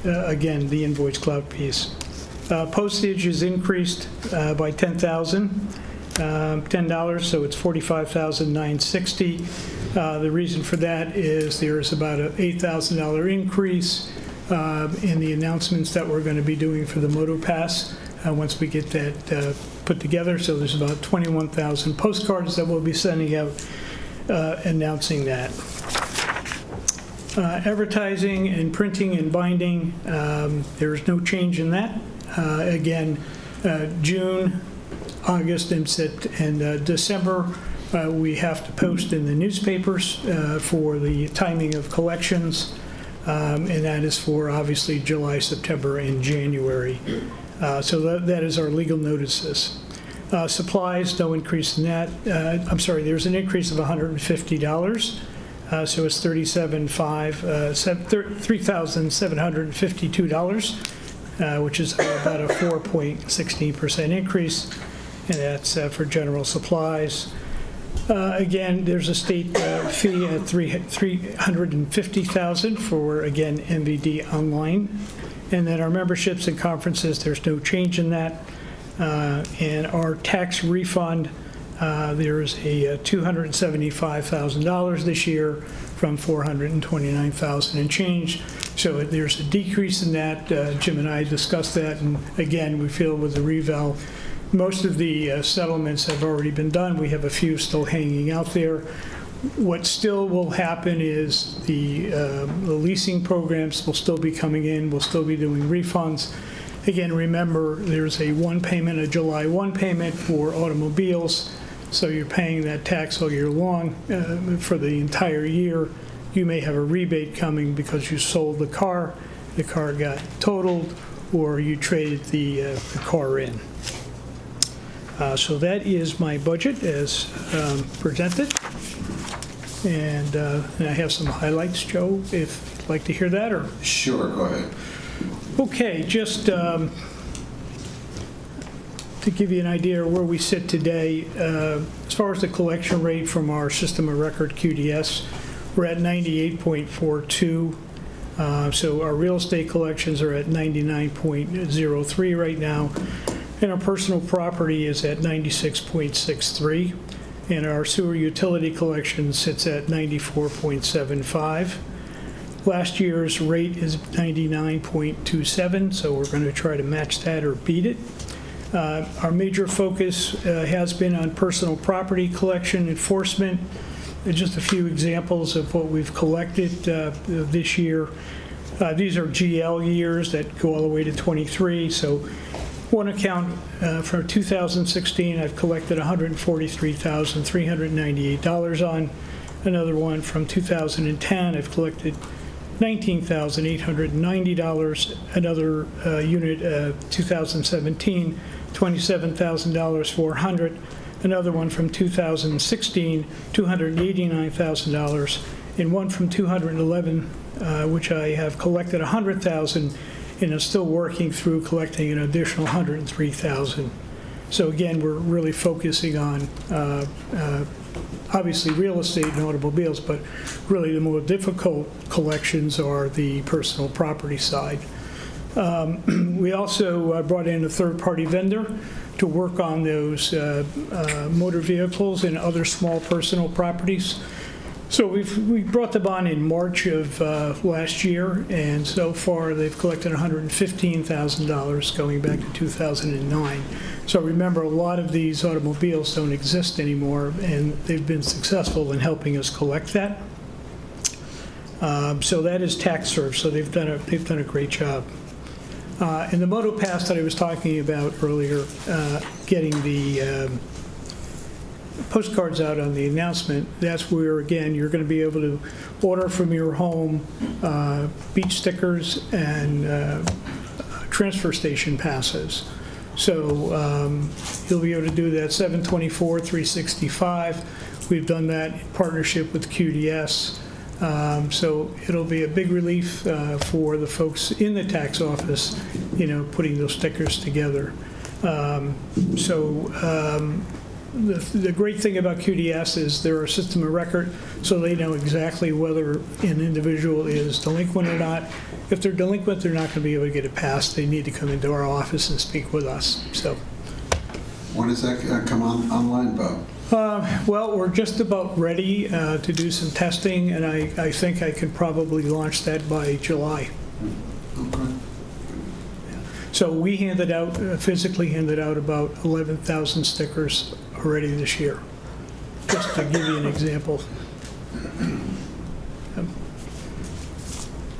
again, the invoice cloud piece. Postage is increased by $10,000, so it's $45,960. The reason for that is there's about an $8,000 increase in the announcements that we're going to be doing for the MotoPass once we get that put together. So there's about 21,000 postcards that we'll be sending out announcing that. Advertising and printing and binding, there's no change in that. Again, June, August, and December, we have to post in the newspapers for the timing of collections, and that is for obviously July, September, and January. So that is our legal notices. Supplies, no increase in that. I'm sorry, there's an increase of $150. So it's $3,752, which is about a 4.16% increase, and that's for general supplies. Again, there's a state fee at $350,000 for, again, MVD online. And then our memberships and conferences, there's no change in that. And our tax refund, there's a $275,000 this year from $429,000 and change. So there's a decrease in that. Jim and I discussed that, and again, we feel with the reval, most of the settlements have already been done. We have a few still hanging out there. What still will happen is the leasing programs will still be coming in. We'll still be doing refunds. Again, remember, there's a July 1 payment for automobiles. So you're paying that tax all year long for the entire year. You may have a rebate coming because you sold the car got totaled, or you traded the car in. So that is my budget as presented. And I have some highlights, Joe, if you'd like to hear that, or? Sure, go ahead. Okay, just to give you an idea of where we sit today, as far as the collection rate from our system of record QDS, we're at 98.42. So our real estate collections are at 99.03 right now, and our personal property is at 96.63, and our sewer utility collection sits at 94.75. Last year's rate is 99.27, so we're going to try to match that or beat it. Our major focus has been on personal property collection enforcement. Just a few examples of what we've collected this year. These are GL years that go all the way to 23. So one account for 2016, I've collected $143,398 on. Another one from 2010, I've collected $19,890. Another unit, 2017, $27,400. Another one from 2016, $289,000. And one from 211, which I have collected $100,000, and I'm still working through collecting an additional $103,000. So again, we're really focusing on obviously real estate and automobiles, but really the more difficult collections are the personal property side. We also brought in a third-party vendor to work on those motor vehicles and other small personal properties. So we brought them on in March of last year, and so far they've collected $115,000 going back to 2009. So remember, a lot of these automobiles don't exist anymore, and they've been successful in helping us collect that. So that is TaxServe, so they've done a great job. And the MotoPass that I was talking about earlier, getting the postcards out on the announcement, that's where, again, you're going to be able to order from your home beach stickers and transfer station passes. So you'll be able to do that 724, 365. We've done that in partnership with QDS. So it'll be a big relief for the folks in the tax office, putting those stickers together. The great thing about QDS is they're a system of record, so they know exactly whether an individual is delinquent or not. If they're delinquent, they're not going to be able to get it passed. They need to come into our office and speak with us. So, when does that come online, Bob? Well, we're just about ready to do some testing, and I think I could probably launch that by July. Okay. So we physically handed out about 11,000 stickers already this year, just to give you an example.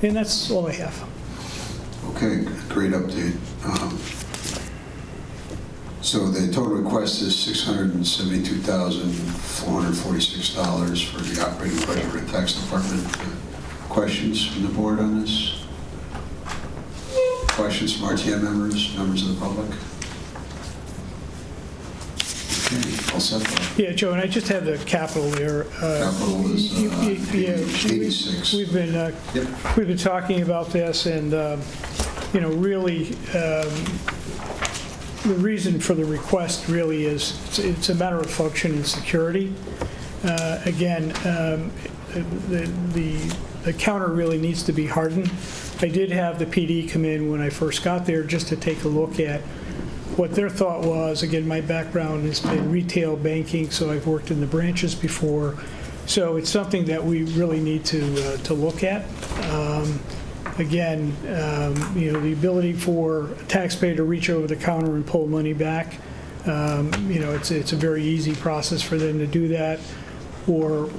And that's all I have. Okay, great update. So the total request is $672,446 for the operating budget for the tax department. Questions from the board on this? Questions from RTM members of the public? Okay, all set. Yeah, Joe, and I just have the capital there. Capital is 86. We've been talking about this, and really, the reason for the request really is it's a matter of function and security. Again, the counter really needs to be hardened. I did have the PD come in when I first got there just to take a look at what their thought was. Again, my background has been retail banking, so I've worked in the branches before. So it's something that we really need to look at. Again, the ability for a taxpayer to reach over the counter and pull money back, it's a very easy process for them to do that, or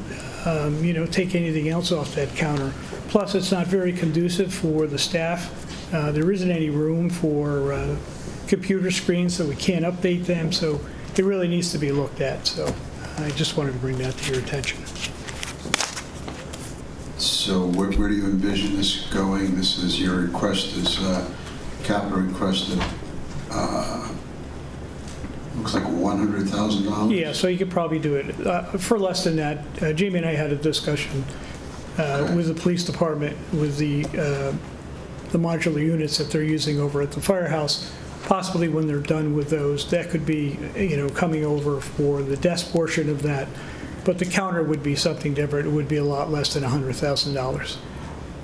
take anything else off that counter. Plus, it's not very conducive for the staff. There isn't any room for computer screens, so we can't update them. So it really needs to be looked at. So I just wanted to bring that to your attention. So where do you envision this going? This is your request, is capital request of, looks like $100,000? Yeah, so you could probably do it for less than that. Jamie and I had a discussion with the police department with the modular units that they're using over at the firehouse. Possibly when they're done with those, that could be, coming over for the desk portion of that. But the counter would be something different. It would be a lot less than $100,000.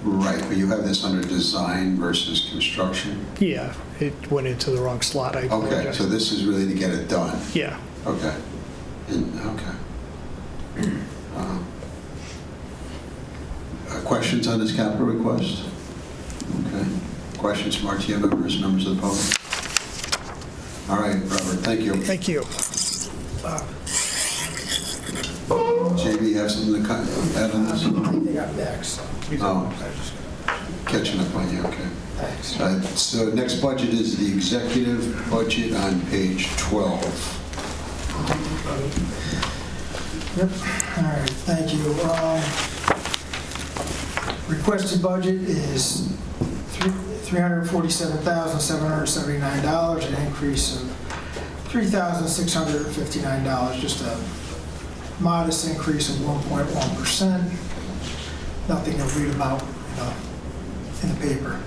Right, but you have this under design versus construction? Yeah, it went into the wrong slot. I Okay, apologize. so this is really to get it done? Yeah. Okay. Okay. Questions on this capital request? Okay. Questions from RTM members of the public? All right, Robert, thank you. Thank you. JB, you have something to add on this? I think I'm next. Oh, catching up on you, okay. Thanks. So next budget is the executive budget on page 12. Yep, all right, thank you. Requested budget is $347,779, an increase of $3,659, just a modest increase of 1.1%. Nothing to read about in the paper.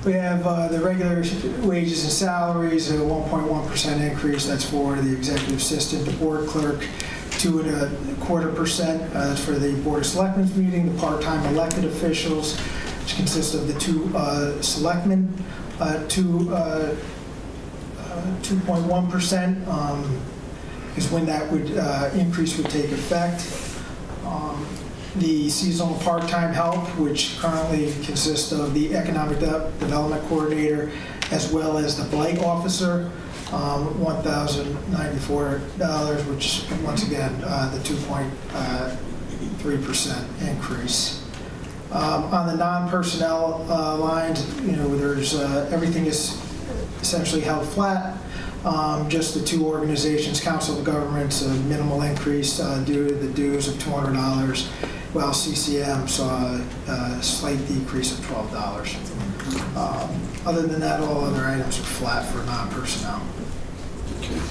We have the regular wages and salaries, a 1.1% increase. That's for the executive assistant, the board clerk, 2.25%. That's for the Board of Selectmen's meeting, the part-time elected officials, which consists of the two selectmen, 2.1% is when that would increase would take effect. The seasonal part-time help, which currently consists of the economic development coordinator as well as the blight officer, $1,094, which once again the 2.3% increase. On the non-personnel lines, there's everything is essentially held flat. Just the two organizations, Council of Governments, a minimal increase due to the dues of $200, while CCM saw a slight decrease of $12. Other than that, all other items are flat for non-personnel. Okay.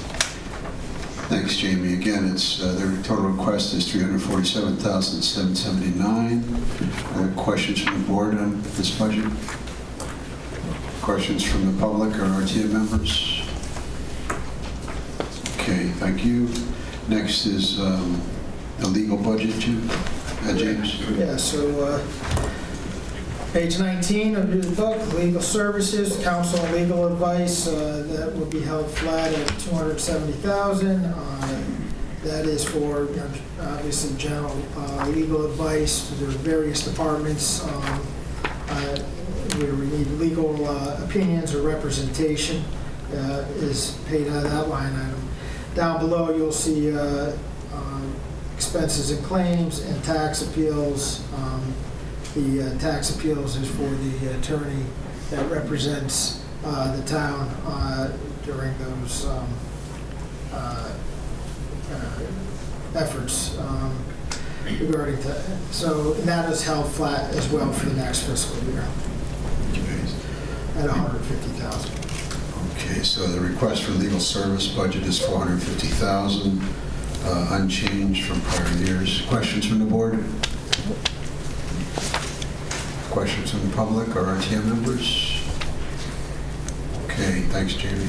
Thanks, Jamie. Again, it's their total request is $347,779. Questions from the board on this budget? Questions from the public or RTM members? Okay, thank you. Next is the legal budget, James. Yeah, so page 19 of the book, legal services, counsel and legal advice, that will be held flat at $270,000. That is for, obviously, general legal advice to the various departments where we need legal opinions or representation is paid out of that line item. Down below, you'll see expenses and claims and tax appeals. The tax appeals is for the attorney that represents the town during those efforts regarding that. So that is held flat as well for the next fiscal year at $150,000. Okay, so the request for legal service budget is $450,000, unchanged from prior years. Questions from the board? Questions from the public or RTM members? Okay, thanks, Jamie.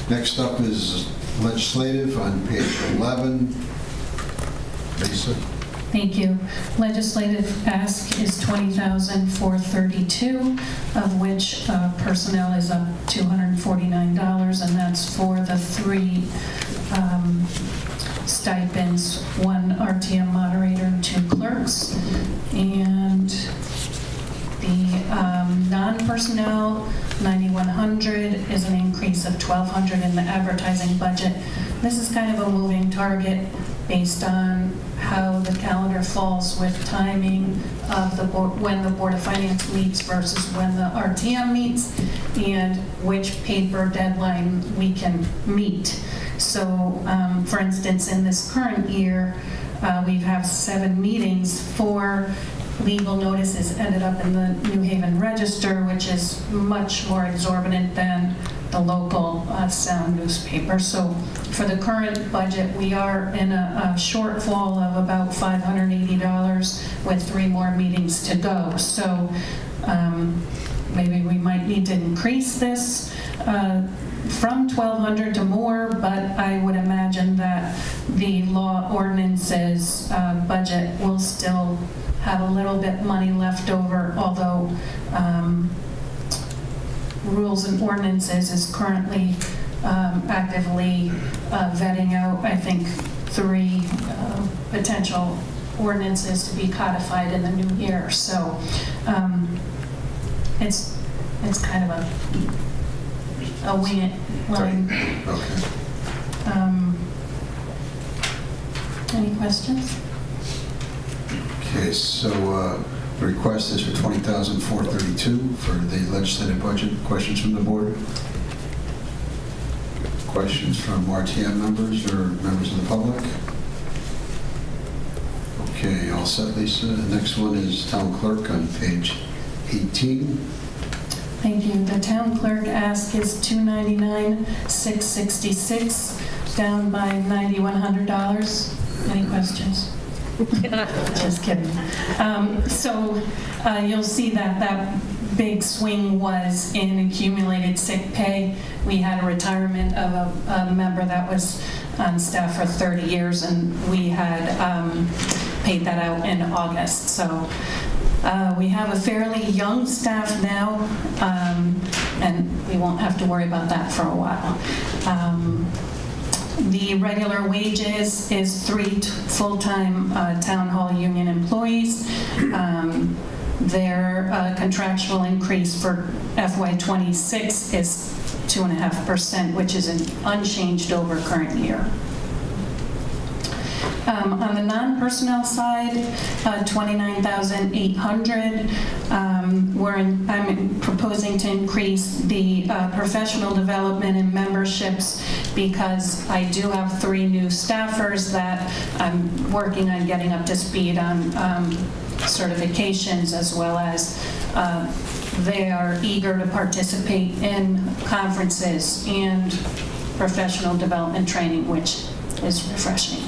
Next up is legislative on page 11. Lisa? Thank you. Legislative ask is $20,432, of which personnel is up $249, and that's for the 3 stipends, 1 RTM moderator and 2 clerks. And the non-personnel, $9,100, is an increase of $1,200 in the advertising budget. This is kind of a moving target based on how the calendar falls with timing of the board, when the Board of Finance meets versus when the RTM meets, and which paper deadline we can meet. So, for instance, in this current year, we have 7 meetings. 4 legal notices ended up in the New Haven Register, which is much more exorbitant than the local Sound newspaper. So for the current budget, we are in a shortfall of about $580 with 3 more meetings to go. So maybe we might need to increase this from $1,200 to more, but I would imagine that the law ordinances budget will still have a little bit money left over, although rules and ordinances is currently actively vetting out, I think, 3 potential ordinances to be codified in the new year. So it's kind of a wing it line. Okay. Any questions? Okay, so the request is for $20,432 for the legislative budget. Questions from the board? Questions from RTM members or members of the public? Okay, all set, Lisa. The next one is town clerk on page 18. Thank you. The town clerk ask is $299,666, down by $9,100. Any questions? Just kidding. So you'll see that big swing was in accumulated sick pay. We had a retirement of a member that was on staff for 30 years, and we had paid that out in August. So we have a fairly young staff now, and we won't have to worry about that for a while. The regular wages is 3 full-time town hall union employees. Their contractual increase for FY26 is 2.5%, which is unchanged over current year. On the non-personnel side, $29,800. I'm proposing to increase the professional development and memberships because I do have 3 new staffers that I'm working on getting up to speed on certifications, as well as they are eager to participate in conferences and professional development training, which is refreshing.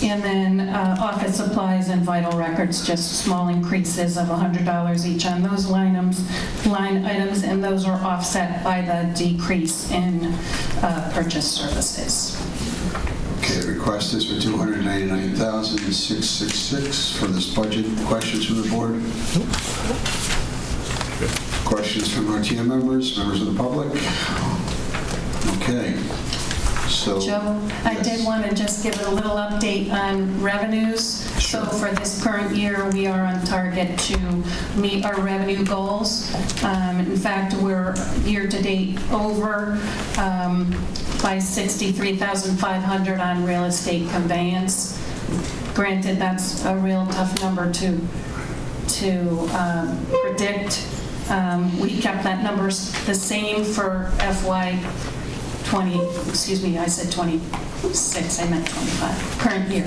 And then office supplies and vital records, just small increases of $100 each on those line items, and those are offset by the decrease in purchase services. Okay, request is for $299,666 for this budget. Questions from the board? Questions from RTM members of the public? Okay. So, Joe, I did want to just give a little update on revenues. So for this current year, we are on target to meet our revenue goals. In fact, we're year-to-date over by $63,500 on real estate conveyance. Granted, that's a real tough number to predict. We kept that number the same for FY 20, excuse me, I said 26, I meant 25, current year.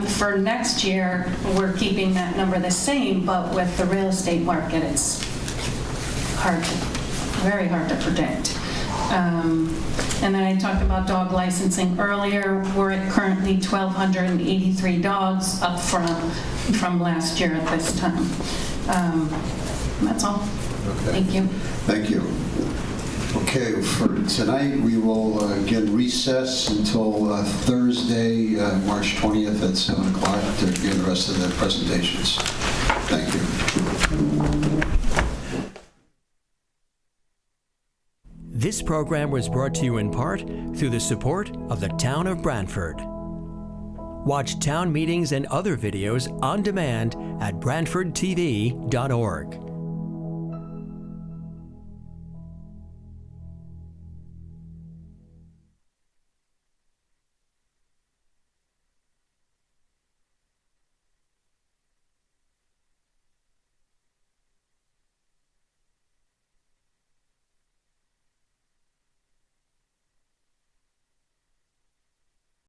For next year, we're keeping that number the same, but with the real estate market, it's very hard to predict. And then I talked about dog licensing earlier. We're at currently 1,283 dogs, up from last year at this time. That's all. okay. Thank you. Thank you. Okay, for tonight, we will again recess until Thursday, March 20th at 7 o'clock to begin the rest of the presentations. Thank you. This program was brought to you in part through the support of the Town of Branford. Watch town meetings and other videos on demand at BranfordTV.org.